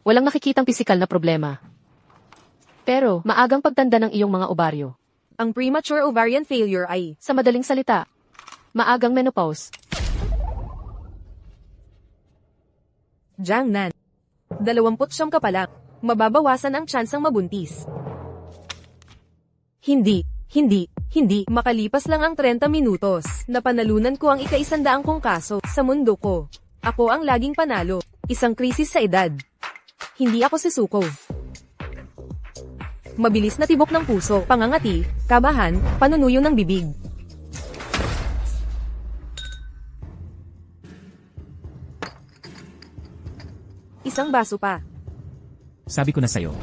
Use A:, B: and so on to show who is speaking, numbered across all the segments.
A: Walang nakikitang pisikal na problema. Pero, maagang pagtanda ng iyong mga ovaryo.
B: Ang premature ovarian failure ay,
A: Sa madaling salita, maagang menopause.
B: Jiangnan. 29 ka pa lang. Mababawasan ang tsansang mabuntis. Hindi. Makalipas lang ang 30 minutos, napanalunan ko ang ika-100 kong kaso sa mundo ko. Ako ang laging panalo. Isang krisis sa edad. Hindi ako si Suko. Mabilis na tibok ng puso, pangangati, kabahan, panunuyo ng bibig. Isang baso pa.
C: Sabi ko na sa'yo,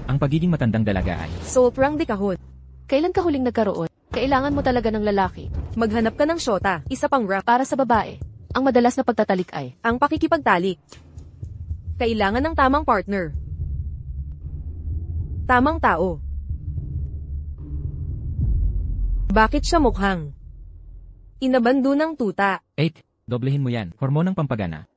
C: ang pagiging matandang dalaga ay
B: Sobrang di kahon.
A: Kailan ka huling nagkaroon? Kailangan mo talaga ng lalaki.
B: Maghanap ka ng syota, isa pang rap.
A: Para sa babae, ang madalas na pagtatalik ay
B: Ang pakikipagtalik. Kailangan ng tamang partner. Tamang tao. Bakit siya mukhang inabando ng tuta?
C: 8. Doblehin mo yan. Hormonang pampagana.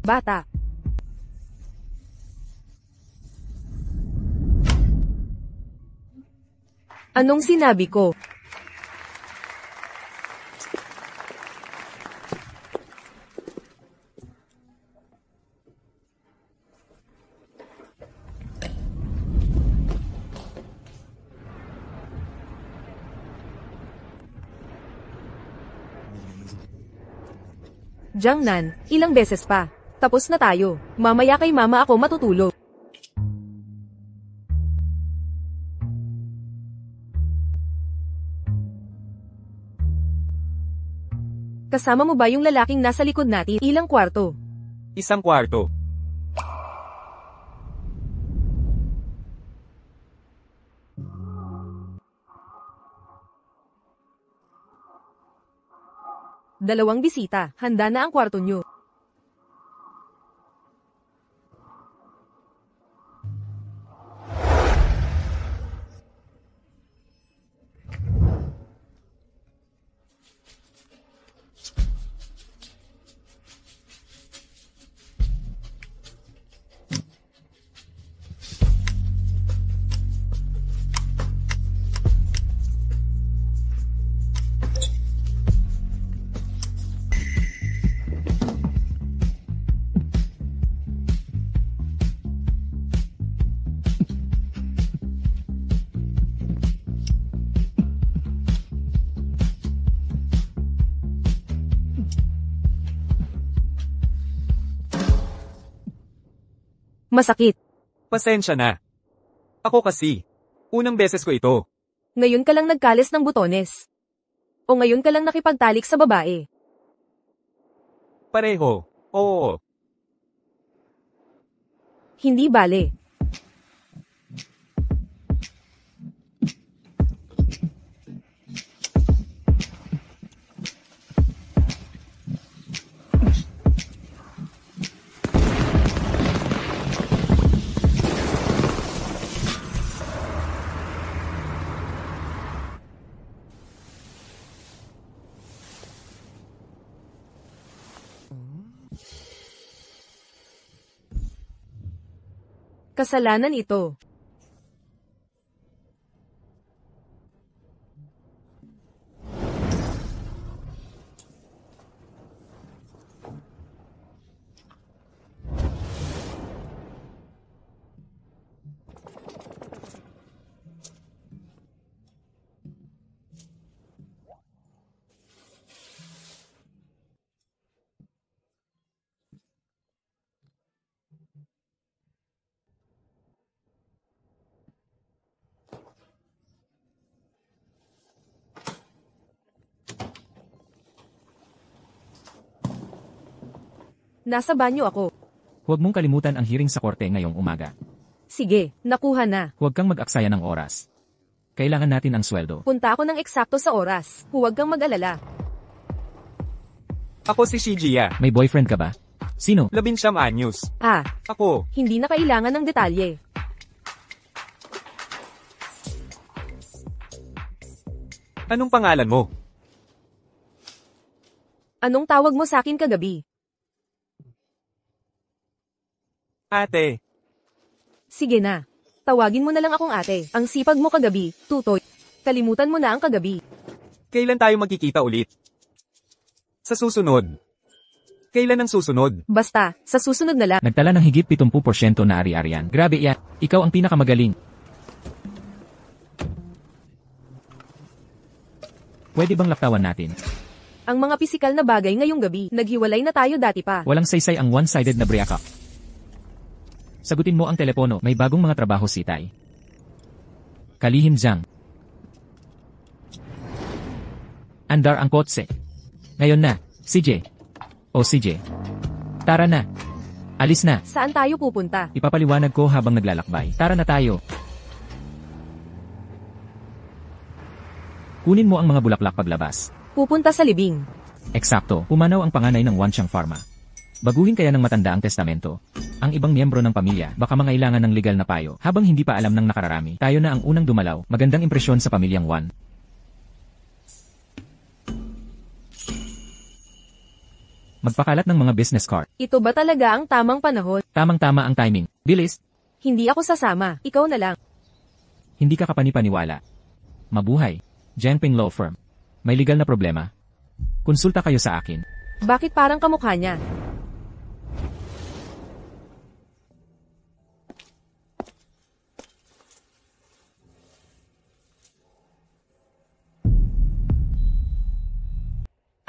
B: Bata. Anong sinabi ko? Jiangnan, ilang beses pa. Tapos na tayo. Mamaya kay mama ako matutulog. Kasama mo ba yung lalaking nasa likod natin? Ilang kwarto?
D: Isang kwarto.
B: Dalawang bisita. Handa na ang kwarto nyo. Masakit.
D: Pasensya na. Ako kasi. Unang beses ko ito.
B: Ngayon ka lang nagkalis ng butones. O ngayon ka lang nakipagtalik sa babae.
D: Pareho. Oo.
B: Hindi bale. Kasalanan ito. Nasa banyo ako.
C: Huwag mong kalimutan ang hearing sa korte ngayong umaga.
B: Sige, nakuha na.
C: Huwag kang mag-aksaya ng oras. Kailangan natin ang sweldo.
B: Punta ako ng eksakto sa oras. Huwag kang mag-alala.
D: Ako si Shijiya.
C: May boyfriend ka ba? Sino?
D: 19 anyos.
B: Ah,
D: Ako.
B: hindi na kailangan ng detalye.
D: Anong pangalan mo?
B: Anong tawag mo sa akin kagabi?
D: Ate.
B: Sige na. Tawagin mo na lang akong ate. Ang sipag mo kagabi, tutoy. Kalimutan mo na ang kagabi.
D: Kailan tayo magkikita ulit? Sa susunod. Kailan ang susunod?
B: Basta, sa susunod na lang.
C: Nagtala ng higit 70% na ari-arian. Grabe yan. Ikaw ang pinakamagaling. Pwede bang laktawan natin?
B: Ang mga pisikal na bagay ngayong gabi, naghiwalay na tayo dati pa.
C: Walang saysay ang one-sided na breakup. Sagutin mo ang telepono, may bagong mga trabaho si Tay. Kalihim Zhang. Andar ang kotse. Ngayon na, CJ. O CJ. Tara na. Alis na.
B: Saan tayo pupunta?
C: Ipapaliwanag ko habang naglalakbay. Tara na tayo. Kunin mo ang mga bulaklak paglabas.
B: Pupunta sa libing.
C: Eksakto, pumanaw ang panganay ng Wanxiang Pharma. Baguhin kaya ng matanda ang testamento. Ang ibang miyembro ng pamilya baka mangailangan ng legal na payo. Habang hindi pa alam ng nakararami, tayo na ang unang dumalaw. Magandang impresyon sa pamilyang Wan. Magpakalat ng mga business card.
B: Ito ba talaga ang tamang panahon?
C: Tamang-tama ang timing. Bilis,
B: Hindi ako sasama. Ikaw na lang.
C: hindi ka kapanipaniwala. Mabuhay. Jiangping Law Firm. May legal na problema? Konsulta kayo sa akin.
B: Bakit parang kamukha niya?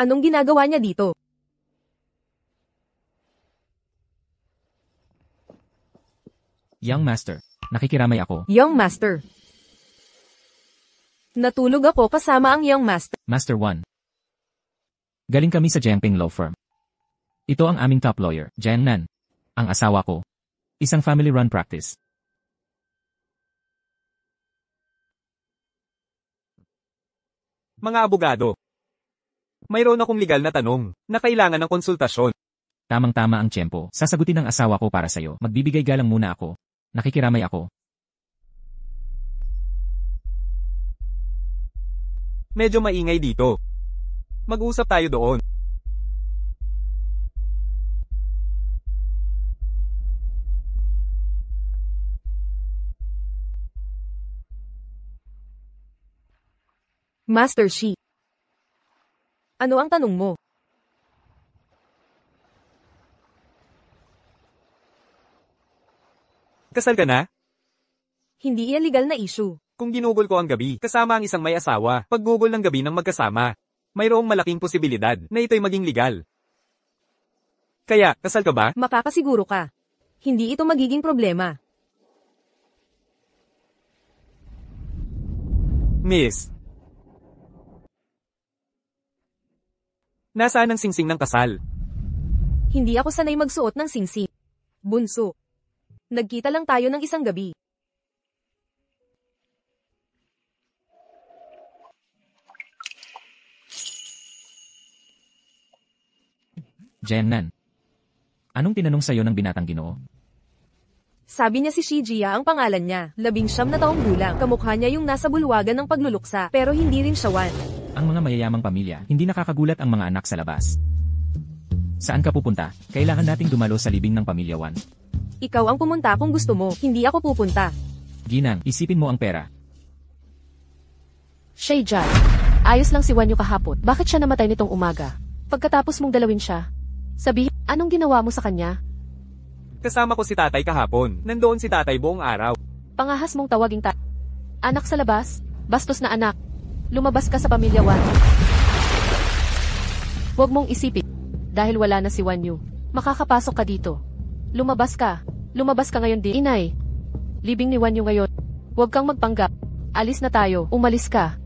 B: Anong ginagawa niya dito?
C: Young Master, nakikiramay ako.
B: Young Master. Natulog ako kasama ang Young Master.
C: Master 1. Galing kami sa Jiangping Law Firm. Ito ang aming top lawyer, Jiang Nan. Ang asawa ko. Isang family-run practice.
D: Mga abogado. Mayroon akong legal na tanong na kailangan ng konsultasyon.
C: Tamang-tama ang tiyempo. Sasagutin ng asawa ko para sa'yo. Magbibigay galang muna ako. Nakikiramay ako.
D: Medyo maingay dito. Mag-usap tayo doon.
B: Master Shi. Ano ang tanong mo?
D: Kasal ka na?
B: Hindi illegal na issue.
D: Kung ginugol ko ang gabi, kasama ang isang may asawa, paggugol ng gabi ng magkasama, mayroong malaking posibilidad na ito'y maging legal. Kaya, kasal ka ba?
B: Makakasiguro ka. Hindi ito magiging problema.
D: Miss. Nasaan ang singsing ng kasal?
B: Hindi ako sanay magsuot ng singsing. Bunso. Nagkita lang tayo ng isang gabi.
C: Jiang Nan. Anong tinanong sa'yo ng binatang Ginoo?
B: Sabi niya si Shijiya ang pangalan niya. 19 na taong gulang. Kamukha niya yung nasa bulwagan ng pagluluksa, pero hindi rin siya Wan.
C: Ang mga mayayamang pamilya, hindi nakakagulat ang mga anak sa labas. Saan ka pupunta? Kailangan nating dumalo sa libing ng pamilya Wan.
B: Ikaw ang pumunta kung gusto mo, hindi ako pupunta.
C: Ginang, isipin mo ang pera.
A: Shayjai. Ayos lang si Wanyo kahapon. Bakit siya namatay nitong umaga? Pagkatapos mong dalawin siya, sabihin, anong ginawa mo sa kanya?
D: Kasama ko si tatay kahapon. Nandoon si tatay buong araw.
A: Pangahas mong tawaging anak sa labas? Bastos na anak. Lumabas ka sa pamilya Wan. Huwag mong isipin. Dahil wala na si Wanyo. Makakapasok ka dito. Lumabas ka. Lumabas ka ngayon din. Inay. Libing ni Wanyo ngayon. Huwag kang magpanggap. Alis na tayo. Umalis ka.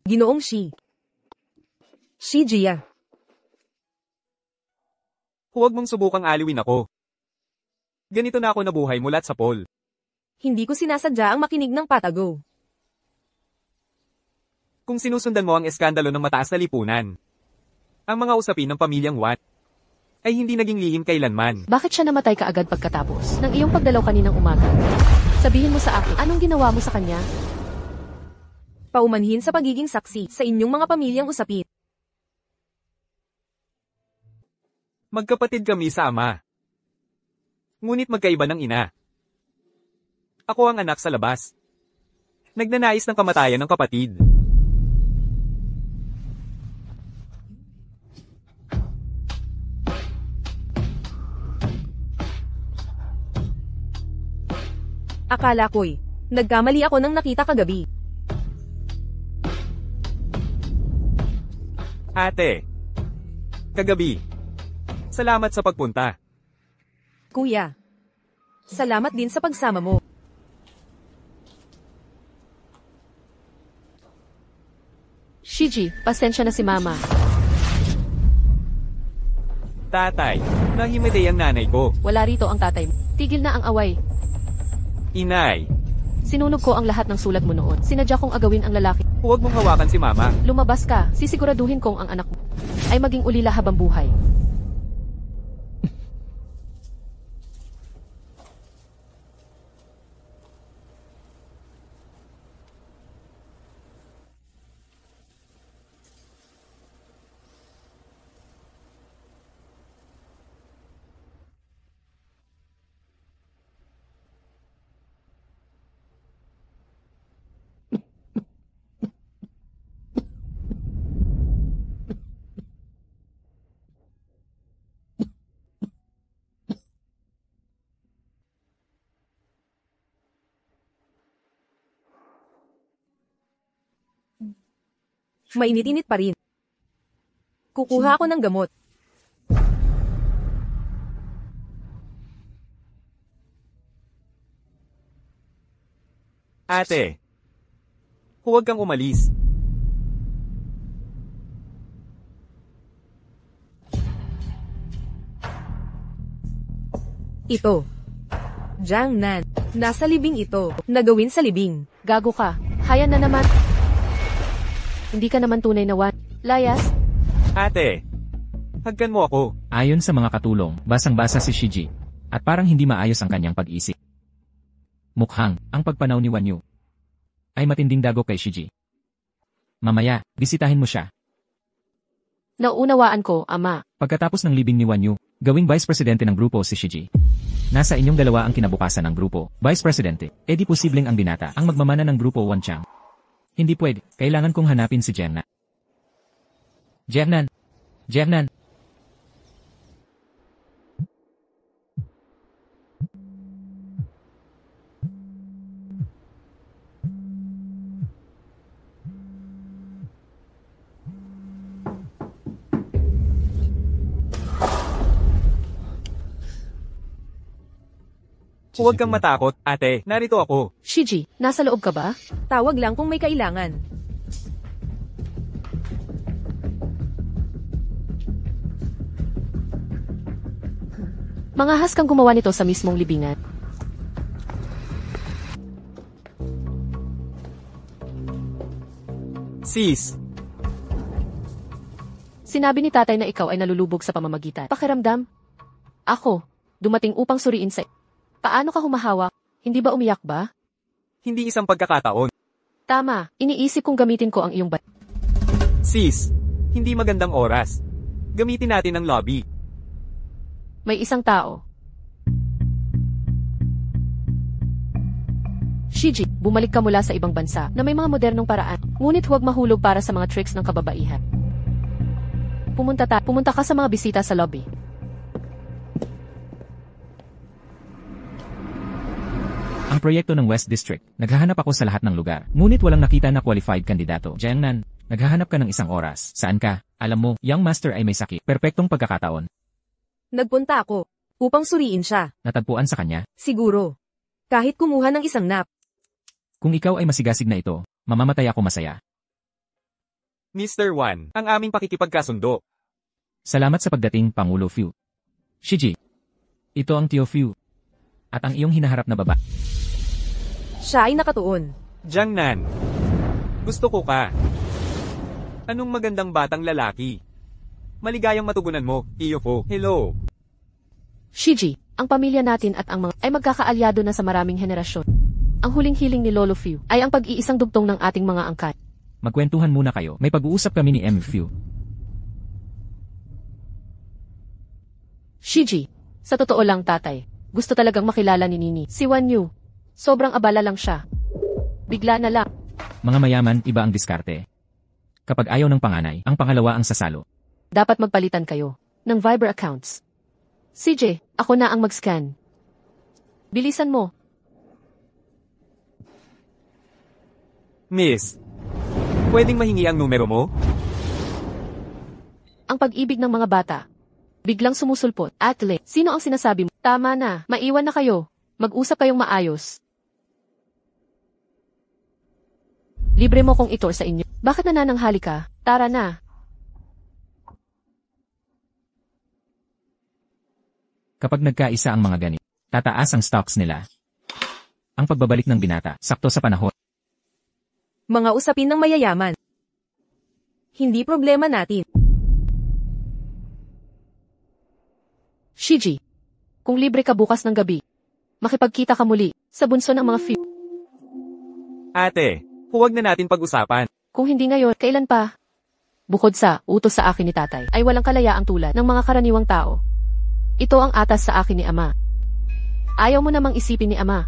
B: Ginoong Jia.
D: Huwag mong subukang aliwin ako. Ganito na ako nabuhay mulat sa Paul.
B: Hindi ko sinasadya ang makinig ng patago.
D: Kung sinusundan mo ang eskandalo ng mataas na lipunan, ang mga usapin ng pamilyang Wan ay hindi naging lihim kailanman.
A: Bakit siya namatay kaagad pagkatapos ng iyong pagdalaw kaninang umaga? Sabihin mo sa akin, anong ginawa mo sa kanya?
B: Paumanhin sa pagiging saksi sa inyong mga pamilyang usapin.
D: Magkapatid kami sa ama. Ngunit magkaiba ng ina. Ako ang anak sa labas. Nagnanais ng kamatayan ng kapatid.
B: Akala ko'y nagkamali ako nang nakita kagabi.
D: Ate. Kagabi. Salamat sa pagpunta.
B: Kuya. Salamat din sa pagsama mo.
A: Shiji, pasensya na si Mama.
D: Tatay. Nahimatay ang nanay ko.
A: Wala rito ang tatay mo. Tigil na ang away.
D: Inay.
A: Sinunog ko ang lahat ng sulat mo noon. Sinadya kong agawin ang lalaki.
D: Huwag mong hawakan si Mama.
A: Lumabas ka, sisiguraduhin kong ang anak mo ay maging ulila habang buhay.
B: Mainit-init pa rin. Kukuha ako ng gamot.
D: Ate. Huwag kang umalis.
B: Ito. Jiangnan. Nasa libing ito. Nagawin sa libing.
A: Gago ka. Hayan na naman. Hindi ka naman tunay na Wan. Layas.
D: Ate. Hagkan mo ako.
C: Ayon sa mga katulong, basang-basa si Shiji. At parang hindi maayos ang kanyang pag-isip. Mukhang, ang pagpanaw ni Wanyu ay matinding dago kay Shiji. Mamaya, bisitahin mo siya.
A: Nauunawaan ko, Ama.
C: Pagkatapos ng libing ni Wanyu, gawing Vice Presidente ng grupo si Shiji. Nasa inyong dalawa ang kinabukasan ng grupo, Vice Presidente. E di posibleng ang binata ang magmamana ng grupo Wanchang. Hindi pwede, kailangan kong hanapin si Jiangnan. Jiangnan.
D: Huwag kang matakot, ate. Narito ako.
A: Shiji, nasa loob ka ba?
B: Tawag lang kung may kailangan.
A: Mangahas kang gumawa nito sa mismong libingan.
D: Sis.
A: Sinabi ni tatay na ikaw ay nalulubog sa pamamagitan. Pakiramdam? Ako, dumating upang suriin sa... Paano ka humahawak? Hindi ba umiyak ba?
D: Hindi isang pagkakataon.
A: Tama, iniisip kong gamitin ko ang iyong
D: Sis. Hindi magandang oras. Gamitin natin ang lobby.
A: May isang tao. Shiji, bumalik ka mula sa ibang bansa na may mga modernong paraan. Ngunit huwag mahulog para sa mga tricks ng kababaihan. Pumunta ka sa mga bisita sa lobby.
C: Ang proyekto ng West District, naghahanap ako sa lahat ng lugar. Ngunit walang nakita na qualified kandidato. Jiangnan, naghahanap ka ng isang oras. Saan ka? Alam mo, young master ay may sakit. Perpektong pagkakataon.
B: Nagpunta ako upang suriin siya.
C: Natagpuan sa kanya.
B: Siguro. Kahit kumuha ng isang nap.
C: Kung ikaw ay masigasig na ito, mamamatay ako masaya.
D: Mr. Wan, ang aming pakikipagkasundo.
C: Salamat sa pagdating, Pangulo Fu. Shiji. Ito ang Tio Fu. At ang iyong hinaharap na baba.
B: Siya ay nakatuon.
D: Jiang Nan. Gusto ko ka. Anong magandang batang lalaki? Maligayang matugunan mo, Tio Fu. Hello.
A: Shiji, ang pamilya natin at ang mga ay magkakaalyado na sa maraming henerasyon. Ang huling hiling ni Lolo Fu ay ang pag-iisang dugtong ng ating mga angkan.
C: Magkwentuhan muna kayo. May pag-uusap kami ni M. Fu.
A: Shiji, sa totoo lang tatay, gusto talagang makilala ni Nini. Si Wan Yu. Sobrang abala lang siya. Bigla na lang.
C: Mga mayaman, iba ang diskarte. Kapag ayaw ng panganay, ang pangalawa ang sasalo.
A: Dapat magpalitan kayo ng Viber accounts. CJ, ako na ang mag-scan. Bilisan mo.
D: Miss, pwedeng mahingi ang numero mo?
A: Ang pag-ibig ng mga bata. Biglang sumusulpot. Atle, sino ang sinasabi mo? Tama na, maiwan na kayo. Mag-usap kayong maayos. Libre mo kong ito sa inyo. Bakit nanananghali ka? Tara na.
C: Kapag nagkaisa ang mga ganit, tataas ang stocks nila. Ang pagbabalik ng binata, sakto sa panahon.
B: Mga usapin ng mayayaman. Hindi problema natin.
A: Shiji, kung libre ka bukas ng gabi, makipagkita ka muli sa bunso ng mga few.
D: Ate, huwag na natin pag-usapan.
A: Kung hindi ngayon, kailan pa? Bukod sa utos sa akin ni tatay, ay walang kalayaang tulad ng mga karaniwang tao. Ito ang atas sa akin ni ama. Ayaw mo namang isipin ni ama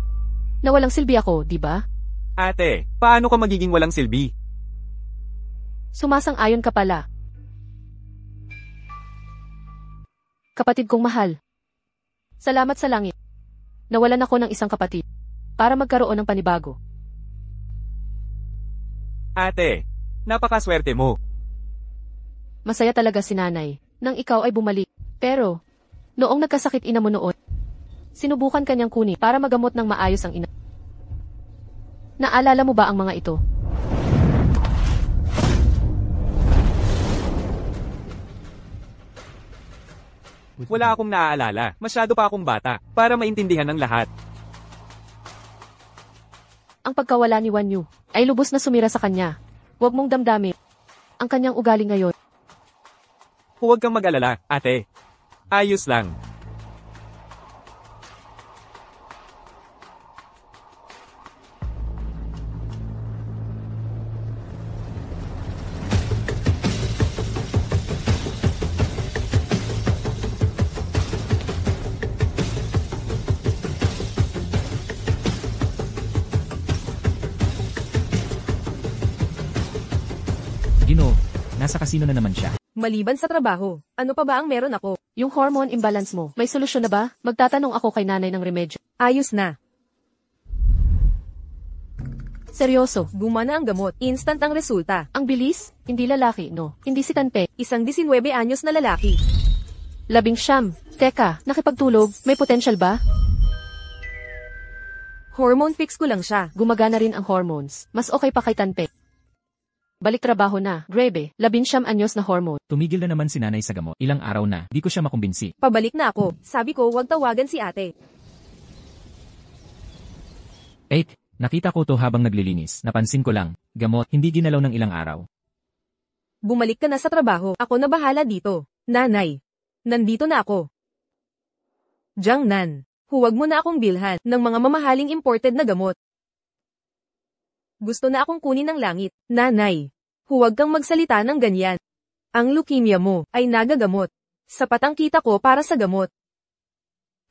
A: na walang silbi ako, di ba?
D: Ate, paano ka magiging walang silbi?
A: Sumasang-ayon ka pala. Kapatid kong mahal. Salamat sa langit. Nawalan ako ng isang kapatid para magkaroon ng panibago.
D: Ate, napakaswerte mo.
A: Masaya talaga si nanay nang ikaw ay bumalik. Pero, noong nagkasakit ina mo noon, sinubukan kanyang kunin para magamot ng maayos ang ina. Naalala mo ba ang mga ito?
D: Wala akong naaalala. Masyado pa akong bata para maintindihan ng lahat.
A: Ang pagkawala ni Wan Yu ay lubos na sumira sa kanya. Huwag mong damdamin ang kanyang ugali ngayon.
D: Huwag kang mag-alala, ate. Ayos lang.
C: Ginoo, nasa kasino na naman siya.
B: Maliban sa trabaho, ano pa ba ang meron ako?
A: Yung hormone imbalance mo, may solusyon na ba? Magtatanong ako kay nanay ng remedyo.
B: Ayos na.
A: Seryoso,
B: Gumana ang gamot. Instant ang resulta.
A: ang bilis? Hindi lalaki, no? Hindi si Tanpe.
B: Isang 19 anyos na lalaki.
A: 19. Teka, nakipagtulog, may potential ba?
B: Hormone fix ko lang siya.
A: Gumagana rin ang hormones. Mas okay pa kay Tanpe. Balik trabaho na. Grebe, 19 anyos na hormone.
C: Tumigil na naman si nanay sa gamot. Ilang araw na, di ko siya makumbinsi.
B: Pabalik na ako. Sabi ko wag tawagan si ate.
C: 8. Nakita ko to habang naglilinis. Napansin ko lang, gamot, hindi ginalaw ng ilang araw.
B: Bumalik ka na sa trabaho. Ako na bahala dito. Nanay. Nandito na ako. Jiang Nan. Huwag mo na akong bilhan ng mga mamahaling imported na gamot. Gusto na akong kunin ng langit. Nanay. Huwag kang magsalita ng ganyan. Ang leukemia mo ay nagagamot. Sapat ang kita ko para sa gamot.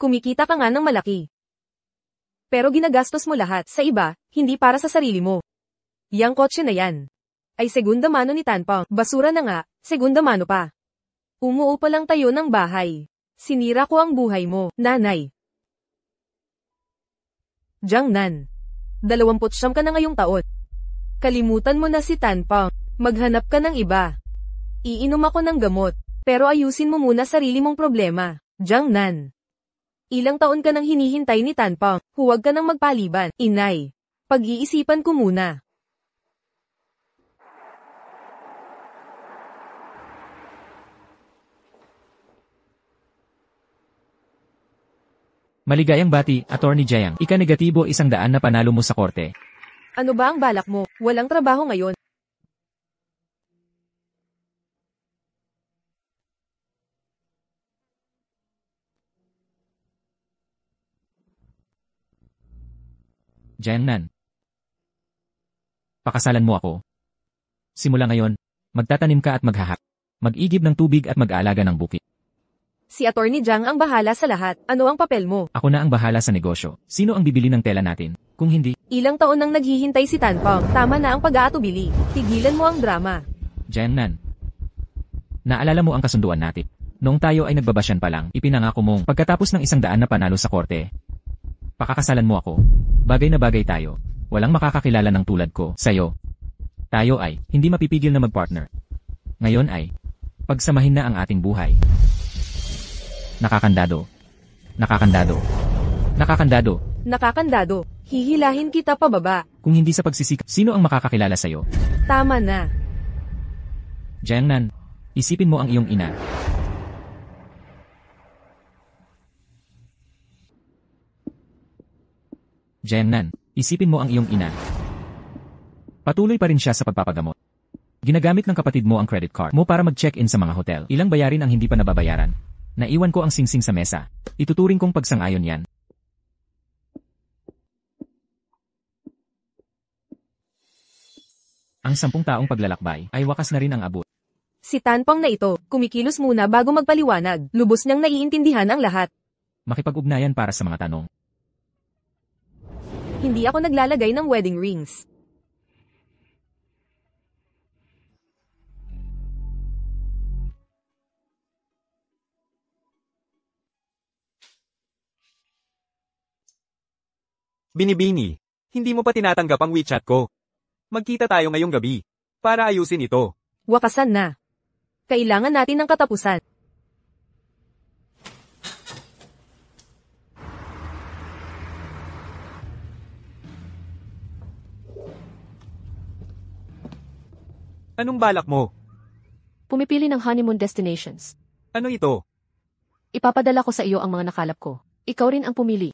B: Kumikita ka nga ng malaki. Pero ginagastos mo lahat sa iba, hindi para sa sarili mo. Yang kotse na yan. Ay segunda mano ni Tanpang. Basura na nga, segunda mano pa. Umuupa lang tayo ng bahay. Sinira ko ang buhay mo, nanay. Jiang Nan. 29 ka na ngayong taon. Kalimutan mo na si Tanpang. Maghanap ka ng iba. Iinom ako ng gamot. Pero ayusin mo muna sarili mong problema, Jiang Nan. Ilang taon ka nang hinihintay ni Tanpang. Huwag ka nang magpaliban, inay. Pag-iisipan ko muna.
C: Maligayang bati, Attorney Jiang. Ika-negatibo 100 na panalo mo sa korte.
B: Ano ba ang balak mo? Walang trabaho ngayon.
C: Jiangnan. Pakasalan mo ako. Simula ngayon, magtatanim ka at maghahak. Mag-igib ng tubig at mag-aalaga ng bukid.
B: Si Attorney Jiang ang bahala sa lahat. Ano ang papel mo?
C: Ako na ang bahala sa negosyo. Sino ang bibili ng tela natin? Kung hindi,
B: Ilang taon nang naghihintay si Tanpong. Tama na ang pag-aatubili. Tigilan mo ang drama.
C: Jiangnan. Naalala mo ang kasunduan natin. Noong tayo ay nagbabasyan pa lang, ipinangako mong pagkatapos ng 100 na panalo sa korte, pakakasalan mo ako. Bagay na bagay tayo. Walang makakakilala ng tulad ko, sa'yo. Tayo ay hindi mapipigil na mag-partner. Ngayon ay pagsamahin na ang ating buhay. Nakakandado. Nakakandado. Nakakandado.
B: Nakakandado. Hihilahin kita pababa.
C: Kung hindi sa pagsisikap, sino ang makakakilala sa'yo?
B: Tama na.
C: Jiangnan, isipin mo ang iyong ina. Jiangnan, isipin mo ang iyong ina. Patuloy pa rin siya sa pagpapagamot. Ginagamit ng kapatid mo ang credit card mo para mag-check-in sa mga hotel. Ilang bayarin ang hindi pa nababayaran? Naiwan ko ang singsing sa mesa. Ituturing kong pagsang-ayon yan. Ang 10 taong paglalakbay ay wakas na rin ang abot.
B: Si Tanpong na ito, kumikilos muna bago magpaliwanag. Lubos niyang naiintindihan ang lahat.
C: Makipag-ugnayan para sa mga tanong.
B: Hindi ako naglalagay ng wedding rings.
D: Binibini, hindi mo pa tinatanggap ang WeChat ko. Magkita tayo ngayong gabi. Para ayusin ito.
B: Wakasan na. Kailangan natin ng katapusan.
D: Anong balak mo?
A: Pumipili ng honeymoon destinations.
D: Ano ito?
A: Ipapadala ko sa iyo ang mga nakalap ko. Ikaw rin ang pumili.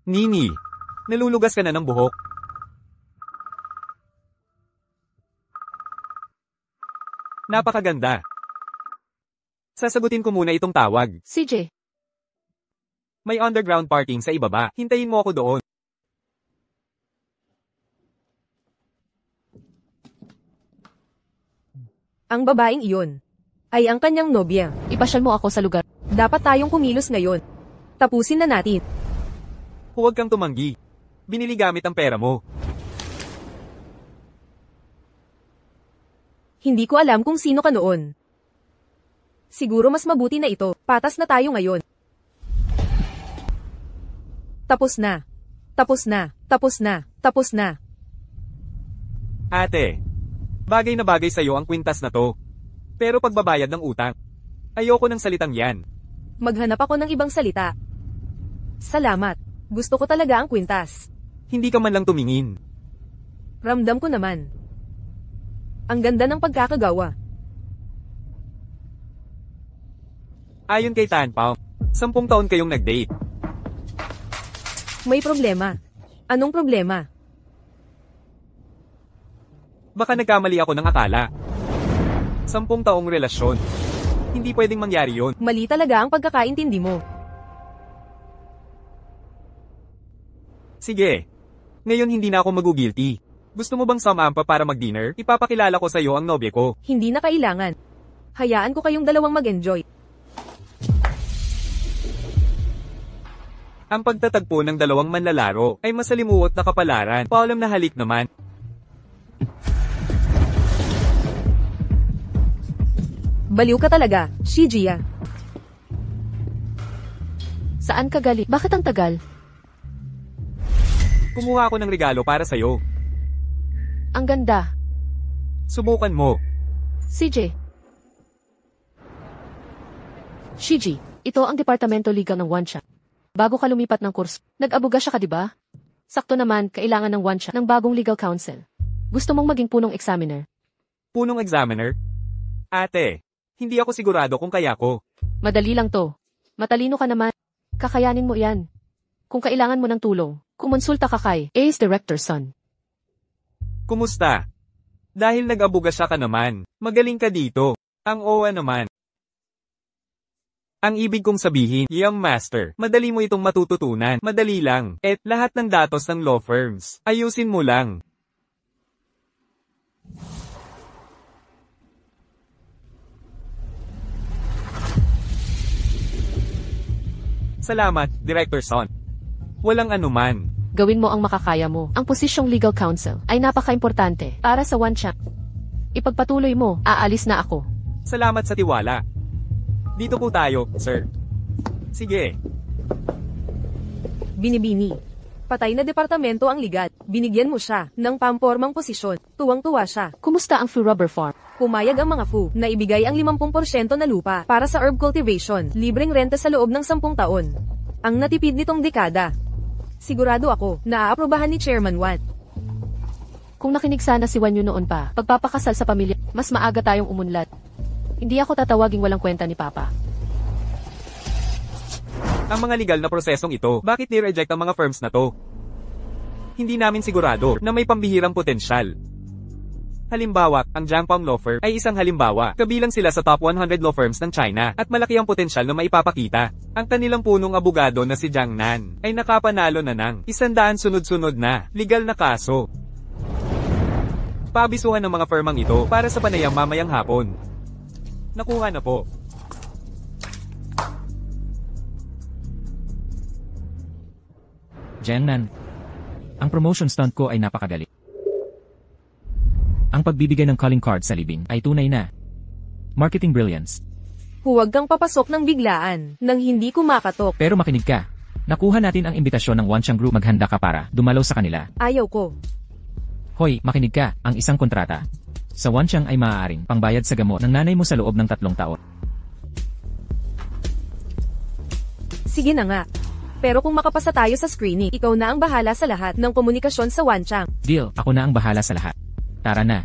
D: Nini, nalulugas ka na ng buhok. Napakaganda. Sasagutin ko muna itong tawag.
A: CJ,
D: May underground parking sa ibaba. Hintayin mo ako doon.
B: Ang babaeng iyon ay ang kanyang nobya.
A: ipasyal mo ako sa lugar.
B: Dapat tayong kumilos ngayon. Tapusin na natin.
D: Huwag kang tumanggi. Binili gamit ang pera mo.
B: Hindi ko alam kung sino ka noon. Siguro mas mabuti na ito. Patas na tayo ngayon. Tapos na. Tapos na. Tapos na. Tapos na.
D: Ate, bagay na bagay sa'yo ang kwintas na to. Pero pagbabayad ng utang, ayoko ng salitang yan.
B: Maghanap ako ng ibang salita. Salamat. Gusto ko talaga ang kwintas.
D: Hindi ka man lang tumingin.
B: Ramdam ko naman. Ang ganda ng pagkakagawa.
D: Ayon kay Tanpao, 10 taon kayong nag-date.
B: May problema. Anong problema?
D: Baka nagkamali ako ng akala. 10 taong relasyon. Hindi pwedeng mangyari yon.
B: Mali talaga ang pagkakaintindi mo.
D: Sige. Ngayon hindi na ako magugilty. Gusto mo bang samahan pa para mag-dinner? Ipapakilala ko sa'yo ang nobya ko.
B: Hindi na kailangan. Hayaan ko kayong dalawang mag-enjoy.
D: Ang pagtatagpo ng dalawang manlalaro ay masalimuot na kapalaran. Paalam na halik naman.
B: Baliw ka talaga, Shijiya.
A: Saan ka galing? Bakit ang tagal?
D: Kumuha ako ng regalo para sa'yo.
A: Ang ganda.
D: Subukan mo.
A: CJ. Shiji, ito ang Departamento Legal ng Wansha. Bago ka lumipat ng kurso, nag-abuga siya ka diba? Sakto naman, kailangan ng Wansha ng bagong legal counsel. Gusto mong maging punong examiner?
D: Punong examiner? Ate, hindi ako sigurado kung kaya ko.
A: Madali lang to. Matalino ka naman. Kakayanin mo yan. Kung kailangan mo ng tulong, kumonsulta ka kay Ace Director Son.
D: Kumusta? Dahil nag-abugasya ka naman, magaling ka dito. Ang OA naman. Ang ibig kong sabihin, young master, madali mo itong matututunan. Madali lang. At lahat ng datos ng law firms, ayusin mo lang. Salamat, Director Son. Walang anuman.
A: Gawin mo ang makakaya mo. Ang posisyong legal counsel ay napaka-importante para sa One Champ. Ipagpatuloy mo, aalis na ako.
D: Salamat sa tiwala. Dito po tayo, sir. Sige.
B: Binibini. Patay na departamento ang ligat. Binigyan mo siya ng pampormang posisyon. Tuwang-tuwa siya.
A: Kumusta ang Free Rubber Farm?
B: Pumayag ang mga FU na ibigay ang 50% na lupa para sa herb cultivation, libreng renta sa loob ng 10 taon. Ang natipid nitong dekada. Sigurado ako na aaprubahan ni Chairman Wan.
A: Kung nakinig sana si Wanyo noon pa, pagpapakasal sa pamilya, mas maaga tayong umunlad. Hindi ako tatawaging walang kwenta ni Papa.
D: Ang mga legal na prosesong ito, bakit ni-reject ang mga firms na to? Hindi namin sigurado na may pambihirang potensyal. Halimbawa, ang Jiangpeng Law Firm ay isang halimbawa. Kabilang sila sa top 100 law firms ng China at malaki ang potensyal na maipapakita. Ang kanilang punong abogado na si Jiang Nan ay nakapanalo na ng 100 sunod-sunod na legal na kaso. Paabisuhan ng mga firmang ito para sa panayam mamayang hapon. Nakuha na po.
C: Jiang Nan. Ang promotion stunt ko ay napakagaling. Ang pagbibigay ng calling card sa libing ay tunay na marketing brilliance.
B: Huwag kang papasok ng biglaan nang hindi kumakatok.
C: Pero makinig ka. Nakuha natin ang imbitasyon ng Wanchang Group, maghanda ka para dumalaw sa kanila.
B: Ayaw ko.
C: Hoy, makinig ka, ang isang kontrata sa Wanchang ay maaaring pangbayad sa gamot ng nanay mo sa loob ng 3 taon.
B: Sige na nga. Pero kung makapasa tayo sa screening, ikaw na ang bahala sa lahat ng komunikasyon sa Wanchang.
C: Deal, ako na ang bahala sa lahat. Tara na.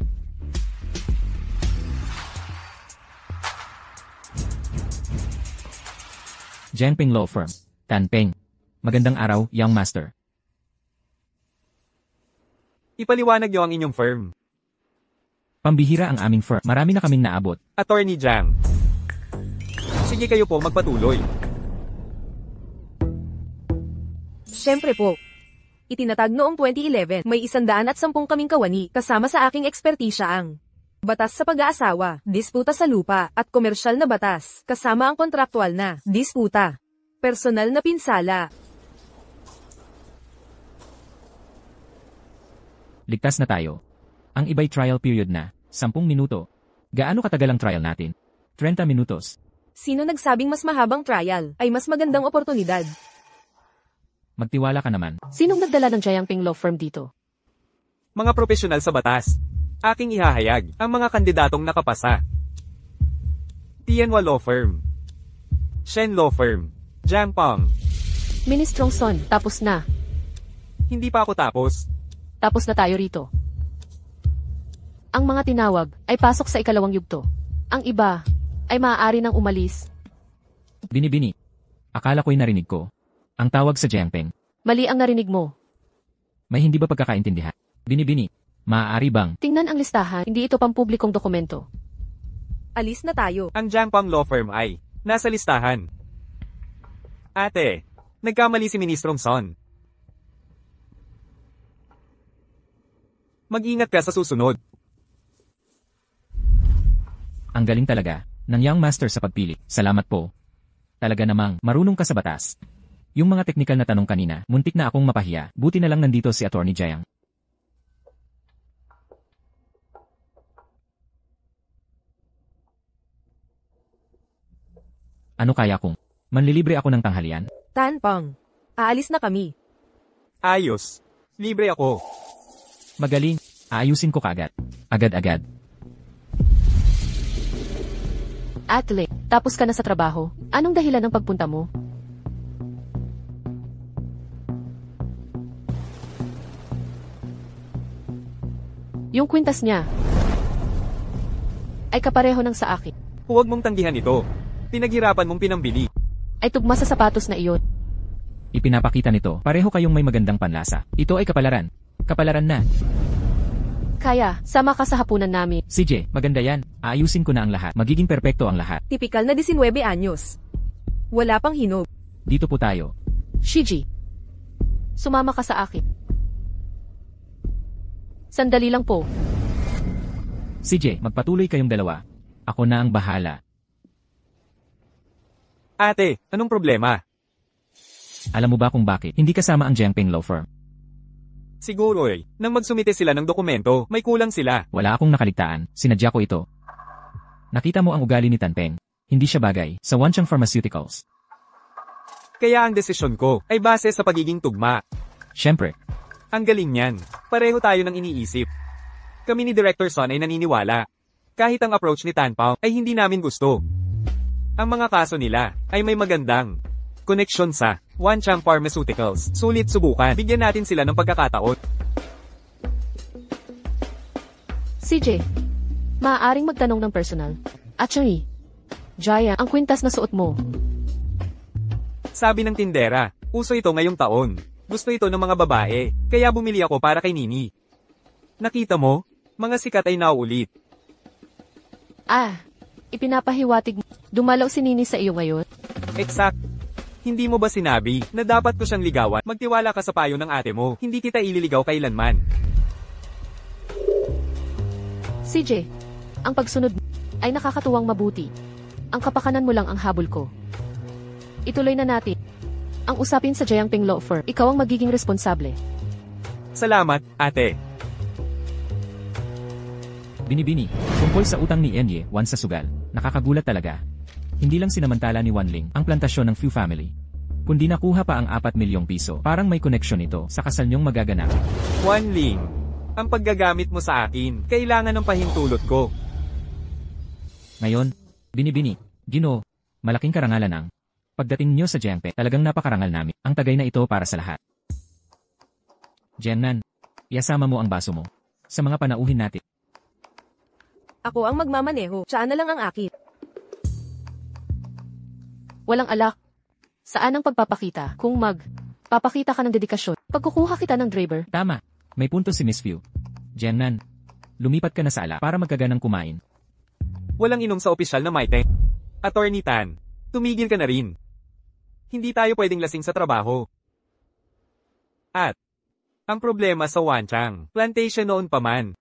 C: Jiangping Law Firm. Tanpeng. Magandang araw, young master.
D: Ipaliwanag niyo ang inyong firm.
C: Pambihira ang aming firm. Marami na kaming naabot.
D: Attorney Jiang. Sige kayo po magpatuloy.
B: Siyempre po. Itinatag noong 2011, may 110 kaming kawani, kasama sa aking ekspertisya ang batas sa pag-aasawa, disputa sa lupa, at komersyal na batas, kasama ang kontraktual na disputa, personal na pinsala.
C: Ligtas na tayo. Ang iba'y trial period na, 10 minuto. Gaano katagal ang trial natin? 30 minutos.
B: Sino nagsabing mas mahabang trial, ay mas magandang oportunidad?
C: Magtiwala ka naman.
A: Sinong nagdala ng Jiangping Law Firm dito?
D: Mga profesional sa batas. Aking ihahayag ang mga kandidatong nakapasa. Tianhua Law Firm. Shen Law Firm. Jiangpeng.
A: Ministrong Son, tapos na.
D: Hindi pa ako tapos.
A: Tapos na tayo rito. Ang mga tinawag ay pasok sa ikalawang yugto. Ang iba ay maaari nang umalis.
C: Binibini. Akala ko'y narinig ko. Ang tawag sa Jiangpeng.
A: Mali ang narinig mo.
C: May hindi ba pagkakaintindihan? Binibini. Maaari bang?
A: Tingnan ang listahan, hindi ito pampublikong dokumento.
B: Alis na tayo.
D: Ang Jiangpeng Law Firm ay nasa listahan. Ate, nagkamali si Ministrong Son. Mag-ingat ka sa susunod.
C: Ang galing talaga ng young master sa pagpili. Salamat po. Talaga namang marunong ka sa batas. Yung mga teknikal na tanong kanina, muntik na akong mapahiya. Buti na lang nandito si Attorney Jiang. Ano kaya kung manlilibre ako ng tanghalian?
B: Tanpeng. Aalis na kami.
D: Ayos. Libre ako.
C: Magaling. Aayusin ko kaagad. Agad-agad.
A: Atle, tapos ka na sa trabaho. Anong dahilan ng pagpunta mo? Yung kwintas niya ay kapareho ng sa akin.
D: Huwag mong tanggihan ito. Pinaghirapan mong pinambili.
A: Ay tugma sa sapatos na iyon.
C: Ipinapakita nito, pareho kayong may magandang panlasa. Ito ay kapalaran. Kapalaran na.
A: Kaya, sama ka sa hapunan namin.
C: CJ, maganda yan. Aayusin ko na ang lahat. Magiging perpekto ang lahat.
B: Tipikal na 19 anyos. Wala pang hinog.
C: Dito po tayo.
A: Shiji, sumama ka sa akin. Sandali lang po.
C: CJ, magpatuloy kayong dalawa. Ako na ang bahala.
D: Ate, anong problema?
C: Alam mo ba kung bakit hindi kasama ang Jiangping Law Firm?
D: Siguro nang magsumite sila ng dokumento, may kulang sila.
C: Wala akong nakaligtaan, sinadya ko ito. Nakita mo ang ugali ni Tanpeng. Hindi siya bagay sa Wanchang Pharmaceuticals.
D: Kaya ang desisyon ko ay base sa pagiging tugma.
C: Siyempre,
D: Ang galing niyan. Pareho tayo ng iniisip. Kami ni Director Son ay naniniwala. Kahit ang approach ni Tanpao ay hindi namin gusto. Ang mga kaso nila ay may magandang koneksyon sa Wanchang Pharmaceuticals. Sulit subukan. Bigyan natin sila ng pagkakataon.
A: CJ, maaaring magtanong ng personal. Actually, Jaya, ang kwintas na suot mo.
D: Sabi ng tindera, uso ito ngayong taon. Gusto ito ng mga babae, kaya bumili ako para kay Nini. Nakita mo? Mga sikat ay nauulit.
A: Ipinapahiwatig mo. Dumalaw si Nini sa iyo ngayon.
D: Exact. Hindi mo ba sinabi na dapat ko siyang ligawan? Magtiwala ka sa payo ng ate mo. Hindi kita ililigaw kailanman.
A: CJ, ang pagsunod mo ay nakakatuwang mabuti. Ang kapakanan mo lang ang habol ko. Ituloy na natin ang usapin sa Jiangping Law Firm. Ikaw ang magiging responsable.
D: Salamat, ate.
C: Binibini, tungkol sa utang ni Enye, Wan sa sugal. Nakakagulat talaga. Hindi lang sinamantala ni Wan Ling ang plantasyon ng Fu family, kundi nakuha pa ang 4 milyong piso. Parang may koneksyon ito sa kasal niyong magaganap.
D: Wan Ling, ang paggagamit mo sa akin, kailangan ng pahintulot ko.
C: Ngayon, Binibini, Ginoo, malaking karangalan ang pagdating niyo sa Jiangping. Talagang napakarangal namin. Ang tagay na ito para sa lahat. Jiangnan, iasama mo ang baso mo sa mga panauhin natin.
B: Ako ang magmamaneho. Siya na lang ang akin.
A: Walang alak. Saan ang pagpapakita? Kung papakita ka ng dedikasyon, pagkukuha kita ng driver.
C: Tama, may punto si Miss Fu. Jiangnan, lumipat ka na sa ala para magkaganang kumain.
D: Walang inom sa opisyal na Maite. Attorney Tan, tumigil ka na rin. Hindi tayo pwedeng lasing sa trabaho. At, ang problema sa Wanchang, plantation noon pa man.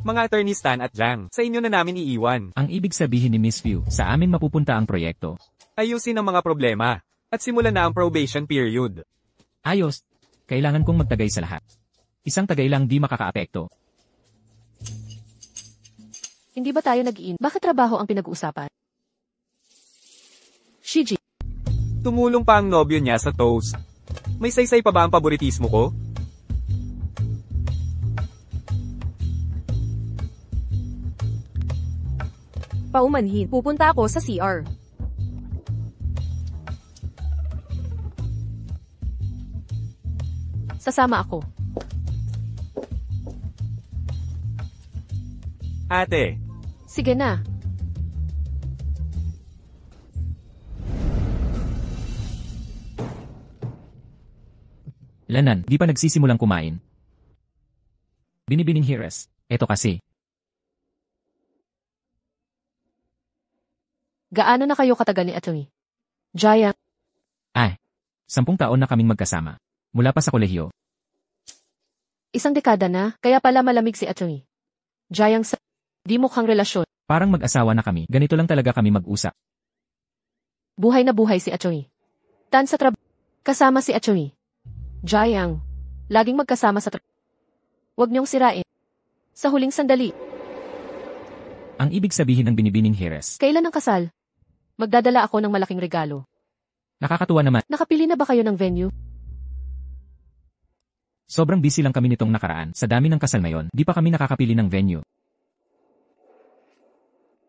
D: Mga attorneys Tan at Jiang, sa inyo na namin iiwan.
C: Ang ibig sabihin ni Miss Fu, sa amin mapupunta ang proyekto.
D: Ayusin ang mga problema, at simulan na ang probation period.
C: Ayos, kailangan kong magtagay sa lahat. Isang tagay lang di makakaapekto.
A: Hindi ba tayo nag-iin? Bakit trabaho ang pinag-uusapan? Shiji,
D: Tumulong pa ang nobyo niya sa toast. May saysay pa ba ang paboritismo ko?
B: Paumanhin. Pupunta ako sa CR.
A: sasama ako.
D: Ate,
A: Sige na.
C: Lanan, di pa nagsisimulang kumain. Binibining Hires, eto kasi.
A: Gaano na kayo katagal ni Atty. Jaya?
C: 10 taon na kaming magkasama. Mula pa sa kolehiyo.
A: 1 dekada na, kaya pala malamig si Atty. Jayang sa di mukhang relasyon.
C: Parang mag-asawa na kami, ganito lang talaga kami mag-usap.
A: Buhay na buhay si Atty. Tan sa trabaho. Kasama si Atty. Jayang. Laging magkasama sa trabaho. Huwag niyong sirain. Sa huling sandali,
C: Ang ibig sabihin ng Binibining Hires.
A: kailan ang kasal? Magdadala ako ng malaking regalo.
C: Nakakatuwa naman,
A: Nakapili na ba kayo ng venue?
C: sobrang busy lang kami nitong nakaraan. Sa dami ng kasal ngayon, di pa kami nakakapili ng venue.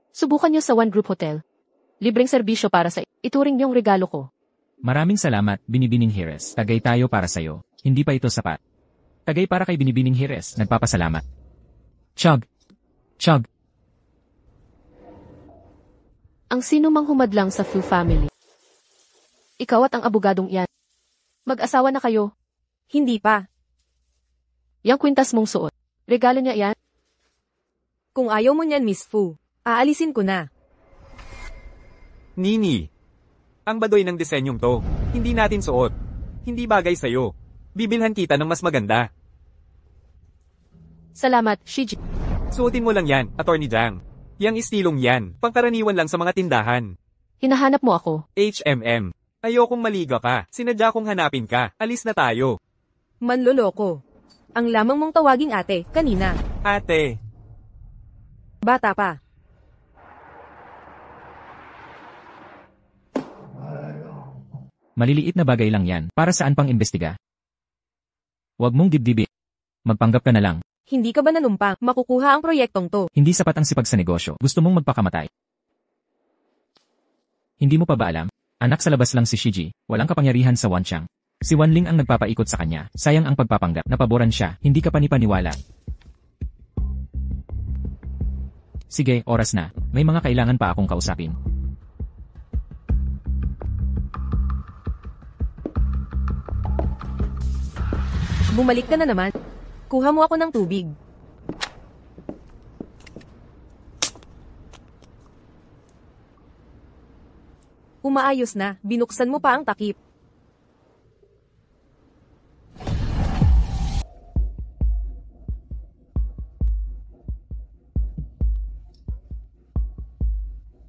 A: Subukan niyo sa One Group Hotel. Libreng serbisyo para sa ituring niyong regalo ko.
C: Maraming salamat, Binibining Hires. Tagay tayo para sa'yo. Hindi pa ito sapat. Tagay para kay Binibining Hires. Nagpapasalamat. Chug. Chug.
A: Ang sino mang humadlang sa Fu family. Ikaw at ang abogadong iyan. Mag-asawa na kayo.
B: Hindi pa.
A: Yang kwintas mong suot. Regalo niya iyan.
B: Kung ayaw mo niyan, Miss Fu, aalisin ko na.
D: Nini. Ang badoy ng disenyong to. Hindi natin suot. Hindi bagay sa'yo. Bibilhan kita ng mas maganda.
A: Salamat, Shiji.
D: Suotin mo lang yan, Attorney Jang. Yang istilong yan, pangkaraniwan lang sa mga tindahan.
A: Hinahanap mo ako.
D: HMM. Ayokong maliga ka. Sinadya kong hanapin ka. Alis na tayo.
B: Manloloko. Ang lamang mong tawaging ate, kanina.
D: Ate.
B: Bata pa.
C: Maliliit na bagay lang yan. Para saan pang imbestiga? Huwag mong dibdibin. Magpanggap ka na lang.
B: Hindi ka ba nanumpang makukuha ang proyektong to?
C: Hindi sapat ang sipag sa negosyo. Gusto mong magpakamatay. Hindi mo pa ba alam? Anak sa labas lang si Shiji. Walang kapangyarihan sa Wanchang. Si Wanling ang nagpapaikot sa kanya. Sayang ang pagpapanggap. Napaboran siya. Hindi ka panipaniwala. Sige, oras na. May mga kailangan pa akong kausapin.
B: Bumalik ka na naman. Kuha mo ako ng tubig. Umaayos na, binuksan mo pa ang takip.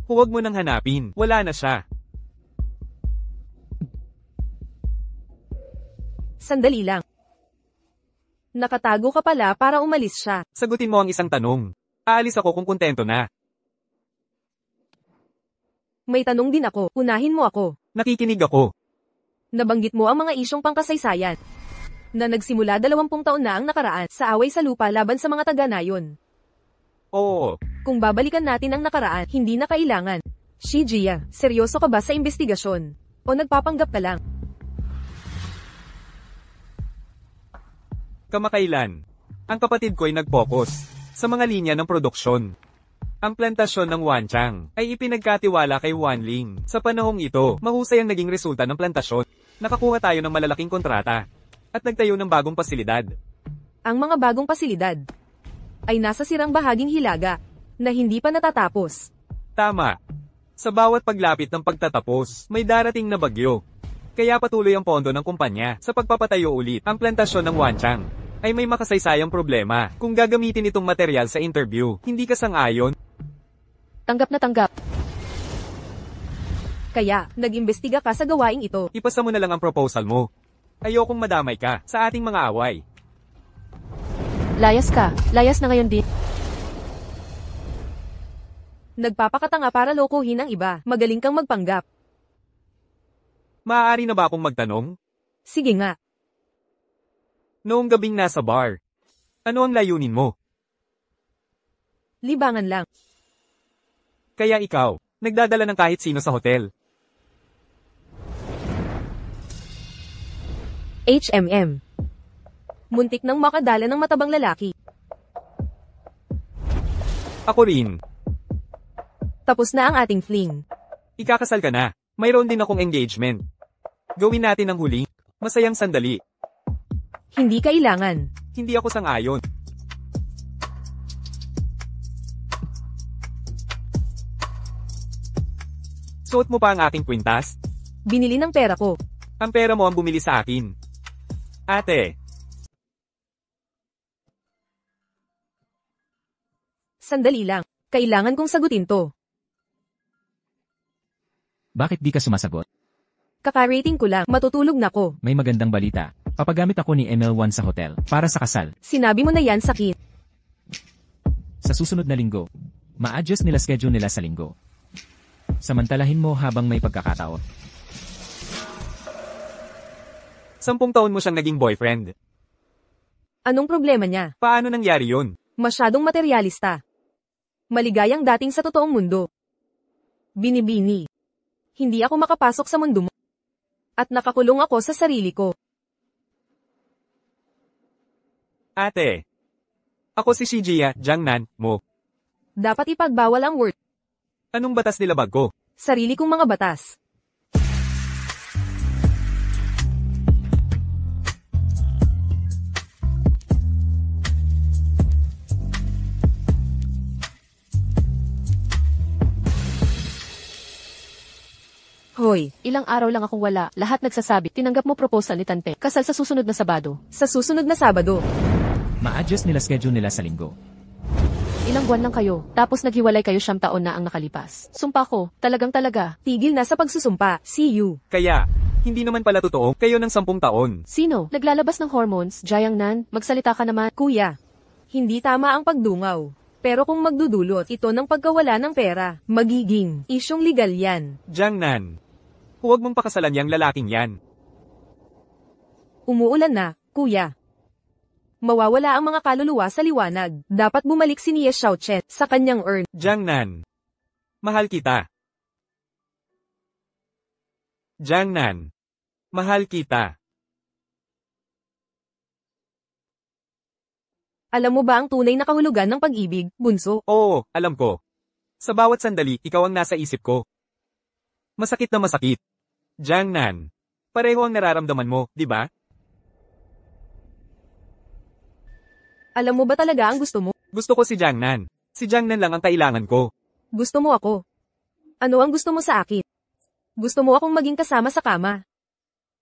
D: Huwag mo nang hanapin. Wala na siya.
B: Sandali lang. Nakatago ka pala para umalis siya.
D: Sagutin mo ang isang tanong. Aalis ako kung kontento na.
B: May tanong din ako, unahin mo ako.
D: Nakikinig ako.
B: Nabanggit mo ang mga isyong pangkasaysayan na nagsimula 20 taon na ang nakaraan sa away sa lupa laban sa mga taga-nayon.
D: Oo.
B: Kung babalikan natin ang nakaraan, hindi na kailangan. Shijiya, seryoso ka ba sa investigasyon? O nagpapanggap ka lang?
D: Kamakailan. Ang kapatid ko ay nag-focus sa mga linya ng produksyon. Ang plantasyon ng Wanchang ay ipinagkatiwala kay Wanling. Sa panahong ito, mahusay ang naging resulta ng plantasyon. Nakakuha tayo ng malalaking kontrata at nagtayo ng bagong pasilidad.
B: Ang mga bagong pasilidad ay nasa sirang bahaging Hilaga na hindi pa natatapos.
D: Tama. Sa bawat paglapit ng pagtatapos, may darating na bagyo. Kaya patuloy ang pondo ng kumpanya sa pagpapatayo ulit. Ang plantasyon ng Wanchang ay may makasaysayang problema kung gagamitin itong material sa interview. Hindi ka sang-ayon?
A: Tanggap na tanggap.
B: Kaya, nag-imbestiga ka sa gawaing ito.
D: Ipasa mo na lang ang proposal mo. Ayokong madamay ka sa ating mga away.
A: Layas ka. Layas na ngayon din.
B: Nagpapakatanga para lokohin ang iba. Magaling kang magpanggap.
D: Maaari na ba akong magtanong?
B: Sige nga.
D: Noong gabing nasa bar, ano ang layunin mo?
B: Libangan lang.
D: Kaya ikaw, nagdadala ng kahit sino sa hotel.
B: HMM. Muntik nang makadala ng matabang lalaki.
D: Ako rin.
B: Tapos na ang ating fling.
D: Ikakasal ka na. Mayroon din akong engagement. Gawin natin ang huli. Masayang sandali.
B: Hindi kailangan.
D: Hindi ako sang-ayon. Suot mo pa ang aking kwintas?
B: Binili ng pera ko.
D: Ang pera mo ang bumili sa akin. Ate,
B: Sandali lang. Kailangan kong sagutin to.
C: Bakit di ka sumasagot?
B: Kaka-rating ko lang. Matutulog na ko.
C: May magandang balita. Papagamit ako ni ML1 sa hotel para sa kasal.
B: Sinabi mo na yan sa akin.
C: Sa susunod na linggo, ma-adjust nila schedule nila sa linggo. Samantalahin mo habang may pagkakataon.
D: 10 taon mo siyang naging boyfriend.
B: Anong problema niya?
D: Paano nangyari yun?
B: Masyadong materyalista. Maligayang dating sa totoong mundo. Binibini. Hindi ako makapasok sa mundo mo. At nakakulong ako sa sarili ko.
D: Ate, Ako si Shijiya, Jiangnan, mo.
B: Dapat ipagbawal ang word.
D: Anong batas nilabag ko?
B: Sarili kong mga batas. Hoy,
A: Ilang araw lang akong wala, lahat nagsasabi, tinanggap mo proposal ni Tanpe. Kasal sa susunod na Sabado.
B: sa susunod na Sabado.
C: Ma-adjust nila schedule nila sa linggo.
A: Ilang buwan lang kayo, tapos naghiwalay kayo 9 taon na ang nakalipas. Sumpa ko, talagang talaga.
B: Tigil na sa pagsusumpa. See you.
D: Kaya, hindi naman pala totoo, kayo ng 10 taon.
A: Sino? Naglalabas ng hormones, Jiangnan? Magsalita ka naman.
B: Kuya, hindi tama ang pagdungaw. Pero kung magdudulot ito ng pagkawala ng pera, magiging isyong legal yan.
D: Jiangnan, huwag mong pakasalan yang lalaking yan.
B: Umuulan na, kuya. Mawawala ang mga kaluluwa sa liwanag. Dapat bumalik si Nia Xiaochen sa kanyang urn.
D: Jiangnan, mahal kita. Jiangnan, mahal kita.
B: Alam mo ba ang tunay na kahulugan ng pag-ibig, bunso?
D: Oo, alam ko. Sa bawat sandali, ikaw ang nasa isip ko. Masakit na masakit. Jiangnan, pareho ang nararamdaman mo, di ba?
B: Alam mo ba talaga ang gusto mo?
D: Gusto ko si Jiangnan. Si Jiangnan lang ang kailangan ko.
B: Gusto mo ako. Ano ang gusto mo sa akin? Gusto mo akong maging kasama sa kama.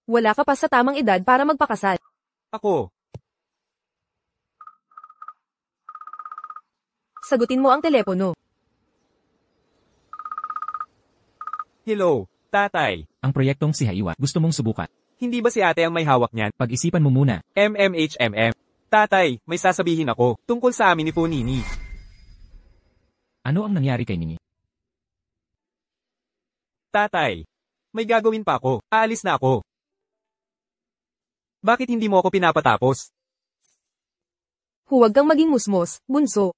B: Wala ka pa sa tamang edad para magpakasal.
D: Ako,
B: Sagutin mo ang telepono.
D: hello, tatay.
C: Ang proyektong si Haiwa, gusto mong subukan.
D: Hindi ba si ate ang may hawak niyan?
C: Pag-isipan mo muna.
D: MMHMM. Tatay, may sasabihin ako, tungkol sa amin ni Funini.
C: Ano ang nangyari kay Nini?
D: Tatay, may gagawin pa ako, aalis na ako. Bakit hindi mo ako pinapatapos?
B: Huwag kang maging musmos, bunso.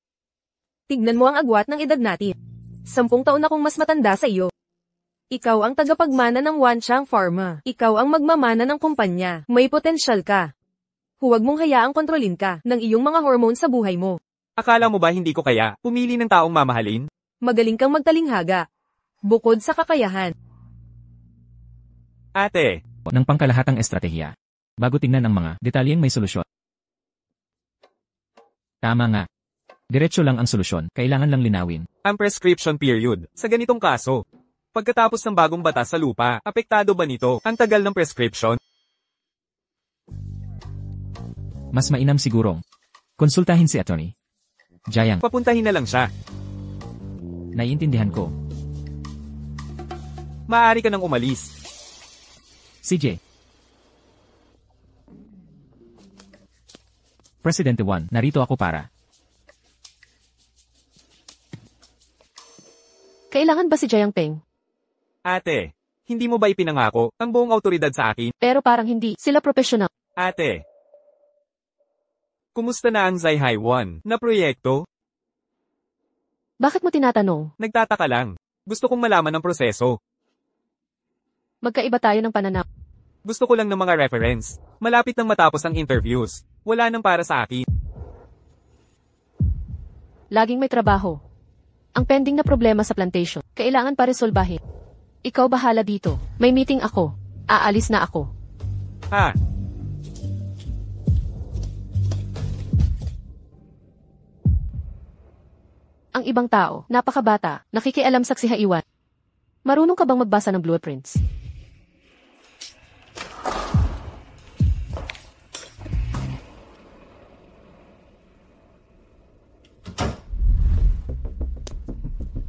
B: Tignan mo ang agwat ng edad natin. 10 taon akong mas matanda sa iyo. Ikaw ang tagapagmana ng Wanchang Pharma. Ikaw ang magmamana ng kumpanya. May potensyal ka. Huwag mong hayaang kontrolin ka ng iyong mga hormone sa buhay mo.
D: Akala mo ba hindi ko kaya, pumili ng taong mamahalin?
B: Magaling kang magtalinghaga. Bukod sa kakayahan.
D: Ate,
C: Ng pangkalahatang estratehiya. Bago tingnan ang mga detalyeng may solusyon. Tama nga. Diretso lang ang solusyon, kailangan lang linawin.
D: ang prescription period, sa ganitong kaso. Pagkatapos ng bagong batas sa lupa, apektado ba nito ang tagal ng prescription?
C: Mas mainam sigurong konsultahin si attorney. Jayang,
D: Papuntahin na lang siya.
C: naiintindihan ko.
D: Maaari ka nang umalis.
C: CJ. Presidente 1, narito ako para.
A: Kailangan ba si Jiang Peng?
D: Ate, hindi mo ba ipinangako ang buong autoridad sa akin?
A: Pero parang hindi, sila profesional.
D: Ate, kumusta na ang Zaihai 1 na proyekto?
A: Bakit mo tinatanong?
D: Nagtataka lang. Gusto kong malaman ang proseso.
A: Magkaiba tayo ng pananaw.
D: Gusto ko lang ng mga reference. Malapit nang matapos ang interviews. Wala nang para sa akin.
A: Laging may trabaho. Ang pending na problema sa plantation, kailangan pa resolbahin. Ikaw bahala dito. May meeting ako. Aalis na ako.
D: Ha?
A: Ang ibang tao, napakabata, nakikialam sa Haiwan. Marunong ka bang magbasa ng blueprints?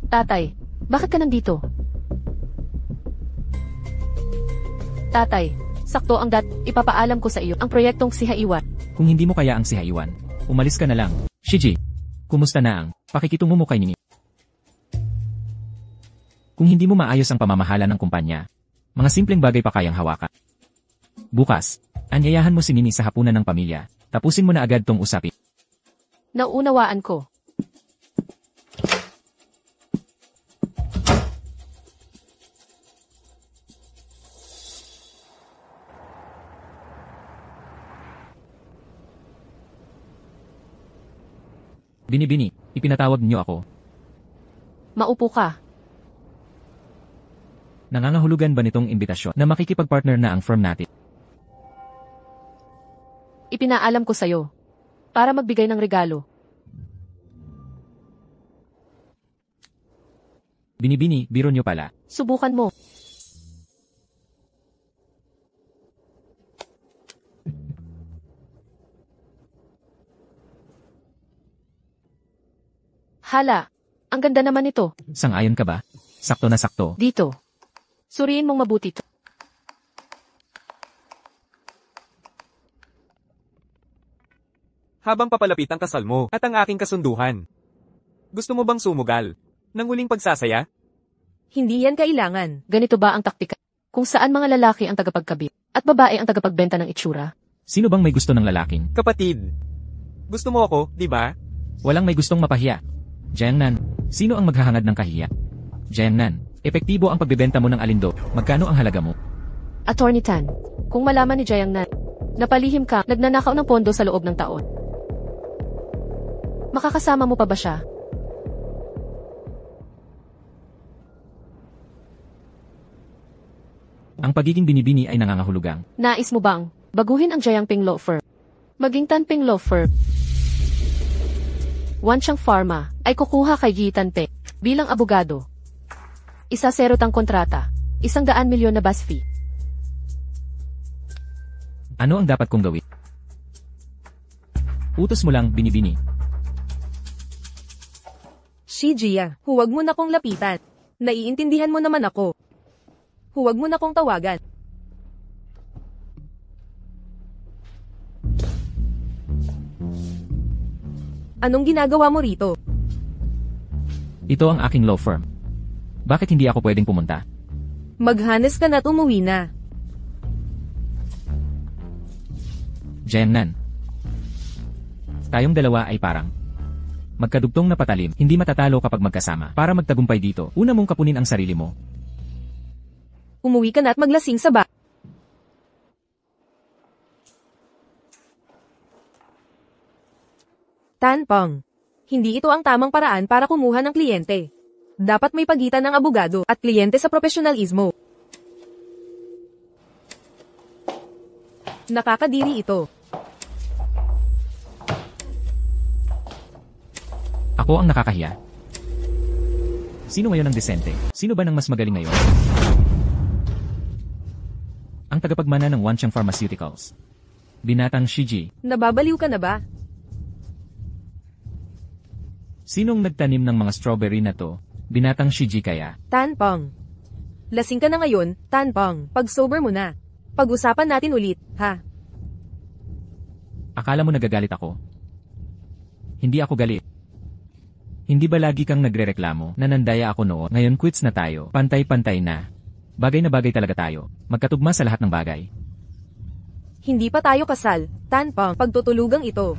A: Tatay, bakit ka nandito? Tatay, sakto ang ipapaalam ko sa iyo ang proyektong si Haiwan.
C: Kung hindi mo kaya ang si Haiwan, umalis ka na lang. Shiji, kumusta na ang pakikitungo mo kay Nini? Kung hindi mo maayos ang pamamahala ng kumpanya, mga simpleng bagay pa kayang hawakan. Bukas, anyayahan mo si Nini sa hapunan ng pamilya. Tapusin mo na agad tong usapin.
A: Naunawaan ko.
C: Binibini, ipinatawag niyo ako.
A: Maupo ka.
C: Nangangahulugan ba nitong imbitasyon na makikipag-partner na ang firm natin?
A: Ipinaalam ko sa'yo. Para magbigay ng regalo.
C: Binibini, biro niyo pala.
A: Subukan mo. Hala, ang ganda naman ito.
C: Sang-ayon ka ba? Sakto na sakto.
A: Dito. Suriin mong mabuti to.
D: Habang papalapit ang kasal mo at ang aking kasunduhan. Gusto mo bang sumugal? Nang huling pagsasaya?
B: Hindi yan kailangan.
A: Ganito ba ang taktika? Kung saan mga lalaki ang tagapagkabit at babae ang tagapagbenta ng itsura?
C: Sino bang may gusto ng lalaking?
D: Kapatid. Gusto mo ako, di ba?
C: Walang may gustong mapahiya. Jiangnan, sino ang maghahangad ng kahiya? Jiangnan, epektibo ang pagbebenta mo ng alindo. Magkano ang halaga mo?
A: Attorney Tan, kung malaman ni Jiangnan, napalihim ka, nagnanakaw ng pondo sa loob ng taon. Makakasama mo pa ba siya?
C: Ang pagiging binibini ay nangangahulugang.
A: Nais mo bang baguhin ang Jiangping Law Firm? Maging Tanping Law Firm. Wanchang Pharma ay kukuha kay Yi Tanping bilang abogado. Isaserot ang kontrata. 100 milyon na bus fee.
C: Ano ang dapat kong gawin? Utos mo lang, binibini.
B: Shijia, huwag mo na kong lapitan. Naiintindihan mo naman ako. Huwag mo na kong tawagan. Anong ginagawa mo rito?
C: Ito ang aking law firm. Bakit hindi ako pwedeng pumunta?
B: Maghanes ka na at umuwi na.
C: Jiangnan. Tayong dalawa ay parang magkadugtong na patalim, hindi matatalo kapag magkasama. Para magtagumpay dito, una mong kapunin ang sarili mo.
B: Umuwi ka na at maglasing sa ba. Tanpong. Hindi ito ang tamang paraan para kumuha ng kliyente. Dapat may pagitan ng abogado at kliyente sa profesionalismo. Nakakadiri ito.
C: Ako ang nakakahiya. Sino ngayon ang desente? Sino ba nang mas magaling ngayon? Ang tagapagmana ng Wanchang Pharmaceuticals. Binatang Shiji.
B: Nababaliw ka na ba?
C: Sinong nagtanim ng mga strawberry na to? Binatang Shiji kaya?
B: Tanpong. Lasing ka na ngayon, Tanpong. Pag sober mo na. Pag-usapan natin ulit, ha?
C: Akala mo nagagalit ako? Hindi ako galit. Hindi ba lagi kang nagrereklamo na nandaya ako noon? Ngayon quits na tayo, pantay-pantay na. Bagay na bagay talaga tayo. Magkatugma sa lahat ng bagay.
B: Hindi pa tayo kasal, Tanpong. Pagtutulugang ito.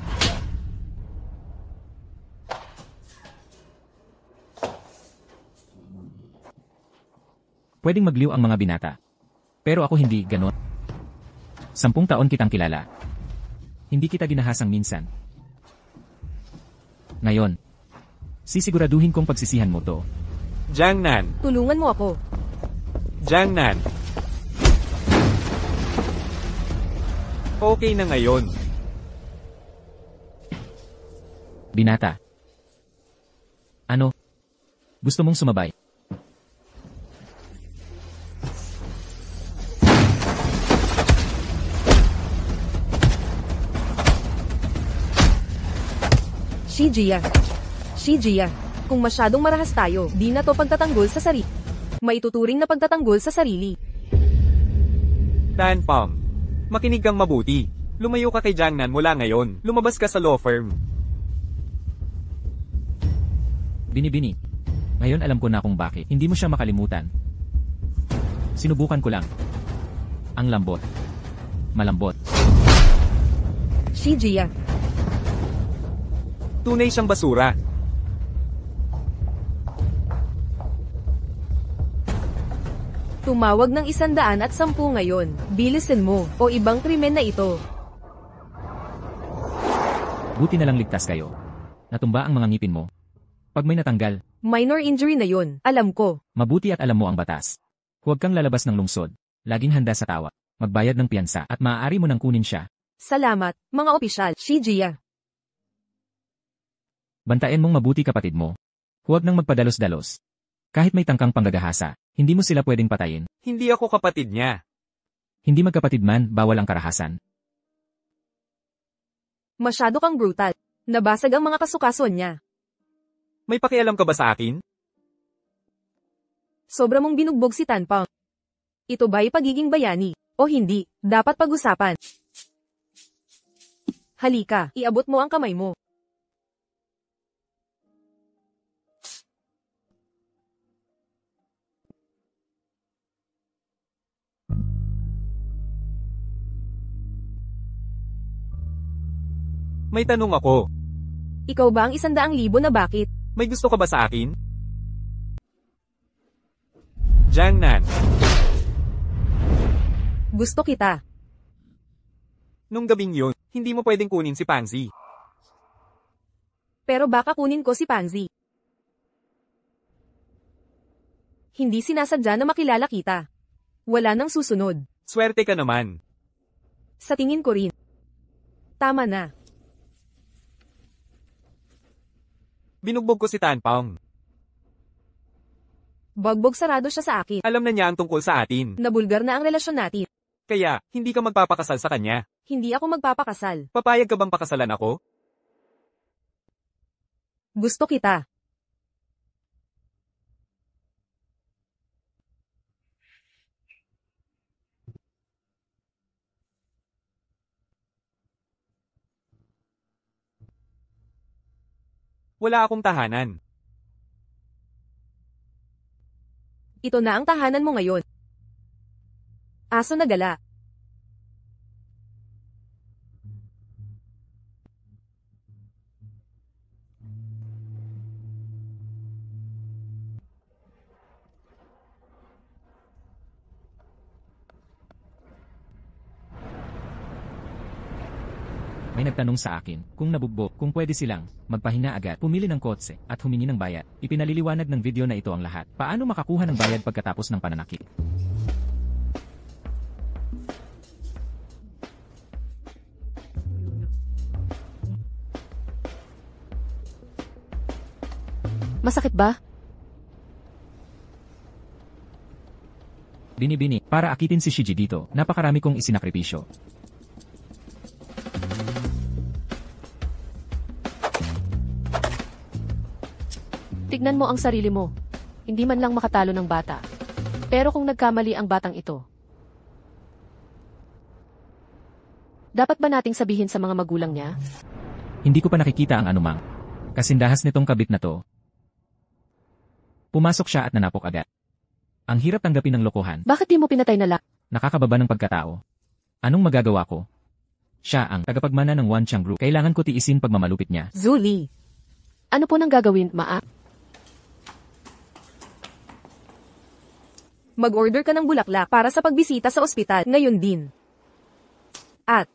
C: Pwedeng magliw ang mga binata. Pero ako hindi ganon. 10 taon kitang kilala. Hindi kita ginahasang minsan. Ngayon, sisiguraduhin kong pagsisihan mo to.
D: Jiangnan.
B: Tulungan mo ako.
D: Jiangnan. Okay na ngayon.
C: Binata. Ano? Gusto mong sumabay?
B: Shijia, kung masyadong marahas tayo, di na to pagtatanggol sa sarili. Maituturing na pagtatanggol sa sarili.
D: Tanpong. Makinig kang mabuti. Lumayo ka kay Jiangnan mula ngayon. Lumabas ka sa law firm.
C: Binibini. Ngayon alam ko na kung bakit. Hindi mo siya makalimutan. Sinubukan ko lang. Ang lambot. Malambot.
B: Shijia.
D: Tunay siyang basura.
B: Tumawag ng 110 ngayon. Bilisin mo, o ibang krimen na ito.
C: Buti na lang ligtas kayo. Natumba ang mga ngipin mo. Pag may natanggal,
B: Minor injury na yun, alam ko.
C: mabuti at alam mo ang batas. Huwag kang lalabas ng lungsod. Laging handa sa tawa. Magbayad ng piyansa at maaari mo nang kunin siya.
B: Salamat, mga opisyal. Shijiya.
C: Bantayan mong mabuti kapatid mo. Huwag nang magpadalos-dalos. Kahit may tangkang panggagahasa, hindi mo sila pwedeng patayin.
D: Hindi ako kapatid niya.
C: Hindi magkapatid man, bawal ang karahasan.
B: Masyado kang brutal. Nabasag ang mga kasukason niya.
D: May pakialam ka ba sa akin?
B: Sobra mong binugbog si Tanpang. Ito ba'y pagiging bayani? O hindi, dapat pag-usapan. Halika, iabot mo ang kamay mo.
D: May tanong ako.
B: Ikaw ba ang 100,000 na bakit?
D: May gusto ka ba sa akin? Jiangnan,
B: Gusto kita.
D: nung gabing yun, hindi mo pwedeng kunin si Pansy.
B: Pero baka kunin ko si Pansy. Hindi sinasadya na makilala kita. Wala nang susunod.
D: Swerte ka naman.
B: Sa tingin ko rin. Tama na.
D: Binugbog ko si Tanpang.
B: Bagbog sarado siya sa akin.
D: Alam na niya ang tungkol sa atin.
B: Nabulgar na ang relasyon natin.
D: Kaya, hindi ka magpapakasal sa kanya.
B: Hindi ako magpapakasal.
D: Papayag ka bang pakasalan ako?
B: Gusto kita.
D: Wala akong tahanan.
B: Ito na ang tahanan mo ngayon. Aso na gala.
C: May nagtanong sa akin kung nabugbog, kung pwede silang magpahinga agad, pumili ng kotse at humingi ng bayad. Ipinaliliwanag ng video na ito ang lahat. Paano makakuha ng bayad pagkatapos ng pananakit?
A: Masakit ba?
C: Binibini, para akitin si Shiji dito, napakarami kong isinakripisyo.
A: Tignan mo ang sarili mo. Hindi man lang makatalo ng bata. Pero kung nagkamali ang batang ito, dapat ba nating sabihin sa mga magulang niya?
C: Hindi ko pa nakikita ang anumang kasindahas nitong kabit na to. Pumasok siya at nanapok agad. Ang hirap tanggapin ng lokohan.
A: Bakit di mo pinatay na lang?
C: Nakakababa ng pagkatao. Anong magagawa ko? Siya ang tagapagmana ng Wanchang Group. Kailangan ko tiisin pagmamalupit niya.
B: Zuli.
A: Ano po nang gagawin, Maa?
B: Mag-order ka ng bulaklak para sa pagbisita sa ospital ngayon din. At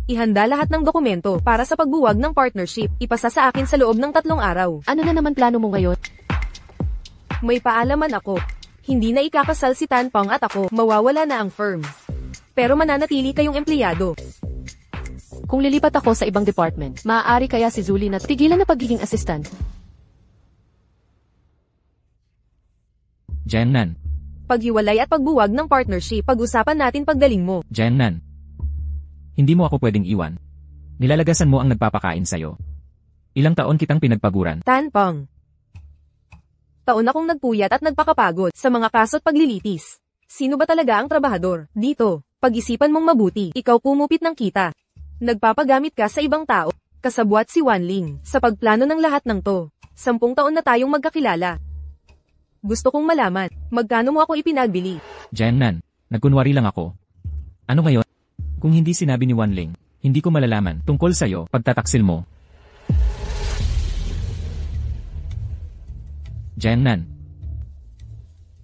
B: ihanda lahat ng dokumento para sa pagbuwag ng partnership. Ipasa sa akin sa loob ng 3 araw.
A: Ano na naman plano mo ngayon?
B: May paalaman ako. Hindi na ikakasal si Tanpang at ako. Mawawala na ang firm. Pero mananatili kayong empleyado.
A: Kung lilipat ako sa ibang department, maaari kaya si Zuli na tigilan na pagiging assistant?
C: Jiangnan,
B: Paghiwalay at pagbuwag ng partnership. Pag-usapan natin pagdaling mo.
C: Jiangnan. Hindi mo ako pwedeng iwan. Nilalagasan mo ang nagpapakain sa'yo. Ilang taon kitang pinagpaguran.
B: Tanpang. Taon akong nagpuyat at nagpakapagod sa mga kaso't paglilitis. Sino ba talaga ang trabahador? Dito, pag-isipan mong mabuti, ikaw kumupit ng kita. Nagpapagamit ka sa ibang tao. Kasabwat si Wanling sa pagplano ng lahat ng to. 10 taon na tayong magkakilala. Gusto kong malaman, magkano mo ako ipinagbili?
C: Jiangnan, nagkunwari lang ako. Ano ngayon? Kung hindi sinabi ni Wanling, hindi ko malalaman tungkol sa'yo pagtataksil mo. Jiangnan.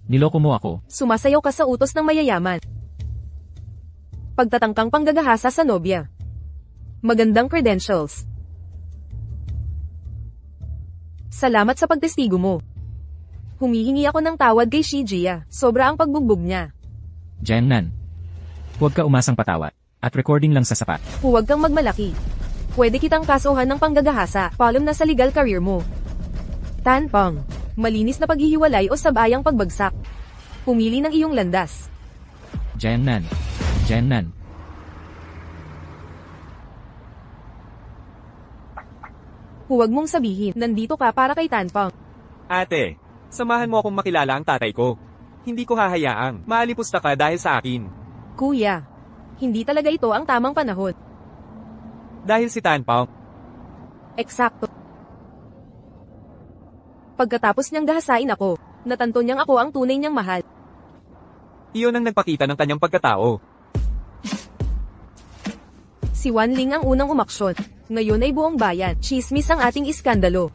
C: Niloko mo ako.
B: Sumasayaw ka sa utos ng mayayaman. Pagtatangkang panggagahasa sa nobya. Magandang credentials. Salamat sa pagtestigo mo. Humihingi ako ng tawad kay Shijia. Sobra ang pagbugbog niya.
C: Jiangnan. Huwag ka umasang patawad. At recording lang sa sapat.
B: Huwag kang magmalaki. Pwede kitang kasuhan ng panggagahasa. Palom na sa legal career mo. Tanpang. Malinis na paghihiwalay o sabayang pagbagsak. Pumili ng iyong landas.
C: Jiangnan. Jiangnan.
B: Huwag mong sabihin, nandito ka para kay Tanpang.
D: Ate, samahan mo akong makilala ang tatay ko. Hindi ko hahayaang maalipusta ka dahil sa akin.
B: Kuya, hindi talaga ito ang tamang panahon.
D: Dahil si Tanpao.
B: Eksakto. Pagkatapos niyang gahasain ako, natanto niyang ako ang tunay niyang mahal.
D: Iyon ang nagpakita ng kanyang pagkatao.
B: Si Wan Ling ang unang umaksyon. Ngayon ay buong bayan, chismis ang ating iskandalo.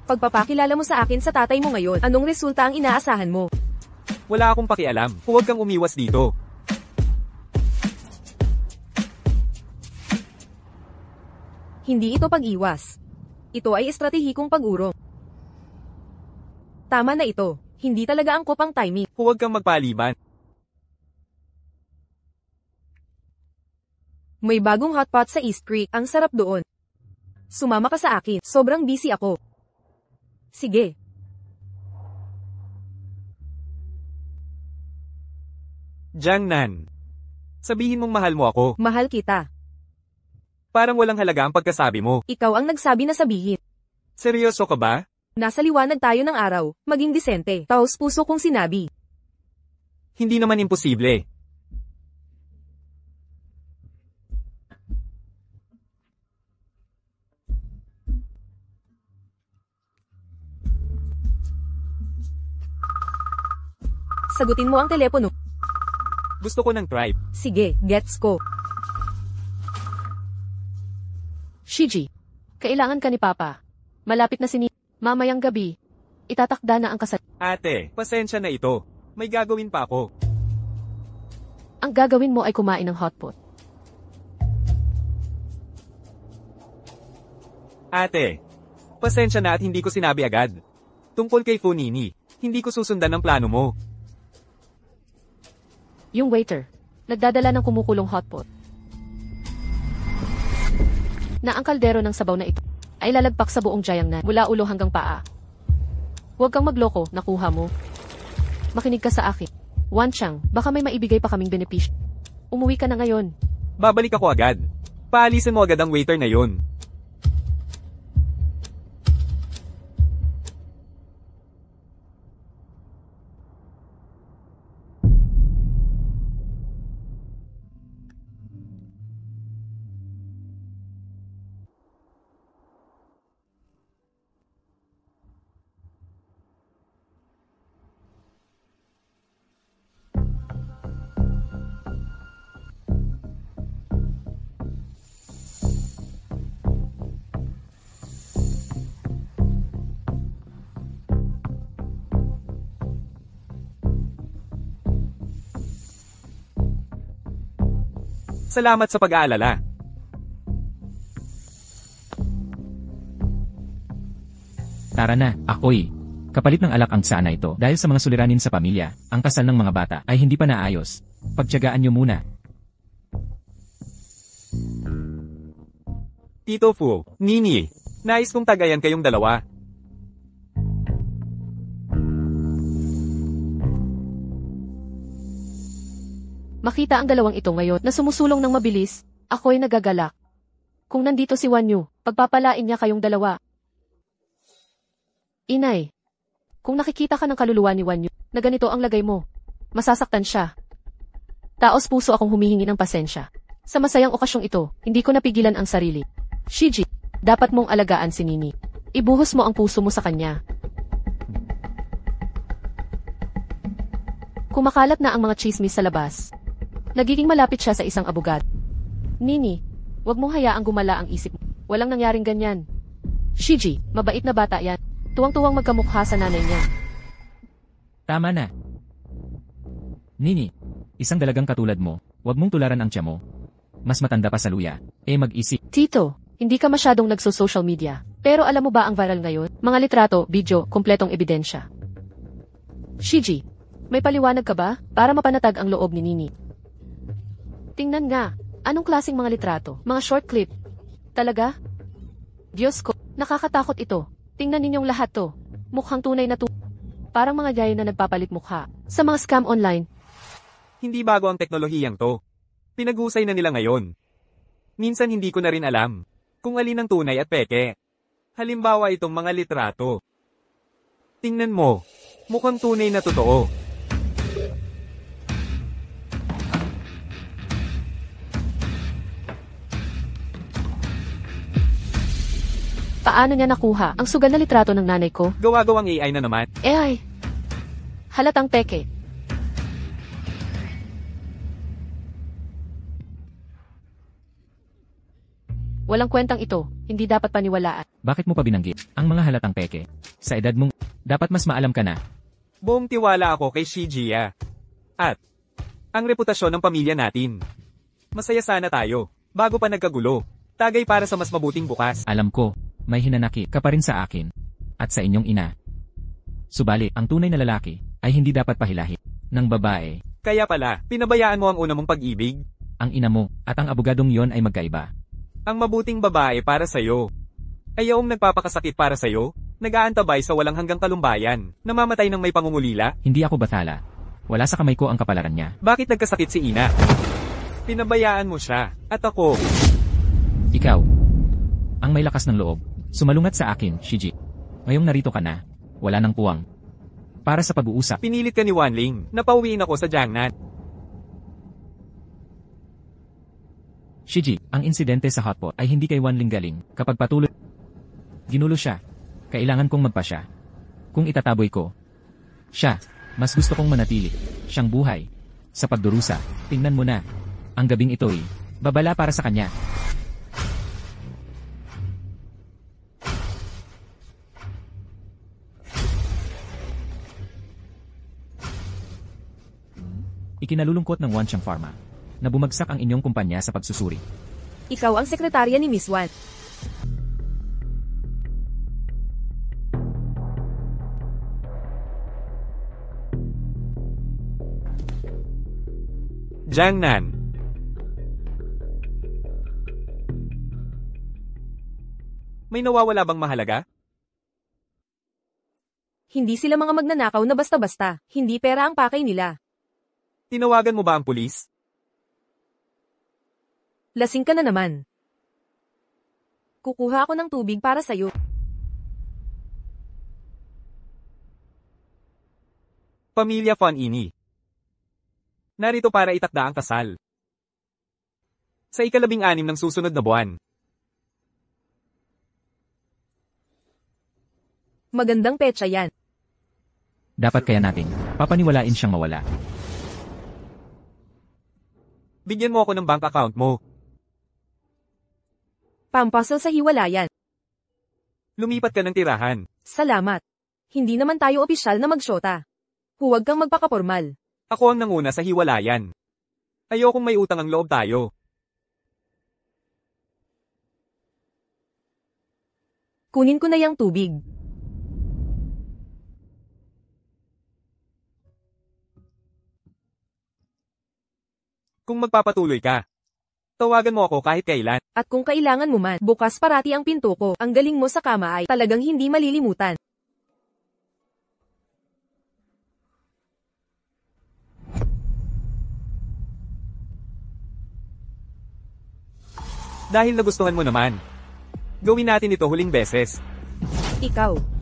B: Pagpapakilala mo sa akin sa tatay mo ngayon, anong resulta ang inaasahan mo?
D: Wala akong pakialam. Huwag kang umiwas dito.
B: Hindi ito pag-iwas. Ito ay estratehikong pag-urong. Tama na ito. Hindi talaga angkop ang timing.
D: Huwag kang magpaliban.
B: May bagong hotpot sa East Creek. Ang sarap doon. Sumama ka sa akin. Sobrang busy ako. Sige.
D: Jiangnan. Sabihin mong mahal mo ako.
B: Mahal kita.
D: Parang walang halaga ang pagkasabi mo.
B: Ikaw ang nagsabi na sabihin.
D: Seryoso ka ba?
B: Nasa liwanag tayo ng araw. Maging disente. Taos puso kong sinabi.
D: Hindi naman imposible.
B: Sagutin mo ang telepono.
D: Gusto ko ng tribe.
B: Sige, gets ko.
A: Shiji, kailangan ka ni Papa. Malapit na mamayang gabi. Itatakda na ang kasal.
D: Ate, pasensya na ito. May gagawin pa ako.
A: Ang gagawin mo ay kumain ng hotpot.
D: Ate, pasensya na at hindi ko sinabi agad. Tungkol kay Funini, hindi ko susundan ang plano mo.
A: Yung waiter, nagdadala ng kumukulong hotpot. Na ang kaldero ng sabaw na ito ay lalagpak sa buong Jiangnan mula ulo hanggang paa. Huwag kang magloko, nakuha mo. Makinig ka sa akin. Wan Chang, baka may maibigay pa kaming benepisyo. Umuwi ka na ngayon.
D: Babalik ako agad. Paalisin mo agad ang waiter na yon. Salamat sa pag-aalala.
C: Tara na, ako'y. Kapalit ng alak ang sana ito dahil sa mga suliranin sa pamilya, ang kasal ng mga bata ay hindi pa naayos. Pagtiyagaan nyo muna.
D: Tito Fu, Nini, nais kong tagayan kayong dalawa.
A: Makita ang dalawang ito ngayon na sumusulong ng mabilis, ako'y nagagalak. Kung nandito si Wan Yu, pagpapalain niya kayong dalawa. Inay, kung nakikita ka ng kaluluwa ni Wan Yu, na ganito ang lagay mo, masasaktan siya. Taos puso akong humihingi ng pasensya. Sa masayang okasyong ito, hindi ko napigilan ang sarili. Shiji, dapat mong alagaan si Nini. Ibuhos mo ang puso mo sa kanya. Kumakalat na ang mga chismis sa labas. Nagiging malapit siya sa isang abogado. Nini, wag mong hayaang gumala ang isip mo. Walang nangyaring ganyan. Shiji, mabait na bata yan. Tuwang-tuwang magkamukha sa nanay niya.
C: Tama na. Nini, isang dalagang katulad mo, wag mong tularan ang tiya mo. Mas matanda pa sa luya, mag-isip.
A: Tito, Hindi ka masyadong nagso-social media. Pero alam mo ba ang viral ngayon? Mga litrato, video, kumpletong ebidensya. Shiji, may paliwanag ka ba para mapanatag ang loob ni Nini? Tingnan nga, anong klaseng mga litrato? Mga short clip. Talaga? Diyos ko, nakakatakot ito. Tingnan ninyong lahat to. Mukhang tunay na parang mga gaya na nagpapalit mukha. Sa mga scam online.
D: Hindi bago ang teknolohiyang to. Pinag-usay na nila ngayon. Minsan hindi ko na rin alam kung alin ang tunay at peke. Halimbawa itong mga litrato. Tingnan mo, mukhang tunay na totoo.
A: Paano niya nakuha ang sugal na litrato ng nanay ko?
D: Gawa-gawang AI na naman.
A: Ay, halatang peke. Walang kwentang ito, hindi dapat paniwalaan.
C: Bakit mo pa binanggit ang mga halatang peke? Sa edad mong, dapat mas maalam ka na.
D: Buong tiwala ako kay Shijiya. At ang reputasyon ng pamilya natin. Masaya sana tayo, bago pa nagkagulo. Tagay para sa mas mabuting bukas.
C: Alam ko, may hinanakit ka pa rin sa akin. At sa inyong ina. Subalit, ang tunay na lalaki ay hindi dapat pahilahin ng babae.
D: Kaya pala, pinabayaan mo ang una mong pag-ibig.
C: Ang ina mo at ang abogadong yon ay magkaiba.
D: Ang mabuting babae para sa'yo. Ayaong nagpapakasakit para sa'yo, nag-aantabay sa walang hanggang kalumbayan, namamatay ng may pangungulila.
C: Hindi ako bathala. Wala sa kamay ko ang kapalaran niya.
D: Bakit nagkasakit si Ina? Pinabayaan mo siya, at ako.
C: Ikaw, ang may lakas ng loob, sumalungat sa akin, Shiji. Ngayong narito ka na, wala nang puwang. Para sa pag-uusap,
D: Pinilit ka ni Wanling, napauwiin ako sa Jiangnan.
C: Shiji, ang insidente sa hotpot ay hindi kay Wanling galing. Kapag patuloy, ginulo siya. Kailangan kong magpasya. Kung itataboy ko, siya, mas gusto kong manatili. Siyang buhay. Sa pagdurusa, tingnan mo na. Ang gabing ito'y babala para sa kanya. Ikinalulungkot ng Wanchang Pharma na bumagsak ang inyong kumpanya sa pagsusuri.
B: Ikaw ang sekretarya ni Miss Wan.
D: Jiangnan. May nawawala bang mahalaga?
B: Hindi sila mga magnanakaw na basta-basta. Hindi pera ang pakay nila.
D: Tinawagan mo ba ang pulis?
B: Lasing ka na naman. Kukuha ako ng tubig para sa'yo.
D: Pamilya Fonini. Narito para itakda ang kasal. Sa ika-16 ng susunod na buwan.
B: Magandang petsa yan.
C: Dapat kaya natin papaniwalain siyang mawala.
D: Bigyan mo ako ng bank account mo.
B: Pampasal sa hiwalayan.
D: Lumipat ka ng tirahan.
B: Salamat. Hindi naman tayo opisyal na magsyota. Huwag kang magpakapormal.
D: Ako ang nanguna sa hiwalayan. Ayokong may utang ang loob tayo.
B: Kunin ko na yung tubig.
D: Kung magpapatuloy ka, tawagan mo ako kahit kailan.
B: At kung kailangan mo man, bukas parati ang pinto ko. Ang galing mo sa kama ay talagang hindi malilimutan.
D: Dahil nagustuhan mo naman. Gawin natin ito huling beses.
B: Ikaw.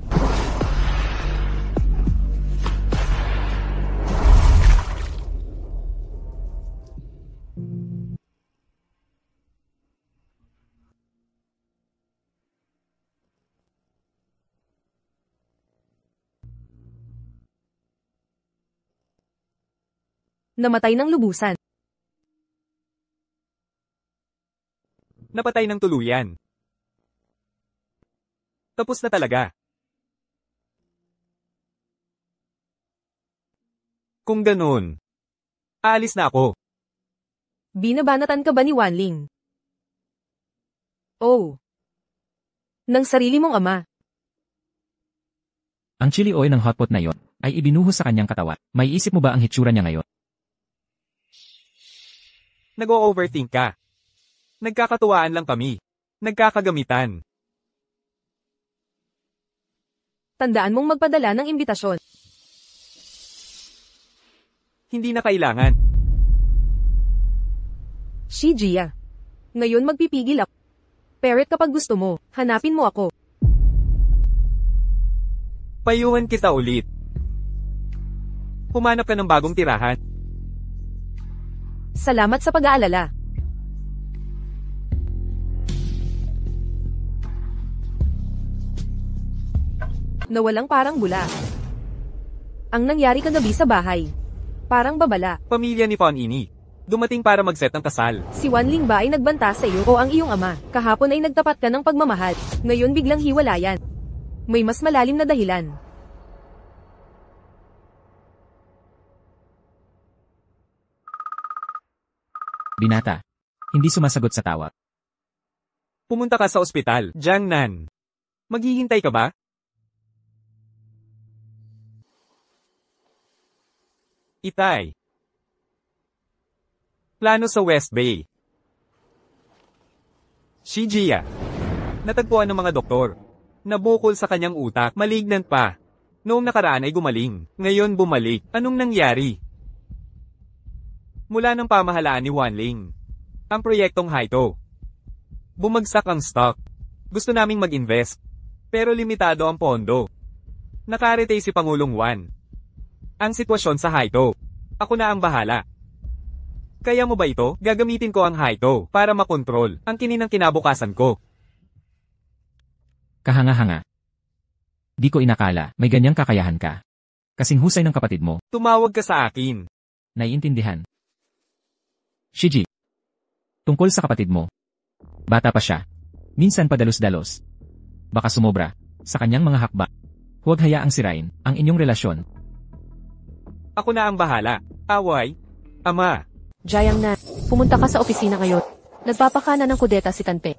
B: Namatay ng lubusan.
D: Napatay ng tuluyan. Tapos na talaga. Kung ganun, aalis na ako.
B: Binabanatan ka ba ni Wanling? Oh, Ng sarili mong ama.
C: Ang chili oil ng hotpot na yon ay ibinuhos sa kanyang katawan. May isip mo ba ang hitsura niya ngayon?
D: Nag-o-overthink ka. Nagkakatuwaan lang kami. Nagkakagamitan.
B: Tandaan mong magpadala ng imbitasyon.
D: Hindi na kailangan.
B: Shijiya. Ngayon magpipigil ako. Parrot kapag gusto mo, hanapin mo ako.
D: Payuhan kita ulit. Humanap ka ng bagong tirahan.
B: Salamat sa pag-aalala. Nawalang parang bula. Ang nangyari kagabi sa bahay. Parang babala.
D: Pamilya ni Fan Ini. Dumating para mag-set ng kasal.
B: Si Wanling ba ay nagbanta sa iyo o ang iyong ama? Kahapon ay nagtapat ka ng pagmamahal. Ngayon biglang hiwalayan. May mas malalim na dahilan.
C: Binata. Hindi sumasagot sa tawag.
D: Pumunta ka sa ospital, Jiang Nan. Maghihintay ka ba? Itay. Plano sa West Bay. Shijiya. Natagpuan ng mga doktor. Nabukol sa kanyang utak, malignant pa. Noong nakaraan ay gumaling. Ngayon bumalik. Anong nangyari? Mula ng pamahalaan ni Wanling. Ang proyektong Haito. Bumagsak ang stock. Gusto naming mag-invest. Pero limitado ang pondo. Nakaretay si Pangulong Wan. Ang sitwasyon sa Haito. Ako na ang bahala. Kaya mo ba ito? Gagamitin ko ang Haito para makontrol ang kininang kinabukasan ko.
C: Kahanga-hanga. Di ko inakala, may ganyang kakayahan ka. Kasing husay ng kapatid mo.
D: Tumawag ka sa akin.
C: Naiintindihan. Shiji. Tungkol sa kapatid mo. Bata pa siya. Minsan padalos-dalos. Baka sumobra sa kanyang mga hakbang. Huwag hayaang sirain ang inyong relasyon.
D: Ako na ang bahala. Away. Ama.
A: Jiang Nan, pumunta ka sa opisina ngayon. Nagpapakana ng kudeta si Tanpe.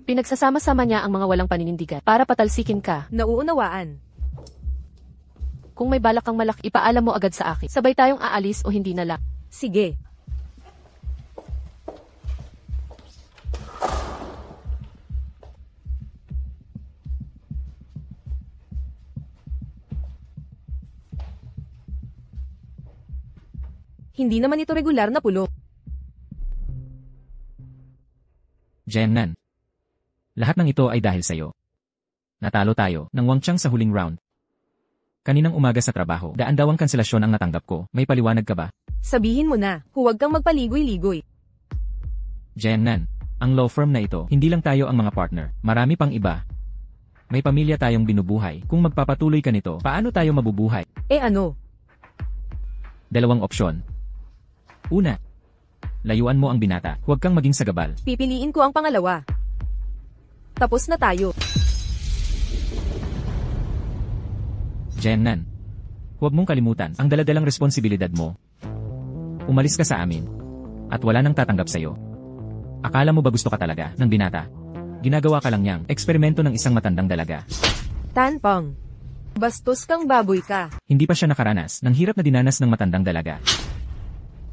A: Pinagsasama-sama niya ang mga walang paninindigan para patalsikin ka.
B: Nauunawaan.
A: Kung may balak kang malaki, ipaalam mo agad sa akin. Sabay tayong aalis o hindi na lang.
B: Sige. Hindi naman ito regular na pulong.
C: Jiang Nan. Lahat ng ito ay dahil sa'yo. Natalo tayo ng Wangchang sa huling round. Kaninang umaga sa trabaho, daan daw ang kanselasyon ang natanggap ko. May paliwanag ka ba?
B: Sabihin mo na, huwag kang magpaligoy-ligoy.
C: Jiang Nan. Ang law firm na ito, hindi lang tayo ang mga partner. Marami pang iba. May pamilya tayong binubuhay. Kung magpapatuloy ka nito, paano tayo mabubuhay?
B: Ano?
C: Dalawang opsyon. Una, layuan mo ang binata. Huwag kang maging sagabal.
B: Pipiliin ko ang pangalawa. Tapos na tayo.
C: Jiang Nan. Huwag mong kalimutan ang daladalang responsibilidad mo. Umalis ka sa amin. At wala nang tatanggap sa'yo. Akala mo ba gusto ka talaga ng binata? Ginagawa ka lang niyang eksperimento ng isang matandang dalaga.
B: Tanpong. Bastos kang baboy ka.
C: Hindi pa siya nakaranas ng hirap na dinanas ng matandang dalaga.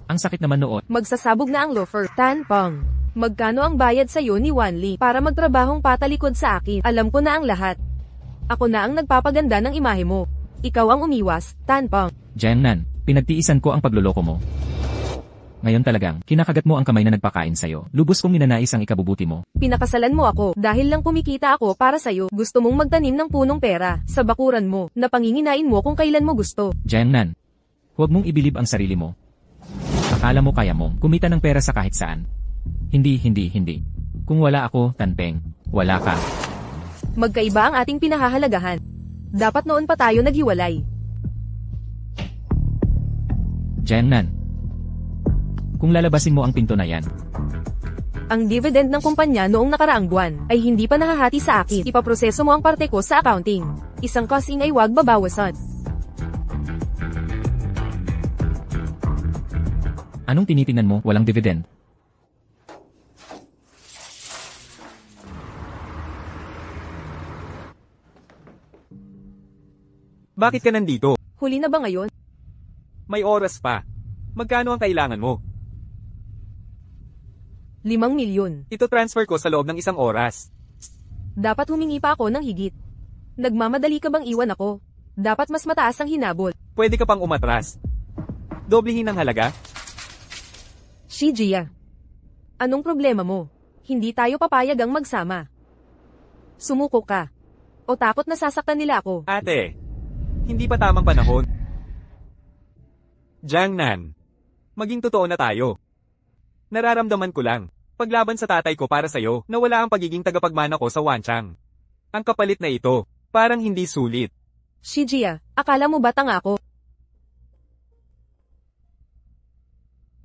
C: Ang sakit naman noon.
B: Magsasabog na ang loafer. Tanpong. Magkano ang bayad sa'yo ni Wanli para magtrabahong patalikod sa akin? Alam ko na ang lahat. Ako na ang nagpapaganda ng imahe mo. Ikaw ang umiwas, Tanpong.
C: Jiang Nan, pinagtiisan ko ang pagluloko mo. Ngayon talagang, kinakagat mo ang kamay na nagpakain sa'yo. Lubos kong ninanais ang ikabubuti mo.
B: Pinakasalan mo ako dahil lang kumikita ako para sa'yo. Gusto mong magtanim ng punong pera sa bakuran mo na panginginain mo kung kailan mo gusto.
C: Jiang Nan, huwag mong ibilib ang sarili mo. Akala mo kaya mong kumita ng pera sa kahit saan. Hindi. Kung wala ako, Tanpeng, wala ka.
B: Magkaiba ang ating pinahahalagahan. Dapat noon pa tayo naghiwalay.
C: Jiang Nan, kung lalabasin mo ang pinto na yan,
B: ang dividend ng kumpanya noong nakaraang buwan ay hindi pa nahahati sa akin. Ipaproseso mo ang parte ko sa accounting. Isang costing ay wag babawasan.
C: anong tinitingnan mo? Walang dividend.
D: Bakit ka nandito?
B: Huli na ba ngayon?
D: May oras pa. Magkano ang kailangan mo?
B: 5 milyon.
D: Ito transfer ko sa loob ng 1 oras.
B: Dapat humingi pa ako ng higit. Nagmamadali ka bang iwan ako? Dapat mas mataas ang hinabol.
D: Pwede ka pang umatras. Doblehin ang halaga?
B: Shijiya. Anong problema mo? Hindi tayo papayag ang magsama. Sumuko ka. O takot na sasaktan nila ako.
D: Ate, hindi pa tamang panahon. Jiangnan, maging totoo na tayo. Nararamdaman ko lang, paglaban sa tatay ko para sa'yo, na wala ang pagiging tagapagmana ko sa Wanchang. Ang kapalit na ito, parang hindi sulit.
B: Shijiya, akala mo ba tanga ako?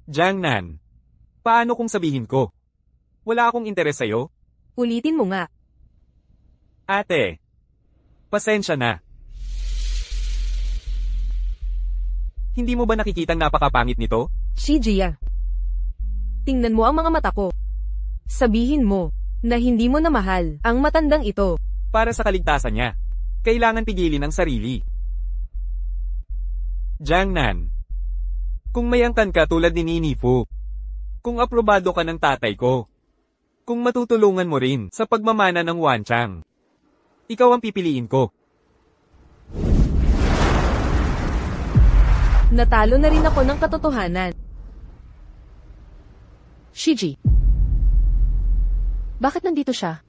D: Jiangnan, paano kung sabihin ko? Wala akong interes sa'yo?
B: Ulitin mo nga.
D: Ate, pasensya na. Hindi mo ba nakikitang napakapangit nito?
B: Shijiya. Tingnan mo ang mga mata ko. Sabihin mo, na hindi mo na mahal ang matandang ito.
D: Para sa kaligtasan niya, kailangan pigilin ang sarili. Jiangnan, kung may angkan ka tulad ni Nini Fu, kung aprobado ka ng tatay ko, kung matutulungan mo rin sa pagmamana ng Wanchang, ikaw ang pipiliin ko.
B: Natalo na rin ako ng katotohanan.
A: Shiji. Bakit nandito siya?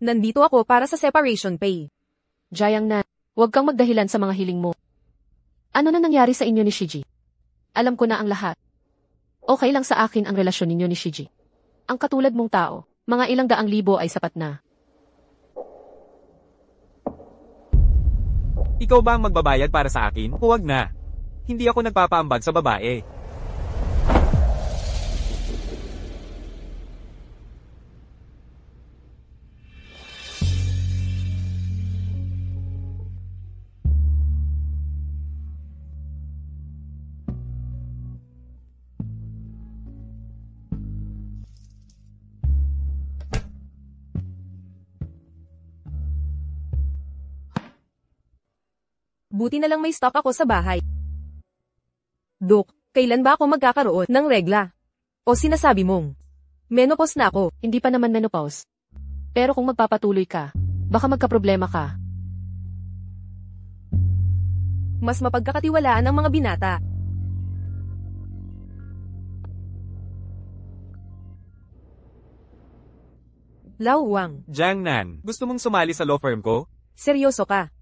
B: Nandito ako para sa separation pay.
A: Jiangnan, huwag kang magdahilan sa mga hiling mo. Ano na nangyari sa inyo ni Shiji? Alam ko na ang lahat. Okay lang sa akin ang relasyon ninyo ni Shiji. Ang katulad mong tao, mga ilang daang libo ay sapat na.
D: Ikaw ba ang magbabayad para sa akin? Huwag na. Hindi ako nagpapaambag sa babae.
B: Buti na lang may stock ako sa bahay. Dok, kailan ba ako magkakaroon ng regla? O sinasabi mong, menopause na ako.
A: Hindi pa naman menopause. Pero kung magpapatuloy ka, baka magkaproblema ka.
B: Mas mapagkakatiwalaan ang mga binata. Lauwang,
D: Jiangnan, gusto mong sumali sa law firm ko?
B: seryoso ka.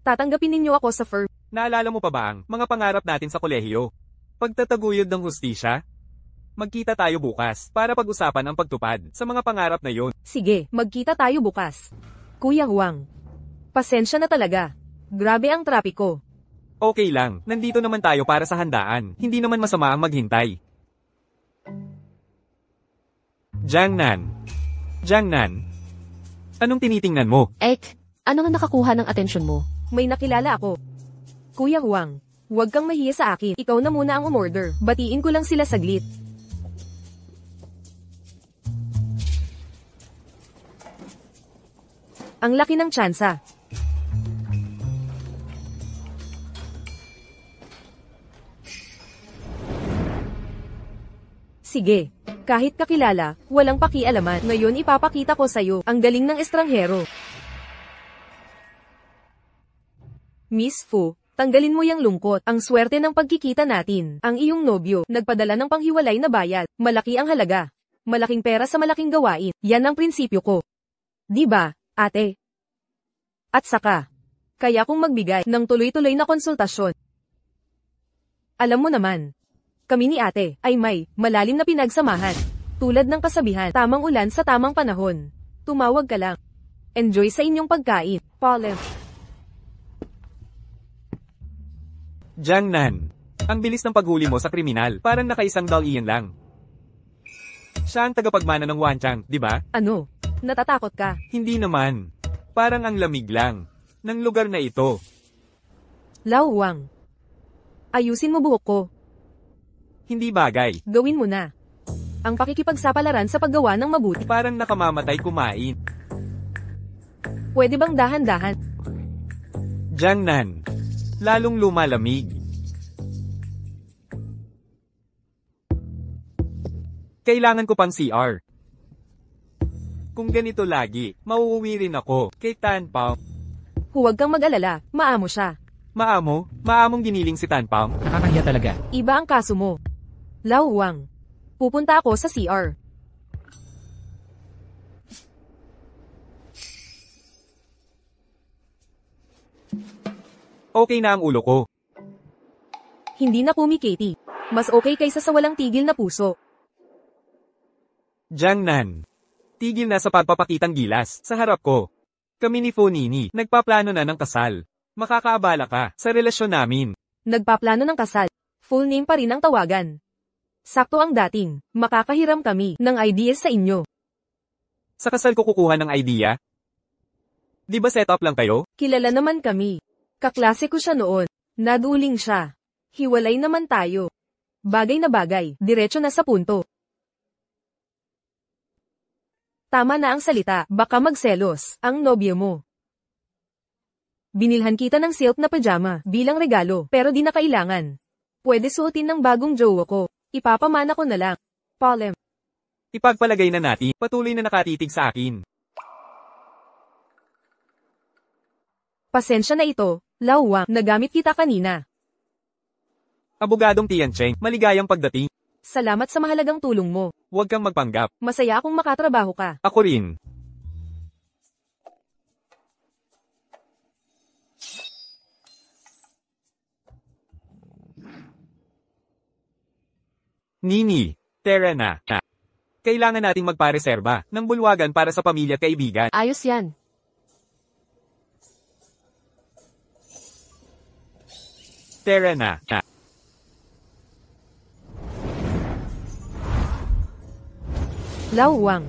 B: Tatanggapin ninyo ako sa firm.
D: Naalala mo pa ba ang mga pangarap natin sa kolehiyo? Pagtataguyod ng hustisya? Magkita tayo bukas para pag-usapan ang pagtupad sa mga pangarap na yon.
B: Sige, magkita tayo bukas. Kuya Huang, pasensya na talaga. Grabe ang trapiko.
D: Okay lang, nandito naman tayo para sa handaan. Hindi naman masama ang maghintay. Jiangnan. Jiangnan. Anong tinitingnan mo?
A: Ano nga nakakuha ng atensyon mo?
B: May nakilala ako. Kuya Huang, huwag kang mahiya sa akin. Ikaw na muna ang umorder. Batiin ko lang sila saglit. Ang laki ng tsansa. Sige. Kahit kakilala, walang pakialaman. Ngayon ipapakita ko sa'yo ang galing ng estranghero. Miss Fu, tanggalin mo yang lungkot. Ang swerte ng pagkikita natin. Ang iyong nobyo, nagpadala ng panghiwalay na bayad. Malaki ang halaga. Malaking pera sa malaking gawain. Yan ang prinsipyo ko. Di ba, ate? At saka, kaya kong magbigay ng tuloy-tuloy na konsultasyon. Alam mo naman, kami ni ate ay may malalim na pinagsamahan. Tulad ng kasabihan, tamang ulan sa tamang panahon. Tumawag ka lang. Enjoy sa inyong pagkain. Polem.
D: Jiangnan. Ang bilis ng paghuli mo sa kriminal, parang nakaisang iyan lang. Siya ang tagapagmana ng Wanchang, di ba?
B: Ano? Natatakot ka?
D: Hindi naman. Parang ang lamig lang ng lugar na ito.
B: Lauwang. Ayusin mo buhok ko.
D: Hindi bagay.
B: Gawin mo na. Ang pakikipagsapalaran sa paggawa ng mabuti.
D: Parang nakamamatay kumain.
B: Pwede bang dahan-dahan?
D: Jiangnan. Lalong lumalamig. Kailangan ko pang CR. Kung ganito lagi, mauuwi rin ako kay Tanpao.
B: Huwag kang mag-alala, maamo siya.
D: Maamo? Maamong giniling si Tanpao?
C: Nakakahiya talaga.
B: Iba ang kaso mo. Lao Wang. Pupunta ako sa CR.
D: Okay na ang ulo ko.
B: Hindi na pumikiti. Mas okay kaysa sa walang tigil na puso.
D: Jiangnan. Tigil na sa pagpapakitang gilas sa harap ko. Kami ni Fonini, nagpaplano na ng kasal. Makakaabala ka sa relasyon namin.
B: Nagpaplano ng kasal. Full name pa rin ang tawagan. Sakto ang dating. Makakahiram kami ng ideas sa inyo.
D: Sa kasal ko kukuha ng idea? Di ba set up lang kayo?
B: Kilala naman kami. Kaklase ko siya noon. Naduling siya. Hiwalay naman tayo. Bagay na bagay, diretso na sa punto. Tama na ang salita, baka magselos, ang nobyo mo. Binilhan kita ng silk na pajama, bilang regalo, pero di na kailangan. Pwede suotin ng bagong jowa ko. Ipapamana ko na lang. Palem.
D: Ipagpalagay na natin, patuloy na nakatitig sa akin.
B: Pasensya na ito, Lao Wang, nagamit kita kanina.
D: Abogadong Tiancheng, maligayang pagdating.
B: Salamat sa mahalagang tulong mo.
D: Huwag kang magpanggap.
B: Masaya akong makatrabaho ka.
D: Ako rin. Nini, tara na. Kailangan nating magpareserba ng bulwagan para sa pamilya at kaibigan.
A: Ayos yan.
D: Tara na.
B: Lao Wang.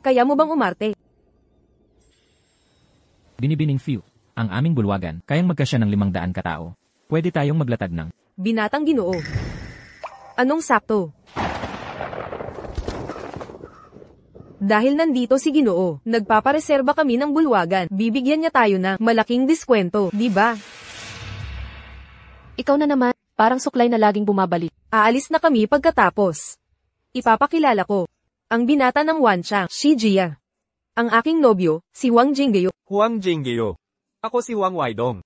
B: Kaya mo bang umarte?
C: Binibining few. Ang aming bulwagan, kayang magkasya ng 500 katao. Pwede tayong maglatag ng
B: Binatang Ginoo. Anong sakto? Dahil nandito si Ginoo, nagpapareserba kami ng bulwagan, bibigyan niya tayo ng malaking diskwento, di ba?
A: Ikaw na naman, parang suklay na laging bumabalik.
B: Aalis na kami pagkatapos. Ipapakilala ko. Ang binata ng Wanchang, si Jia. Ang aking nobyo, si Wang Jinggeyo.
D: Huang Jinggeyo. Ako si Wang Waidong.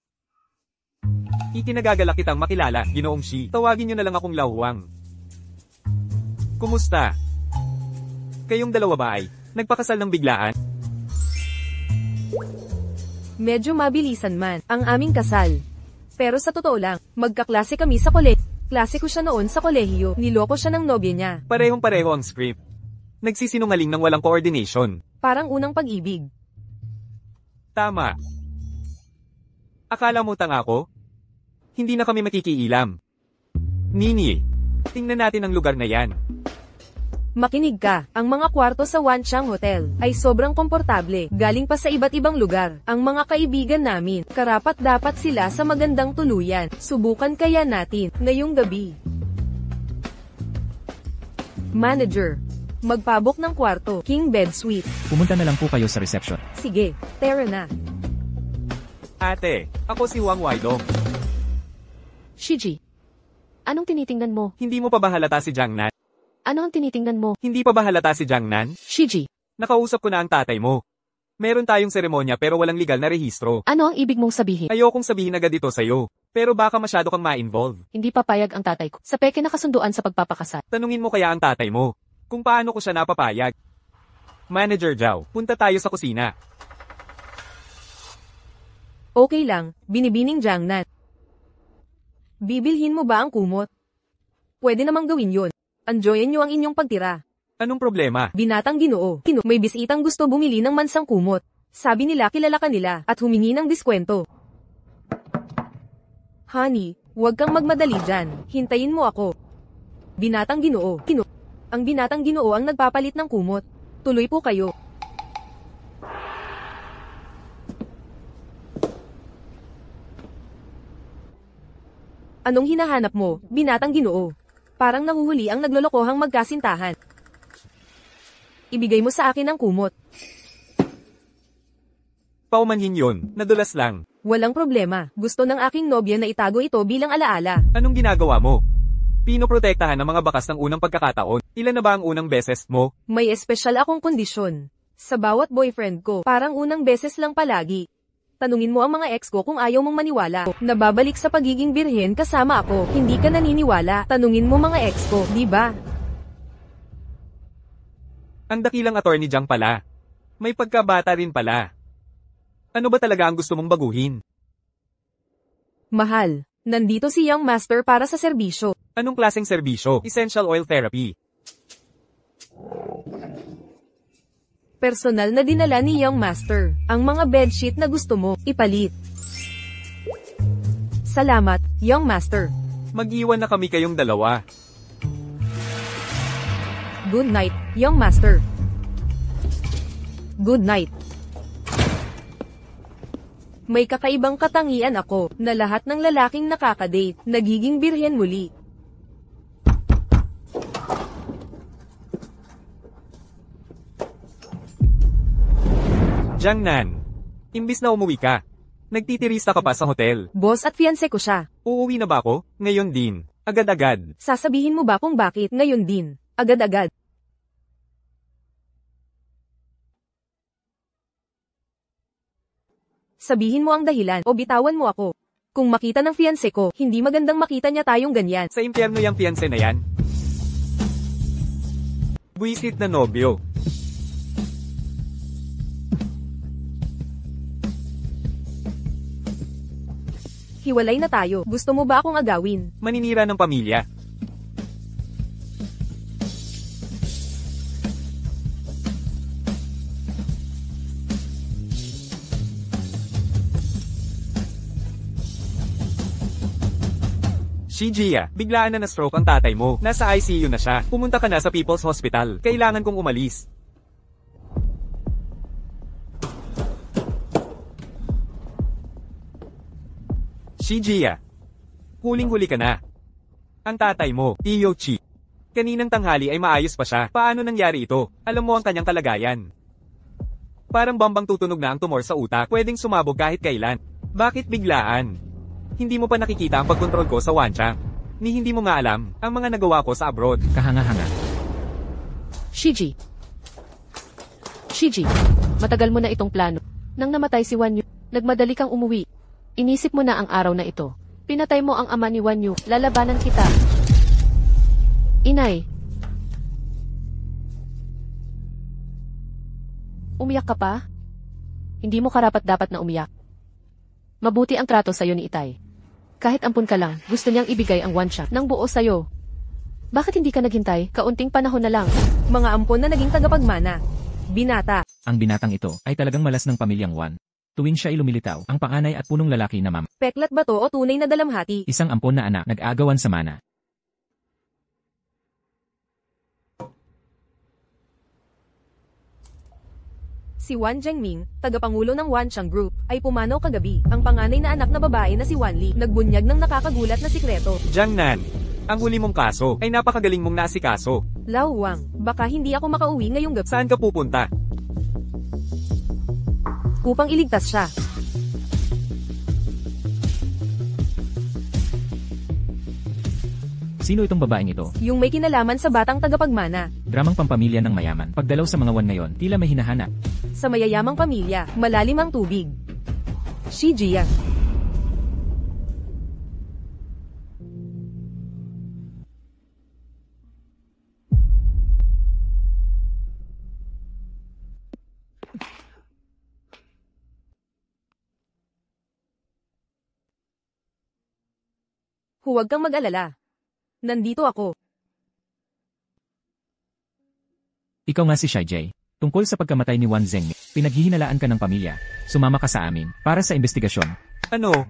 D: Ikinagagalak kitang makilala, Ginoong Shi. Tawagin niyo na lang akong Lao Huang. Kumusta? Kayong dalawa ba ay nagpakasal ng biglaan?
B: Medyo mabilisan man ang aming kasal. Pero sa totoo lang, magkaklase kami sa kolehiyo. Klase ko siya noon sa kolehiyo, niloko siya ng nobya niya.
D: Parehong-pareho ang script. Nagsisinungaling ng walang coordination.
B: Parang unang pag-ibig.
D: Tama. Akala mo tanga ako? Hindi na kami makikiilam. Nini, tingnan natin ang lugar na yan.
B: Makinig ka, ang mga kwarto sa Wanchang Hotel ay sobrang komportable, galing pa sa iba't ibang lugar. Ang mga kaibigan namin, karapat-dapat sila sa magandang tuluyan. Subukan kaya natin, ngayong gabi. Manager, magpabok ng kwarto, King Bed Suite.
C: pumunta na lang po kayo sa reception.
B: Sige, tara na.
D: Ate, ako si Wang Waidong.
A: Shiji, anong tinitingnan mo?
D: Hindi mo pa ba halata si Jiangnan?
A: Ano ang tinitingnan mo?
D: Hindi pa ba halata si Jiangnan?
A: Shiji,
D: Nakausap ko na ang tatay mo. Meron tayong seremonya pero walang legal na rehistro.
A: ano ang ibig mong sabihin?
D: Ayokong sabihin agad ito sa'yo. Pero baka masyado kang ma-involve.
A: Hindi papayag ang tatay ko. Sa peke na kasunduan sa pagpapakasal.
D: Tanungin mo kaya ang tatay mo kung paano ko siya napapayag. Manager Zhao, punta tayo sa kusina.
B: Okay lang, binibining Jiangnan. Bibilhin mo ba ang kumot? Pwede namang gawin yun. Enjoyin nyo ang inyong pagtira.
D: Anong problema?
B: Binatang Ginoo. May bisitang gusto bumili ng mansang kumot. Sabi nila kilala ka nila at humingi ng diskwento. Honey, huwag kang magmadali dyan. Hintayin mo ako. Binatang Ginoo. Ang binatang Ginoo ang nagpapalit ng kumot. Tuloy po kayo. Anong hinahanap mo, binatang Ginoo? Parang nahuhuli ang naglolokohang magkasintahan. Ibigay mo sa akin ang kumot.
D: Paumanhin yun, nadulas lang.
B: Walang problema. Gusto ng aking nobya na itago ito bilang alaala.
D: Anong ginagawa mo? Pinoprotektahan ng mga bakas ng unang pagkakataon. Ilan na ba ang unang beses mo?
B: May espesyal akong kondisyon. Sa bawat boyfriend ko, parang unang beses lang palagi. Tanungin mo ang mga ex ko kung ayaw mong maniwala. Nababalik sa pagiging birhen kasama ako. Hindi ka naniniwala. Tanungin mo mga ex ko, di ba?
D: Ang dakilang attorney Jiang pala. May pagkabata rin pala. Ano ba talaga ang gusto mong baguhin?
B: Mahal, nandito si Young Master para sa serbisyo.
D: Anong klaseng serbisyo? Essential oil therapy.
B: Personal na dinala ni Young Master. Ang mga bedsheet na gusto mo, ipalit. Salamat, Young Master.
D: Mag-iwan na kami kayong dalawa.
B: Good night, Young Master. Good night. May kakaibang katangian ako, na lahat ng lalaking nakakadate, nagiging birhen muli.
D: Jiang Nan, imbis na umuwi ka, nagtitirista ka pa sa hotel.
B: Boss at fiancé ko siya.
D: Uuwi na ba ako? Ngayon din. Agad-agad.
B: Sasabihin mo ba kung bakit ngayon din? Agad-agad. Sabihin mo ang dahilan, o bitawan mo ako. Kung makita ng fiancé ko, hindi magandang makita niya tayong ganyan.
D: Sa impyerno yung fiancé na yan. Buisit na nobyo.
B: Hiwalay na tayo. Gusto mo ba akong agawin?
D: Maninira ng pamilya. Si Gia, biglaan na na-stroke ang tatay mo. Nasa ICU na siya. Pumunta ka na sa People's Hospital. Kailangan kong umalis. Si Gia, huling-huli ka na. Ang tatay mo, Tio Chi. Kaninang tanghali ay maayos pa siya. Paano nangyari ito? Alam mo ang kanyang kalagayan. Parang bambang tutunog na ang tumor sa utak. Pwedeng sumabog kahit kailan. Bakit biglaan? Hindi mo pa nakikita ang pagkontrol ko sa Wanchang. Ni hindi mo nga alam ang mga nagawa ko sa abroad.
C: Kahanga-hanga.
A: Shiji. Shiji, matagal mo na itong plano. Nang namatay si Wan Yu, nagmadali kang umuwi. Inisip mo na ang araw na ito. Pinatay mo ang ama ni Wan Yu, lalabanan kita. Inay. Umiyak ka pa? Hindi mo karapat-dapat na umiyak. Mabuti ang trato sa'yo ni Itay. Kahit ampun ka lang, gusto niyang ibigay ang Wanchang ng buo sa'yo. Bakit hindi ka naghintay? Kaunting panahon na lang.
B: Mga ampon na naging tagapagmana. Binata.
C: Ang binatang ito ay talagang malas ng pamilyang Wan. Tuwing siya ay lumilitaw, ang panganay at punong lalaki na
B: Peklat ba to o tunay na dalamhati?
C: isang ampon na anak nag-aagawan sa mana.
B: Si Wan Zhengming, tagapangulo ng Wanchang Group, ay pumanaw kagabi. Ang panganay na anak na babae na si Wan Li, nagbunyag ng nakakagulat na sikreto.
D: Jiang Nan, ang huli mong kaso ay napakagaling mong naasikaso.
B: Lao Wang, baka hindi ako makauwi ngayong gabi.
D: Saan ka pupunta?
B: Upang iligtas siya.
C: Sino itong babaeng ito?
B: Yung may kinalaman sa batang tagapagmana.
C: Dramang pampamilya ng mayaman. Pagdalaw sa mga Wan ngayon, tila may hinahanap.
B: Sa mayayamang pamilya, malalim ang tubig. Shi Jia. Huwag kang mag-alala. Nandito ako.
C: Ikaw nga si Shai Jay. Tungkol sa pagkamatay ni Wan Zhengming, pinaghihinalaan ka ng pamilya. Sumama ka sa amin, para sa investigasyon.
D: Ano?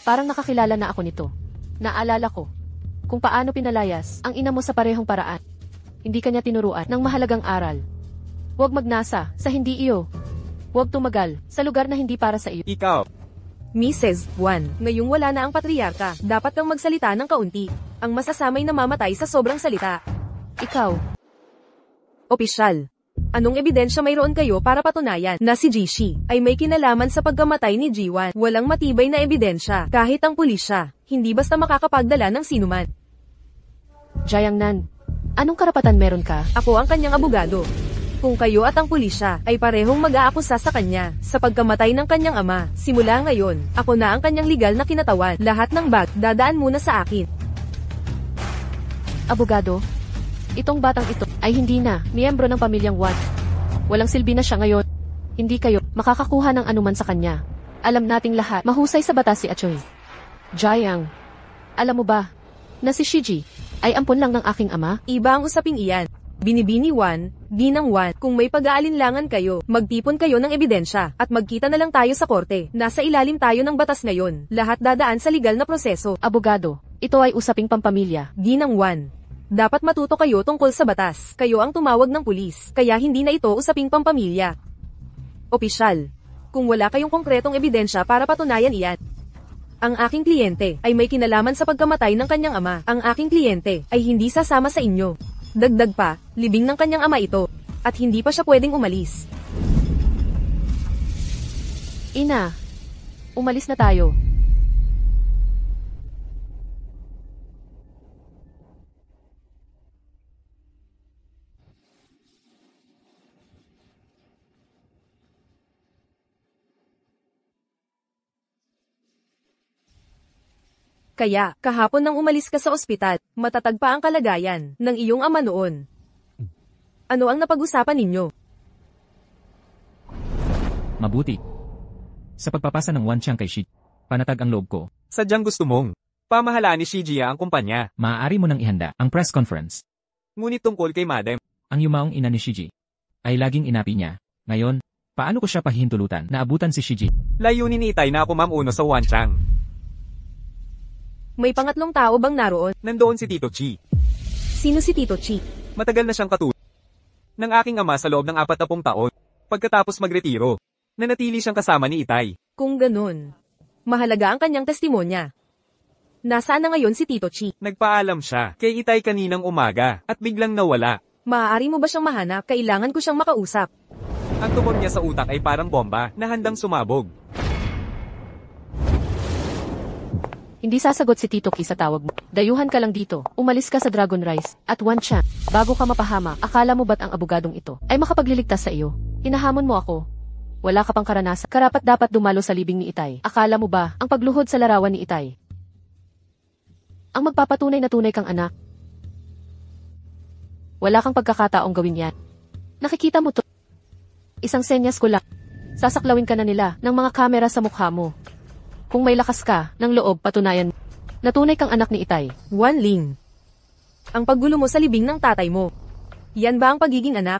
A: Parang nakakilala na ako nito. Naalala ko kung paano pinalayas ang ina mo sa parehong paraan. Hindi kanya tinuruan ng mahalagang aral. Huwag magnasa sa hindi iyo. Huwag tumagal sa lugar na hindi para sa iyo.
D: Ikaw.
B: Mrs. Wan, ngayong wala na ang patriarka, dapat kang magsalita ng kaunti. Ang masasamay na mamatay sa sobrang salita.
A: Ikaw,
B: Opisyal. Anong ebidensya mayroon kayo para patunayan na si Jishi ay may kinalaman sa pagkamatay ni Jiwan? Walang matibay na ebidensya, kahit ang pulisya, hindi basta makakapagdala ng sinuman.
A: Jiangnan, anong karapatan meron ka?
B: Ako ang kanyang abogado. Kung kayo at ang pulisya ay parehong mag-aakusa sa kanya sa pagkamatay ng kanyang ama, simula ngayon, ako na ang kanyang legal na kinatawan. Lahat ng bag, dadaan muna sa akin.
A: Abogado? Itong batang ito ay hindi na miyembro ng pamilyang Wan. Walang silbi na siya ngayon. Hindi kayo makakakuha ng anuman sa kanya. Alam nating lahat, mahusay sa batas si Achoy. Jiang, alam mo ba na si Shiji ay ampon lang ng aking ama?
B: Iba ang usaping iyan. Binibini Wan, Ginang Wan, kung may pag-aalinlangan kayo, magtipon kayo ng ebidensya, at magkita na lang tayo sa korte. Nasa ilalim tayo ng batas ngayon. Lahat dadaan sa legal na proseso.
A: Abogado, ito ay usaping pampamilya.
B: Ginang Wan, dapat matuto kayo tungkol sa batas. Kayo ang tumawag ng pulis, kaya hindi na ito usaping pampamilya. Opisyal, kung wala kayong konkretong ebidensya para patunayan iyan, ang aking kliyente ay may kinalaman sa pagkamatay ng kanyang ama. Ang aking kliyente ay hindi sasama sa inyo. Dagdag pa, libing ng kanyang ama ito, at hindi pa siya pwedeng umalis.
A: Ina, umalis na tayo.
B: Kaya, kahapon nang umalis ka sa ospital, matatag pa ang kalagayan ng iyong ama noon. Ano ang napag-usapan ninyo?
C: Mabuti. Sa pagpapasa ng Wanchang kay Shi, panatag ang loob ko.
D: Sadyang gusto mong pamahalaan ni Shijiya ang kumpanya.
C: Maaari mo nang ihanda ang press conference.
D: Ngunit tungkol kay Madam,
C: Ang yumaong ina ni Shiji ay laging inapi niya. Ngayon, paano ko siya pahihintulutan na abutan si Shiji?
D: layunin ni Itay na ako mamuno sa Wanchang.
B: May pangatlong tao bang naroon?
D: Nandoon si Tito Chi.
B: Sino si Tito Chi?
D: Matagal na siyang katulad ng aking ama sa loob ng 40 taon. Pagkatapos magretiro, nanatili siyang kasama ni Itay.
B: Kung ganun, mahalaga ang kanyang testimonya. Nasaan na ngayon si Tito Chi?
D: Nagpaalam siya kay Itay kaninang umaga at biglang nawala.
B: Maaari mo ba siyang mahanap? Kailangan ko siyang makausap.
D: Ang tumor niya sa utak ay parang bomba na handang sumabog.
A: Hindi sasagot si Tito Ki sa tawag mo. Dayuhan ka lang dito. Umalis ka sa Dragon Rise at Wanchang. Bago ka mapahamak, akala mo ba't ang abogadong ito ay makapagliligtas sa iyo? Hinahamon mo ako. Wala ka pang karanasan. Karapat dapat dumalo sa libing ni Itay. Akala mo ba ang pagluhod sa larawan ni Itay ang magpapatunay na tunay kang anak? Wala kang pagkakataong gawin yan. Nakikita mo to. Isang senyas ko lang. Sasaklawin ka na nila ng mga kamera sa mukha mo. Kung may lakas ka ng loob, patunayan na tunay kang anak ni Itay.
B: Wan Ling. Ang paggulo mo sa libing ng tatay mo. Yan ba ang pagiging anak?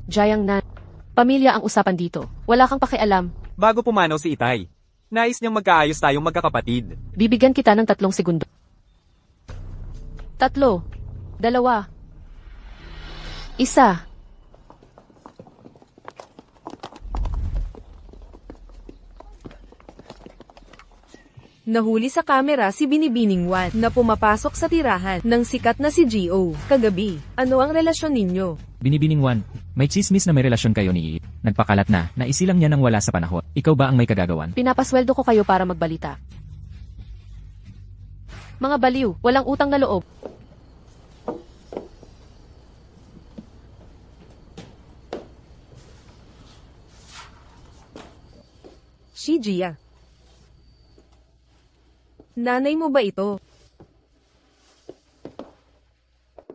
A: Jiangnan, pamilya ang usapan dito. Wala kang pakialam.
D: Bago pumanaw si Itay, nais niyang magkaayos tayong magkakapatid.
A: Bibigyan kita ng 3 segundo. 3, 2, 1.
B: Nahuli sa kamera si Binibining Wan na pumapasok sa tirahan ng sikat na si Gio kagabi. Ano ang relasyon ninyo?
C: Binibining Wan, may chismis na may relasyon kayo ni Yi. Nagpakalat na isilang niya nang wala sa panahon. Ikaw ba ang may kagagawan?
A: Pinapasweldo ko kayo para magbalita. Mga baliw, walang utang na loob.
B: Shijiya. Nanay mo ba ito?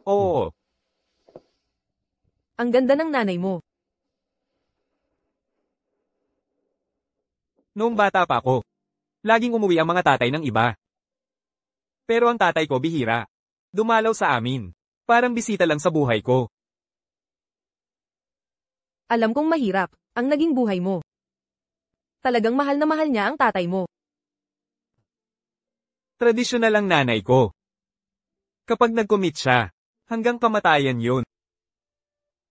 D: Oo,
B: Ang ganda ng nanay mo.
D: noong bata pa ako, laging umuwi ang mga tatay ng iba. Pero ang tatay ko bihira. Dumalaw sa amin. Parang bisita lang sa buhay ko.
B: Alam kong mahirap ang naging buhay mo. Talagang mahal na mahal niya ang tatay mo.
D: Tradisyonal ang nanay ko. Kapag nag-commit siya, hanggang kamatayan yun.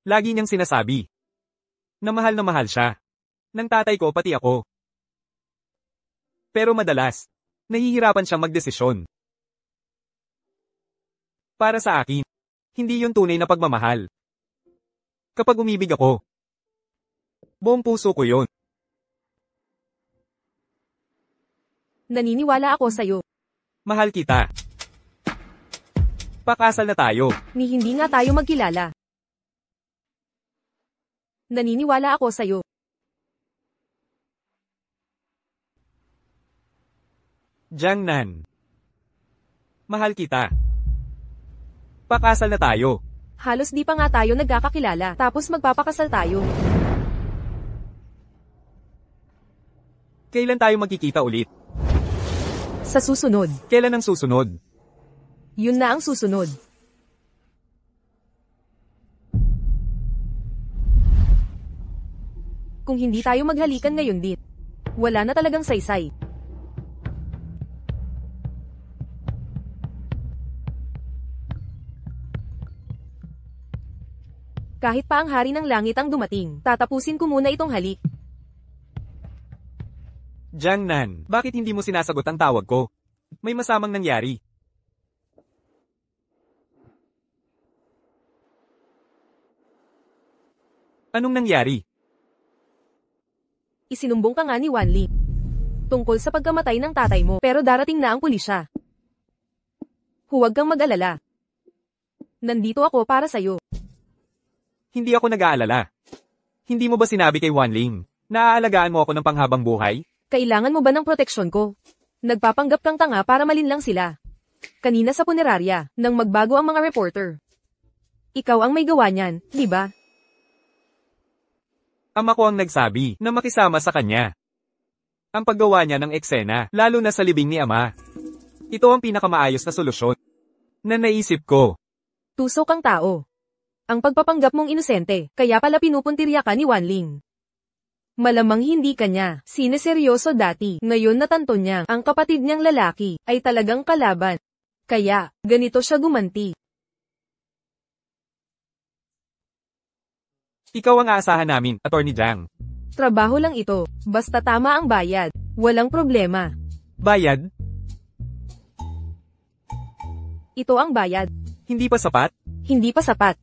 D: Lagi niyang sinasabi na mahal siya. Ng tatay ko pati ako. Pero madalas, nahihirapan siyang magdesisyon. Para sa akin, hindi yun tunay na pagmamahal. Kapag umibig ako, buong puso ko yon.
B: Naniniwala ako sa'yo.
D: Mahal kita. Pakasal na tayo.
B: Ni hindi nga tayo magkilala. Naniniwala ako sa'yo.
D: Jiangnan. Mahal kita. Pakasal na tayo.
B: Halos di pa nga tayo nagkakakilala, tapos magpapakasal tayo.
D: Kailan tayo magkikita ulit?
B: Sa susunod.
D: Kailan ang susunod?
B: Yun na ang susunod. Kung hindi tayo maghalikan ngayon din, wala na talagang saysay. Kahit pa ang hari ng langit ang dumating, tatapusin ko muna itong halik.
D: Jiangnan, bakit hindi mo sinasagot ang tawag ko? May masamang nangyari. Anong nangyari?
B: Isinumbong ka nga ni Wanli tungkol sa pagkamatay ng tatay mo, pero darating na ang pulisya. Huwag kang mag-alala. Nandito ako para sa'yo.
D: Hindi ako nag-aalala. Hindi mo ba sinabi kay Wanling na aalagaan mo ako ng panghabang buhay?
B: Kailangan mo ba ng proteksyon ko? Nagpapanggap kang tanga para malinlang sila. Kanina sa punerarya, nang magbago ang mga reporter. Ikaw ang may gawa niyan, di ba?
D: Ama ko ang nagsabi na makisama sa kanya. Ang paggawa niya ng eksena, lalo na sa libing ni Ama. Ito ang pinakamaayos na solusyon na naisip ko.
B: Tusok ang tao. Ang pagpapanggap mong inosente, kaya pala pinupuntirya ka ni Wanling. Malamang hindi kanya, sineseryoso dati, ngayon natanto niya, ang kapatid niyang lalaki, ay talagang kalaban. Kaya, ganito siya gumanti.
D: Ikaw ang aasahan namin, Attorney Jiang.
B: Trabaho lang ito, basta tama ang bayad, walang problema.
D: Bayad?
B: Ito ang bayad.
D: Hindi pa sapat?
B: Hindi pa sapat.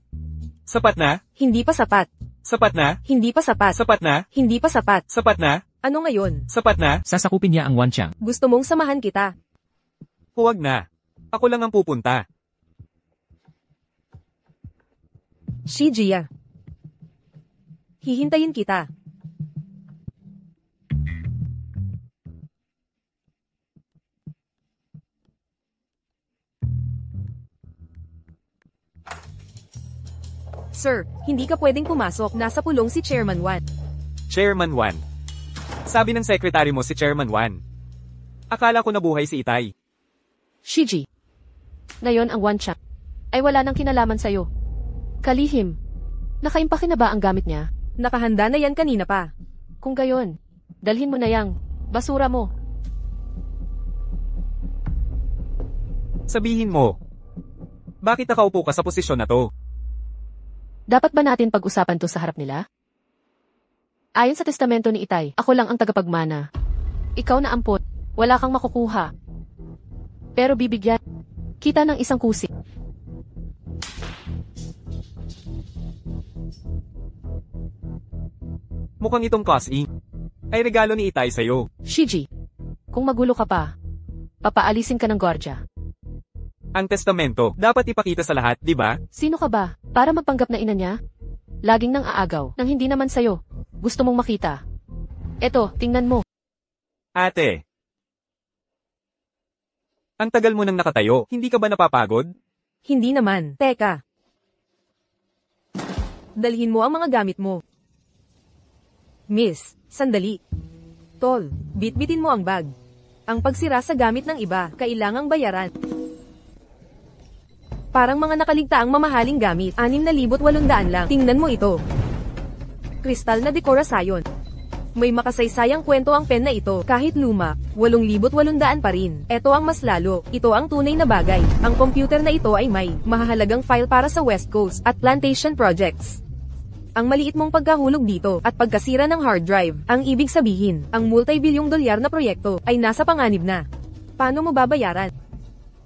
D: Sapat na?
B: Hindi pa sapat.
D: Sapat na?
B: Hindi pa sapat.
D: Sapat na?
B: Hindi pa sapat.
D: Sapat na?
B: Ano ngayon?
D: Sapat na?
C: Sasakupin niya ang Wanchang.
B: Gusto mong samahan kita?
D: Huwag na. Ako lang ang pupunta.
B: Shijia. Hihintayin kita. Sir, hindi ka pwedeng pumasok. Nasa pulong si Chairman Wan.
D: Chairman Wan. Sabi ng sekretary mo si Chairman Wan. Akala ko nabuhay si Itay.
A: Shiji. Ngayon ang Wanchang ay wala nang kinalaman sa'yo. Kalihim. Nakaimpake na ba ang gamit niya?
B: Nakahanda na yan kanina pa.
A: Kung gayon, dalhin mo na yang basura mo.
D: Sabihin mo, bakit nakaupo ka sa posisyon na to?
A: Dapat ba natin pag-usapan to sa harap nila? Ayon sa testamento ni Itay, ako lang ang tagapagmana. Ikaw na ampot, wala kang makukuha. Pero bibigyan kita ng isang kusik.
D: Mukhang itong kasing ay regalo ni Itay sa'yo.
A: Shiji, kung magulo ka pa, papaalisin ka ng gwardiya.
D: Ang testamento, dapat ipakita sa lahat, di ba?
A: Sino ka ba, para magpanggap na ina niya? Laging nang aagaw, nang hindi naman sa'yo. Gusto mong makita. Eto, tingnan mo.
D: Ate. Ang tagal mo nang nakatayo, hindi ka ba napapagod?
B: Hindi naman. Teka. Dalhin mo ang mga gamit mo. Miss, sandali. Tol, bitbitin mo ang bag. Ang pagsira sa gamit ng iba, kailangang bayaran. Parang mga nakaligtaang mamahaling gamit, 6,800 lang. Tingnan mo ito. Kristal na dekorasyon. May makasaysayang kwento ang pen na ito, kahit luma, 8,800 pa rin. Ito ang mas lalo, ito ang tunay na bagay. Ang computer na ito ay may mahahalagang file para sa West Coast at Plantation Projects. Ang maliit mong pagkahulog dito at pagkasira ng hard drive, ang ibig sabihin, ang multi-bilyong dolyar na proyekto ay nasa panganib na. Paano mo babayaran?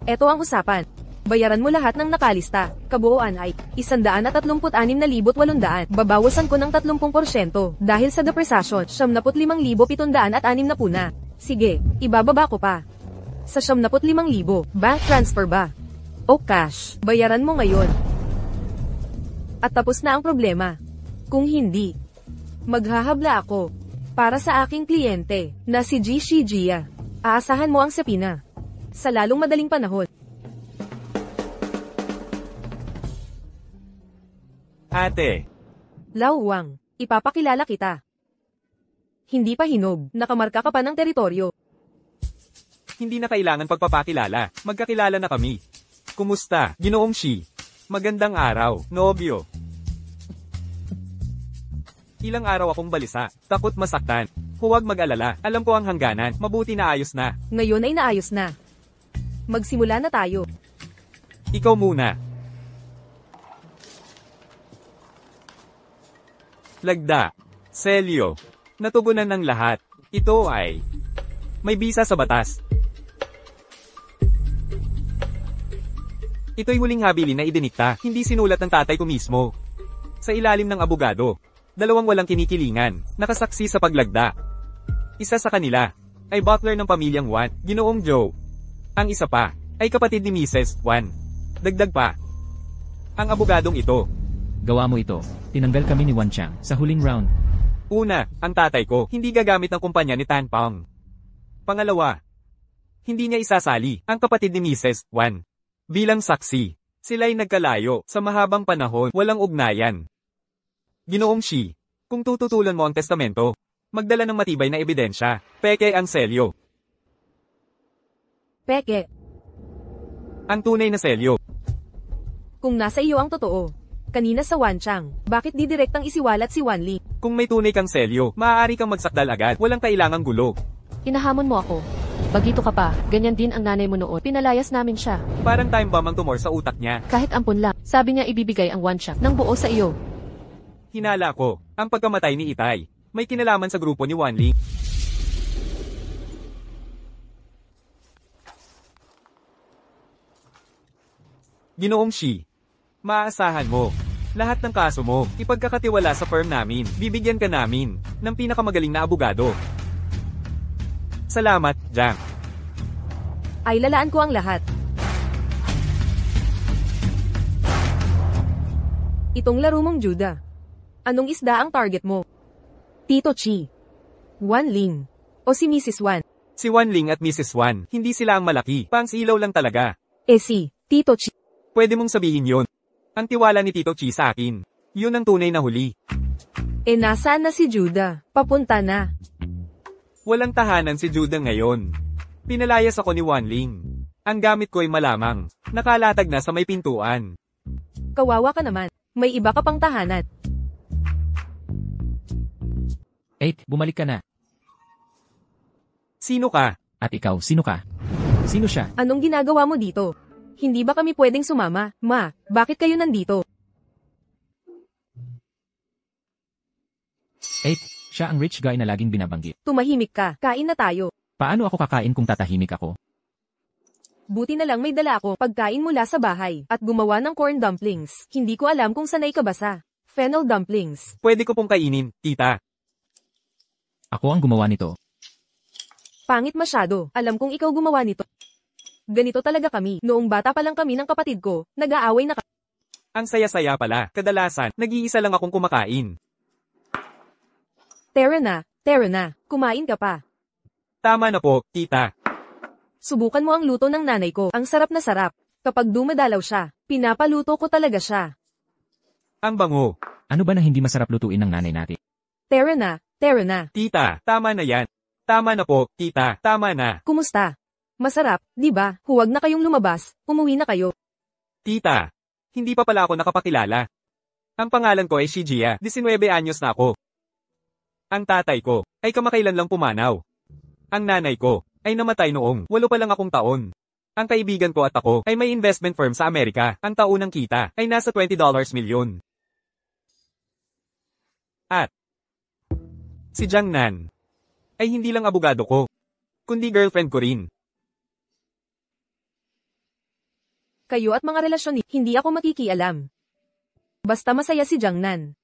B: Ito ang usapan. Bayaran mo lahat ng nakalista. Kabuuan ay 136,800. Babawasan ko ng 30% dahil sa depreciation, 75,760 na. Sige, ibababa ko pa. Sa 75,000, bank transfer ba? O cash? Bayaran mo ngayon. At tapos na ang problema. Kung hindi, maghahabla ako para sa aking kliyente na si G. Shijia. Aasahan mo ang sapina sa lalong madaling panahon.
D: Ate,
B: Lauwang, ipapakilala kita. Hindi pa hinog, nakamarka ka pa ng teritoryo.
D: hindi na kailangan pagpapakilala. Magkakilala na kami. Kumusta, Ginoong Shi? Magandang araw, nobyo. Ilang araw akong balisa, takot masaktan. Huwag mag-alala, alam ko ang hangganan, mabuti na ayos na.
B: Ngayon ay naayos na. Magsimula na tayo.
D: Ikaw muna. Lagda. Selyo. Natugunan ng lahat. Ito ay may bisa sa batas. Ito'y huling habilin na idinikta, hindi sinulat ng tatay ko mismo. Sa ilalim ng abogado. 2 walang kinikilingan, nakasaksi sa paglagda. Isa sa kanila ay butler ng pamilyang Wan, Ginoong Joe. Ang isa pa ay kapatid ni Mrs. Wan. Dagdag pa. Ang abogadong ito.
C: Gawa mo ito. Tinanggal kami ni Wan Chang sa huling round.
D: Una, ang tatay ko, hindi gagamit ng kumpanya ni Tan Pang. Pangalawa, hindi niya isasali ang kapatid ni Mrs. Wan. Bilang saksi, sila'y nagkalayo sa mahabang panahon, walang ugnayan. Ginoong Shi, kung tututulan mo ang testamento, magdala ng matibay na ebidensya, peke ang selyo.
B: Peke,
D: Ang tunay na selyo.
B: kung nasa iyo ang totoo. Kanina sa Wanchang, bakit di direktang isiwalat si Wanli?
D: Kung may tunay kang selyo, maaari kang magsakdal agad, walang kailangang gulo.
A: Inahamon mo ako. Bagito ka pa, ganyan din ang nanay mo noon. Pinalayas namin siya.
D: Parang time bomb ang tumor sa utak niya.
A: Kahit ampun lang, sabi niya ibibigay ang one shot ng buo sa iyo.
D: Hinala ko, ang pagkamatay ni Itay, may kinalaman sa grupo ni Wanli. Ginoong Shi, maaasahan mo, lahat ng kaso mo, ipagkakatiwala sa firm namin, bibigyan ka namin, ng pinakamagaling na abogado. Salamat, Jang.
B: Ay lalaan ko ang lahat. Itong laro mong Juda. Anong isda ang target mo? Tito Chi, Wan Ling, o si Mrs. Wan?
D: Si Wan Ling at Mrs. Wan, hindi sila ang malaki, pangs ilaw lang talaga.
B: Si Tito Chi.
D: Pwede mong sabihin yon. Ang tiwala ni Tito Chi sa akin. Yun ang tunay na huli.
B: Nasaan na si Juda? Papunta na.
D: Walang tahanan si Judah ngayon. Pinalayas ako ni Wan Ling. Ang gamit ko ay malamang. Nakalatag na sa may pintuan.
B: Kawawa ka naman. May iba ka pang tahanan.
C: 8. Bumalik ka na.
D: Sino ka?
C: At ikaw, sino ka? Sino siya?
B: Anong ginagawa mo dito? Hindi ba kami pwedeng sumama? Ma, bakit kayo nandito?
C: 8. Siya ang rich guy na laging binabanggit.
B: Tumahimik ka. Kain na tayo.
C: Paano ako kakain kung tatahimik ako?
B: Buti na lang may dala ako pagkain mula sa bahay at gumawa ng corn dumplings. Hindi ko alam kung sanay ka ba sa fennel dumplings.
D: Pwede ko pong kainin, tita.
C: Ako ang gumawa nito.
B: Pangit masyado. Alam kong ikaw gumawa nito. Ganito talaga kami. Noong bata pa lang kami ng kapatid ko, nag-aaway na kami.
D: Ang saya-saya pala. Kadalasan, nag-iisa lang akong kumakain.
B: Tara na. Kumain ka pa.
D: Tama na po, tita.
B: Subukan mo ang luto ng nanay ko. Ang sarap na sarap. Kapag dumadalaw siya, pinapaluto ko talaga siya.
D: Ang bango.
C: Ano ba na hindi masarap lutuin ng nanay natin?
B: Tara na.
D: Tita, tama na yan. Tama na po, tita. Tama na.
B: Kumusta? Masarap, di ba? Huwag na kayong lumabas. Umuwi na kayo.
D: Tita, hindi pa pala ako nakapakilala. Ang pangalan ko ay Shijia, 19 anyos na ako. Ang tatay ko ay kamakailan lang pumanaw. Ang nanay ko ay namatay noong 8 pa lang akong taon. Ang kaibigan ko at ako ay may investment firm sa Amerika. Ang taunang kita ay nasa $20 milyon. At si Jiang Nan ay hindi lang abogado ko, kundi girlfriend ko rin.
B: Kayo at mga relasyon hindi ako makikialam. Basta masaya si Jiangnan.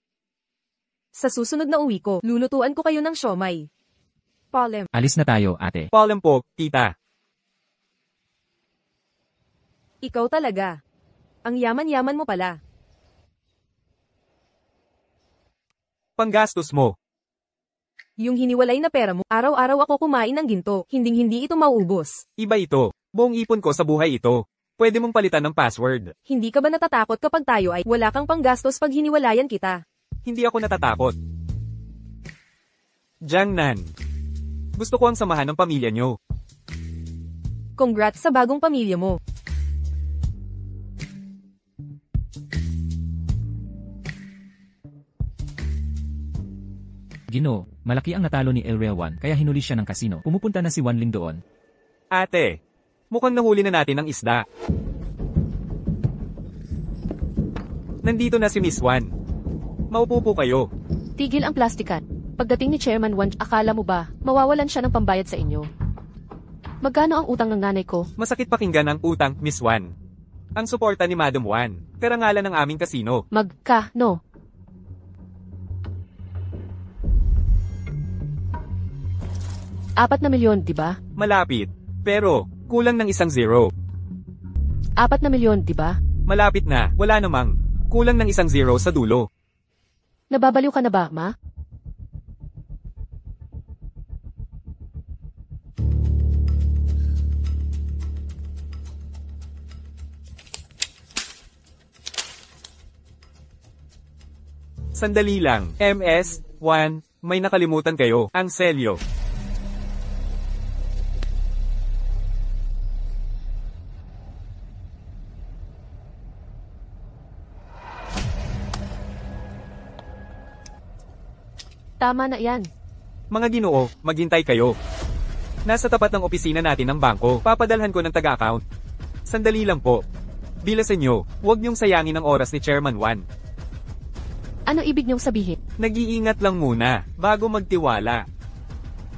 B: Sa susunod na uwi ko, lulutuan ko kayo ng siomai. Palem.
C: Alis na tayo, ate.
D: Paalam po, tita.
B: Ikaw talaga. Ang yaman-yaman mo pala.
D: Panggastos mo.
B: Yung hiniwalay na pera mo, araw-araw ako kumain ng ginto, hinding-hindi ito mauubos.
D: Iba ito. Buong ipon ko sa buhay ito. Pwede mong palitan ng password.
B: Hindi ka ba natatakot kapag tayo ay wala kang panggastos pag hiniwalayan kita?
D: Hindi ako natatakot. Jiangnan. Gusto ko ang samahan ng pamilya nyo.
B: Congrats sa bagong pamilya mo.
C: Ginoo, malaki ang natalo ni Elrea 1 kaya hinuli siya ng kasino. Pumupunta na si Wanling doon.
D: Ate, mukhang nahuli na natin ang isda. Nandito na si Miss Wan. Maupo po kayo.
A: Tigil ang plastikan. Pagdating ni Chairman Wan, akala mo ba, mawawalan siya ng pambayad sa inyo? Magkano ang utang ng nanay ko?
D: Masakit pakinggan ang utang, Miss Wan. Ang suporta ni Madam Wan. Karangalan ng aming kasino.
A: No. 4 na milyon, di ba?
D: Malapit. Pero, kulang ng isang zero.
A: 4 na milyon, di ba?
D: Malapit na, wala namang. Kulang ng isang zero sa dulo.
A: Nababaliw ka na ba, ma?
D: Sandali lang. MS-1, may nakalimutan kayo. Ang selyo.
A: Tama na yan.
D: Mga ginoo, maghintay kayo. Nasa tapat ng opisina natin ng bangko. Papadalhan ko ng taga-account. Sandali lang po. Bilasan nyo, huwag niyong sayangin ang oras ni Chairman Wan.
A: Ano ibig niyong sabihin?
D: Nag-iingat lang muna, bago magtiwala.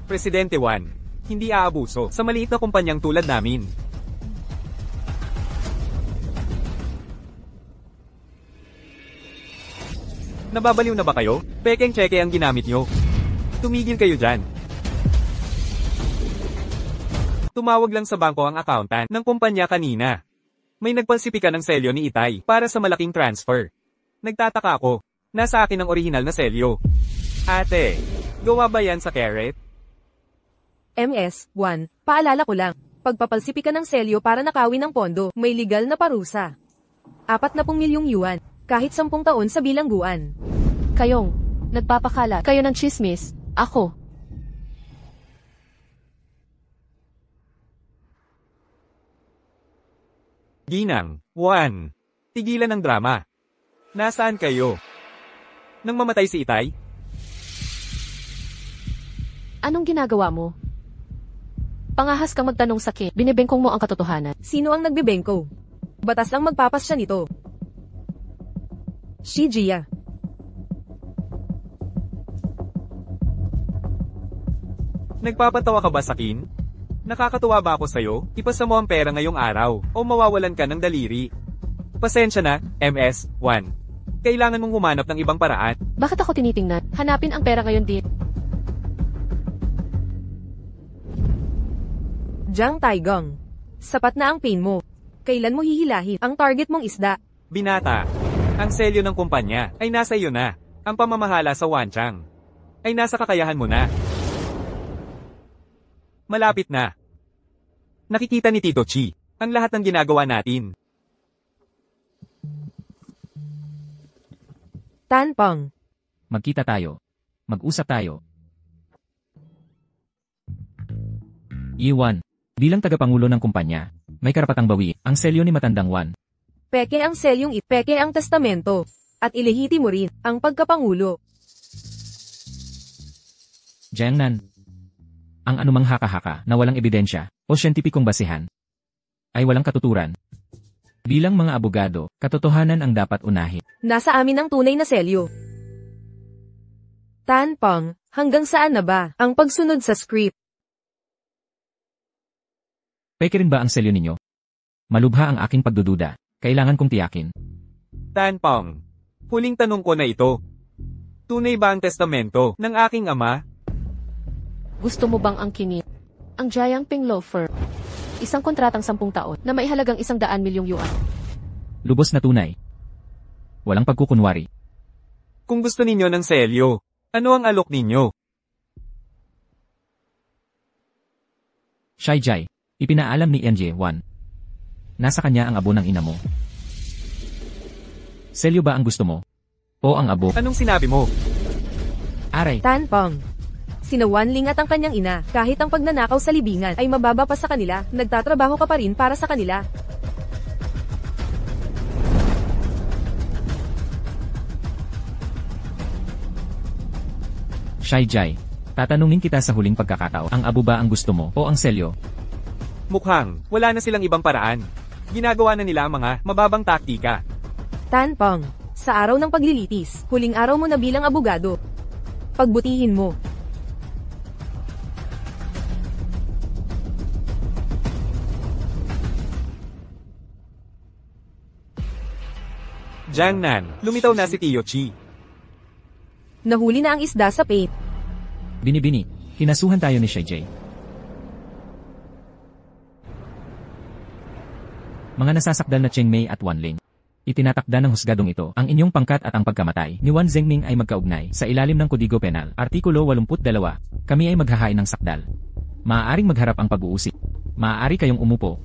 D: Presidente Wan, hindi aabuso sa maliit na kumpanyang tulad namin. Nababaliw na ba kayo? Pekeng tseke ang ginamit nyo. Tumigil kayo dyan. Tumawag lang sa bangko ang accountant ng kumpanya kanina. May nagpalsipika ng selyo ni Itay para sa malaking transfer. Nagtataka ako. Nasa akin ang orihinal na selyo. Ate, gawa ba yan sa carrot?
B: MS-1, paalala ko lang. Pagpapalsipi ka ng selyo para nakawin ng pondo, may legal na parusa. 40 milyong yuan, kahit 10 taon sa bilangguan.
A: Kayong, nagpapakala kayo ng chismis, ako.
D: Ginang, Wan, tigilan ng drama. Nasaan kayo? Nang mamatay si Itay?
A: Anong ginagawa mo? Pangahas kang magtanong sa kin, binibengkong mo ang katotohanan.
B: Sino ang nagbibengko? Batas lang magpapasya nito. Si Gia.
D: Nagpapatawa ka ba sa akin? Nakakatuwa ba ako sa'yo? Ipasa mo ang pera ngayong araw, o mawawalan ka ng daliri. Pasensya na, MS-1. Kailangan mong humanap ng ibang paraan.
A: Bakit ako tinitingnan? Hanapin ang pera ngayon din.
B: Jiang Taigong. Sapat na ang pain mo. Kailan mo hihilahin ang target mong isda?
D: Binata, ang selyo ng kumpanya ay nasa iyo na. Ang pamamahala sa Wanchang ay nasa kakayahan mo na. Malapit na. Nakikita ni Tito Chi ang lahat ng ginagawa natin.
B: Tan Peng.
C: Magkita tayo. Mag-usap tayo. Iwan, bilang tagapangulo ng kumpanya, may karapatang bawi ang selyo ni Matandang Wan.
B: Peke ang selyong peke ang testamento. At ilehiti mo rin ang pagkapangulo.
C: Jiangnan, ang anumang haka-haka na walang ebidensya o siyentipikong basihan ay walang katuturan. Bilang mga abogado, katotohanan ang dapat unahin.
B: Nasa amin ang tunay na selyo. Tan Peng, hanggang saan na ba ang pagsunod sa script?
C: Peke rin ba ang selyo ninyo? Malubha ang aking pagdududa. Kailangan kong tiyakin.
D: Tanpong. Huling tanong ko na ito. Tunay ba ang testamento ng aking ama?
A: Gusto mo bang angkinin? Ang Jiangping Law Firm. Isang kontratang 10 taon na may halagang 100 milyong yuan.
C: Lubos na tunay. Walang pagkukunwari.
D: Kung gusto ninyo ng selyo, ano ang alok ninyo?
C: Shijai, ipinaalam ni NJ1. Nasa kanya ang abo ng ina mo. Selyo ba ang gusto mo? O ang abo?
D: Anong sinabi mo?
C: Aray,
B: Tanpong. Sina Wanling at ang kanyang ina, kahit ang pagnanakaw sa libingan ay mababa pa sa kanila, nagtatrabaho ka pa rin para sa kanila.
C: Shijai, tatanungin kita sa huling pagkakataon. Ang abo ba ang gusto mo o ang selyo?
D: Mukhang, wala na silang ibang paraan. Ginagawa na nila ang mga mababang taktika.
B: Tanpong. Sa araw ng paglilitis, huling araw mo na bilang abogado. Pagbutihin mo.
D: Jiangnan, lumitaw na si Tio Chi.
B: Nahuli na ang isda sa paint.
C: Binibini, kinasuhan tayo ni Shijai. Mga nasasakdal na Cheng Mei at Wanling. Itinatakda ng husgadong ito, ang inyong pangkat at ang pagkamatay ni Wan Zhengming ay magkaugnay sa ilalim ng Kodigo Penal, Artikulo 82. Kami ay maghahain ng sakdal. Maaaring magharap ang pag-uusig. Maaari kayong umupo.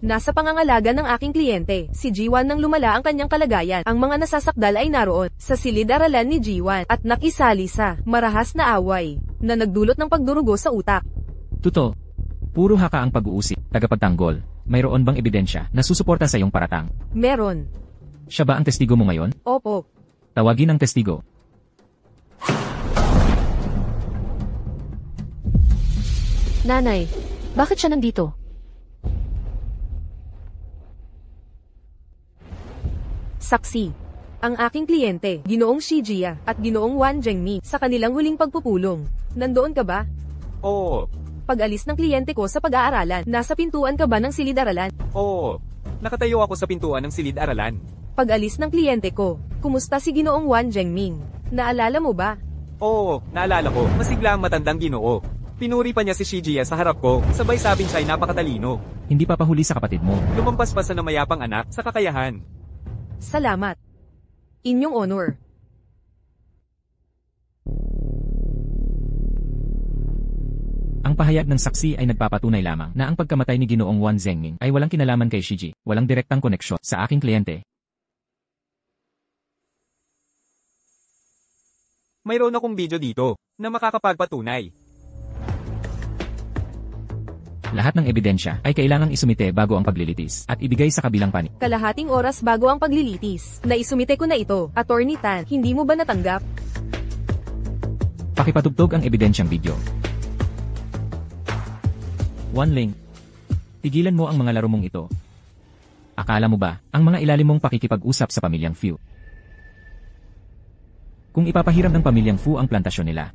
B: Nasa pangangalaga ng aking kliyente, si Jiwan nang lumala ang kanyang kalagayan. Ang mga nasasakdal ay naroon sa silid-aralan ni Jiwan at nakisali sa marahas na away na nagdulot ng pagdurugo sa utak.
C: Tuto, puro haka ang pag-uusig, tagapagtanggol. Mayroon bang ebidensya na susuporta sa iyong paratang?
B: Meron.
C: Siya ba ang testigo mo ngayon?
B: Opo.
C: Tawagin ang testigo.
A: Nanay, bakit siya nandito?
B: Saksi. Ang aking kliyente, Ginoong Shijia, at Ginoong Wan Zhengmi, sa kanilang huling pagpupulong. Nandoon ka ba?
D: Oo,
B: Pag-alis ng kliyente ko sa pag-aaralan, nasa pintuan ka ba ng silid-aralan?
D: oo. Nakatayo ako sa pintuan ng silid-aralan.
B: Pag-alis ng kliyente ko, kumusta si Ginoong Wan Zhengming? Naalala mo ba?
D: Oo, naalala ko, masigla ang matandang Ginoo. Pinuri pa niya si Shijia sa harap ko, sabay sabing siya'y napakatalino.
C: Hindi papahuli sa kapatid mo.
D: Lumampas pa sa namayapang anak sa kakayahan.
B: Salamat. Inyong honor.
C: Ang pahayag ng saksi ay nagpapatunay lamang na ang pagkamatay ni Ginoong Wan Zhengming ay walang kinalaman kay Shiji, walang direktang koneksyon sa aking kliyente.
D: Mayroon akong video dito na makakapagpatunay.
C: Lahat ng ebidensya ay kailangang isumite bago ang paglilitis at ibigay sa kabilang panig.
B: Kalahating oras bago ang paglilitis. Naisumite ko na ito, Attorney Tan, hindi mo ba natanggap?
C: Pakipatugtog ang ebidensyang video. Wanling, tigilan mo ang mga laro mong ito. Akala mo ba, ang mga ilalim mong pakikipag-usap sa pamilyang Fu? Kung ipapahiram ng pamilyang Fu ang plantasyon nila,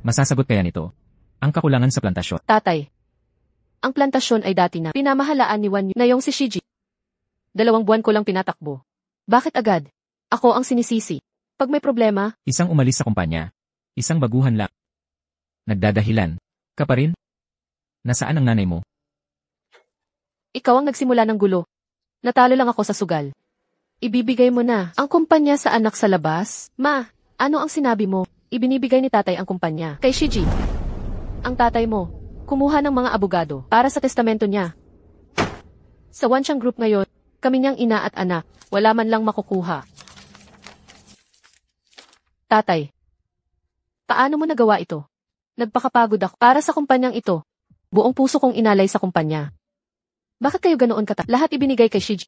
C: masasagot kaya nito ang kakulangan sa plantasyon?
A: Tatay, ang plantasyon ay dati na pinamahalaan ni Wan Yu na yung si Shiji. 2 buwan ko lang pinatakbo. Bakit agad? Ako ang sinisisi. Pag may problema,
C: Isang umalis sa kumpanya, isang baguhan lang. Nagdadahilan ka pa rin? Nasaan ang nanay mo?
A: ikaw ang nagsimula ng gulo. Natalo lang ako sa sugal. Ibibigay mo na ang kumpanya sa anak sa labas? Ma, ano ang sinabi mo? Ibinibigay ni tatay ang kumpanya kay Shiji. Ang tatay mo, kumuha ng mga abogado para sa testamento niya. Sa Wanxiang Group ngayon, kami niyang ina at anak, wala man lang makukuha. Tatay, paano mo nagawa ito? Nagpakapagod ako para sa kumpanyang ito. Buong puso kong inalay sa kumpanya. Bakit kayo ganoon lahat ibinigay kay Shiji?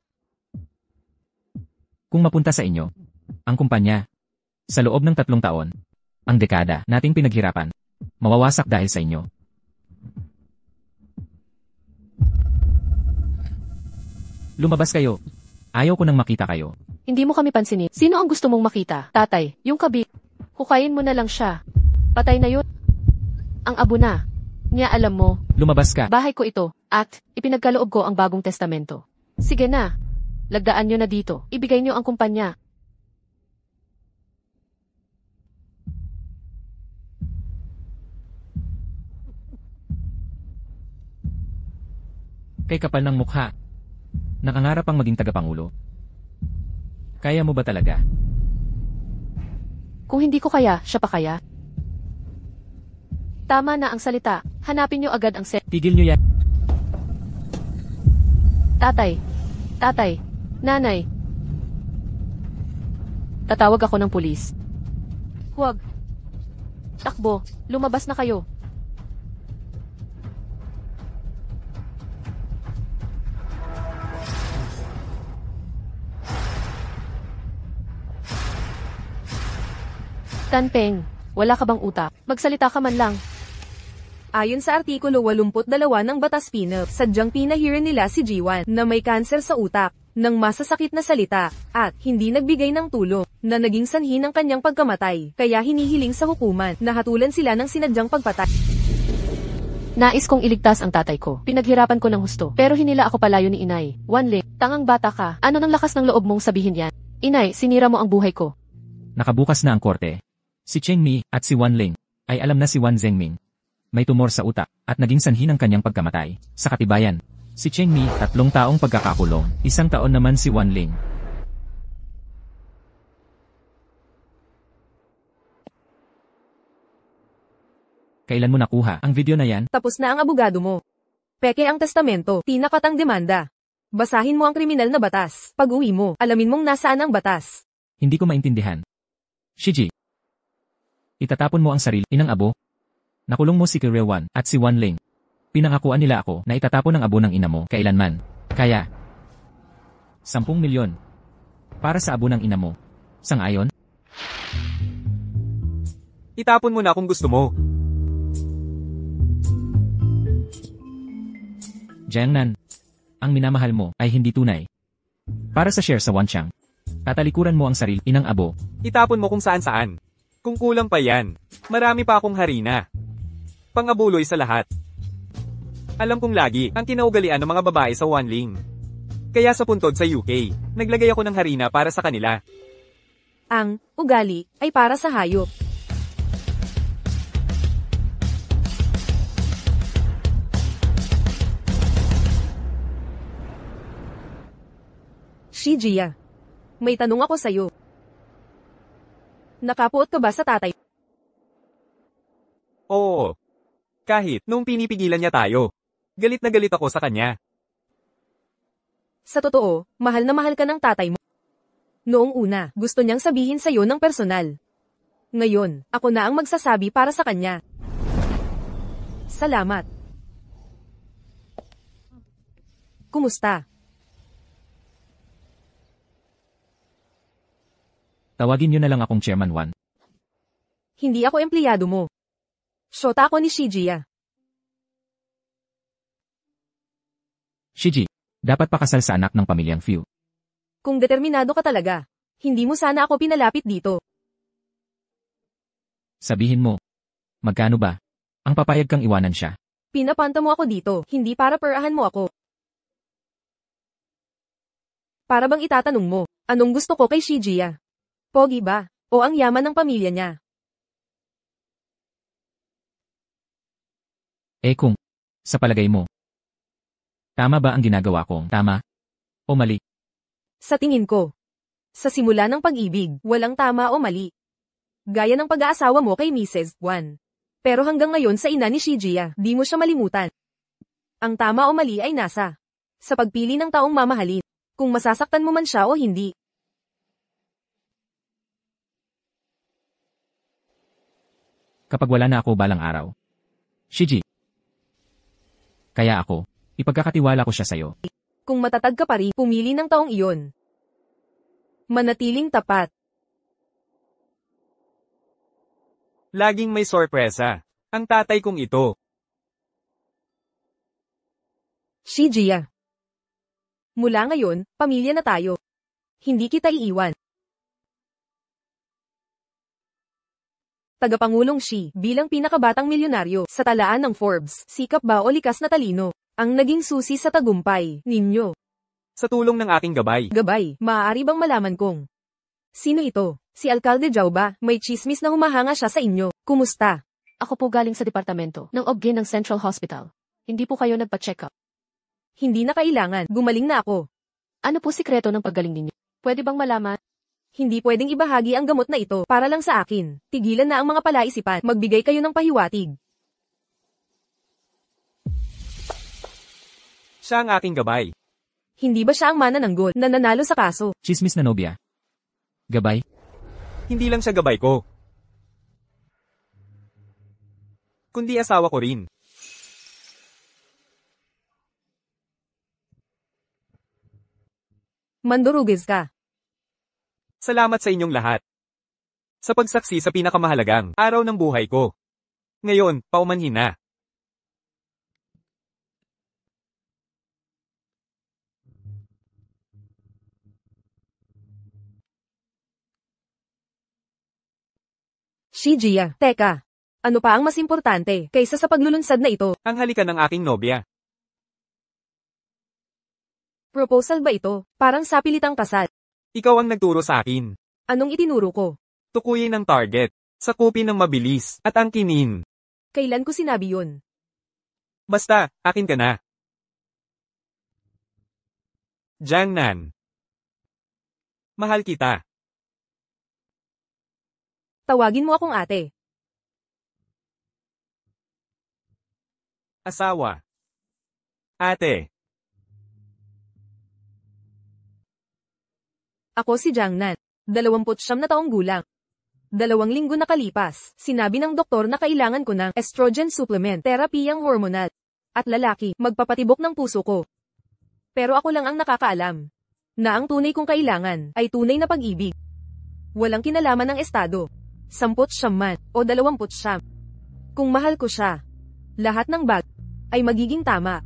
C: Kung mapunta sa inyo, ang kumpanya, sa loob ng 3 taon, ang dekada nating pinaghirapan, mawawasak dahil sa inyo. Lumabas kayo. Ayaw ko nang makita kayo.
A: Hindi mo kami pansinin. Sino ang gusto mong makita? Tatay, yung kabi. Hukayin mo na lang siya. Patay na yun. Ang abo na. Niya alam mo,
C: Lumabas ka.
A: bahay ko ito. Act, ipinagkaloob ko ang bagong testamento. Sige na. Lagdaan nyo na dito. Ibigay nyo ang kumpanya.
C: Kay kapal ng mukha. Nakangarap ang maging tagapangulo. Kaya mo ba talaga?
A: Kung hindi ko kaya, siya pa kaya? Tama na ang salita. Hanapin nyo agad ang
C: Tigil nyo yan.
A: Tatay. Tatay. Nanay. Tatawag ako ng pulis. Huwag. Takbo. Lumabas na kayo. Tanpeng, wala ka bang utak? Magsalita ka man lang.
B: Ayon sa Artikulo 82 ng Batas Pinap, sadyang pinahiran nila si Jiwan na may kanser sa utak, ng masasakit na salita, at hindi nagbigay ng tulong, na naging sanhi ng kanyang pagkamatay, kaya hinihiling sa hukuman na hatulan sila ng sinadyang pagpatay.
A: Nais kong iligtas ang tatay ko. Pinaghirapan ko ng husto, pero hinila ako palayo ni inay. Wanling, tangang bata ka. Ano nang lakas ng loob mong sabihin yan? Inay, sinira mo ang buhay ko.
C: Nakabukas na ang korte. Si Cheng Mi at si Wan Ling ay alam na si Wan Zhengming may tumor sa utak at naging sanhi ng kanyang pagkamatay. Sa katibayan, si Cheng Mi 3 taong pagkakakulong, 1 taon naman si Wan Ling. Kailan mo nakuha ang video na yan?
B: Tapos na ang abogado mo. Peke ang testamento, tinakat ang demanda. Basahin mo ang kriminal na batas. Pag-uwi mo, alamin mong nasaan ang batas.
C: Hindi ko maintindihan. Shiji, itatapon mo ang sarili, inang abo. Nakulong mo si Kirewan at si Wan Ling. Pinangakuan nila ako na itatapon ang abo ng ina mo kailanman. Kaya, 10 milyon. Para sa abo ng ina mo. Sang-ayon?
D: Itapon mo na kung gusto mo.
C: Jiangnan, ang minamahal mo ay hindi tunay. Para sa share sa Wanchang, tatalikuran mo ang sarili, inang abo.
D: Itapon mo kung saan-saan. Kung kulang pa yan, marami pa akong harina. Pangabuloy sa lahat. Alam kong lagi ang kinaugalian ng mga babae sa Wanling. Kaya sa puntod sa UK, naglagay ako ng harina para sa kanila.
B: Ang ugali ay para sa hayop. Shijia, may tanong ako sa'yo. Nakapuot ka ba sa tatay?
D: Oo. Kahit nung pinipigilan niya tayo. Galit na galit ako sa kanya.
B: Sa totoo, mahal na mahal ka ng tatay mo. Noong una, gusto niyang sabihin sa'yo ng personal. Ngayon, ako na ang magsasabi para sa kanya. Salamat. Kumusta?
C: Tawagin niyo na lang akong Chairman Wan.
B: Hindi ako empleyado mo. Shota ako ni Shijia.
C: Shiji, dapat pakasal sa anak ng pamilyang Few.
B: Kung determinado ka talaga, hindi mo sana ako pinalapit dito.
C: Sabihin mo, magkano ba? Ang papayag kang iwanan siya.
B: Pinapanta mo ako dito, hindi para perahan mo ako. Para bang itatanong mo, anong gusto ko kay Shijia? Pogi ba? O ang yaman ng pamilya niya?
C: Kung, sa palagay mo, tama ba ang ginagawa kong tama? O mali?
B: Sa tingin ko, sa simula ng pag-ibig, walang tama o mali. Gaya ng pag-aasawa mo kay Mrs. Wan. Pero hanggang ngayon sa ina ni Shijia, di mo siya malimutan. Ang tama o mali ay nasa sa pagpili ng taong mamahalin, kung masasaktan mo man siya o hindi.
C: Kapag wala na ako balang araw. Shiji. Kaya ako, ipagkakatiwala ko siya sa'yo.
B: Kung matatag ka pa rin, pumili ng taong iyon. Manatiling tapat.
D: Laging may sorpresa. Ang tatay kong ito.
B: Shijia. Mula ngayon, pamilya na tayo. Hindi kita iiwan. Tagapangulong Xi, bilang pinakabatang milyonaryo sa talaan ng Forbes, sikap ba o likas na talino? Ang naging susi sa tagumpay ninyo.
D: Sa tulong ng aking gabay.
B: Gabay, maaari bang malaman kong sino ito? Si Alkalde Zhao ba? May chismis na humahanga siya sa inyo. Kumusta?
A: Ako po galing sa departamento ng OBGYN ng Central Hospital. Hindi po kayo nagpa-check up.
B: Hindi na kailangan. Gumaling na ako.
A: Ano po sikreto ng paggaling ninyo? Pwede bang malaman?
B: Hindi pwedeng ibahagi ang gamot na ito para lang sa akin. Tigilan na ang mga palaisipan. Magbigay kayo ng pahiwatig.
D: Siya ang aking gabay.
B: Hindi ba siya ang manananggol na nanalo sa kaso?
C: Chismis na nobya. Gabay?
D: Hindi lang siya gabay ko. Kundi asawa ko rin.
B: Mandurugis ka.
D: Salamat sa inyong lahat. Sa pagsaksi sa pinakamahalagang araw ng buhay ko. Ngayon, paumanhin na.
B: Shijiya, teka. Ano pa ang mas importante kaysa sa paglulunsad na ito?
D: Ang halikan ng aking nobya.
B: Proposal ba ito? Parang sapilitang kasal.
D: Ikaw ang nagturo sa akin.
B: Anong itinuro ko?
D: Tukuyin ang target. Sakupin ng mabilis at angkinin.
B: Kailan ko sinabi yun?
D: Basta, akin ka na. Jiang Nan. Mahal kita.
B: Tawagin mo akong ate.
D: Asawa. Ate.
B: Ako si Jiang Nan. 29 na taong gulang. 2 linggo nakalipas, sinabi ng doktor na kailangan ko ng estrogen supplement, terapiyang hormonal. At lalaki, magpapatibok ng puso ko. Pero ako lang ang nakakaalam na ang tunay kong kailangan ay tunay na pag-ibig. Walang kinalaman ng estado. 10 man o 20. Kung mahal ko siya, lahat ng bag ay magiging tama.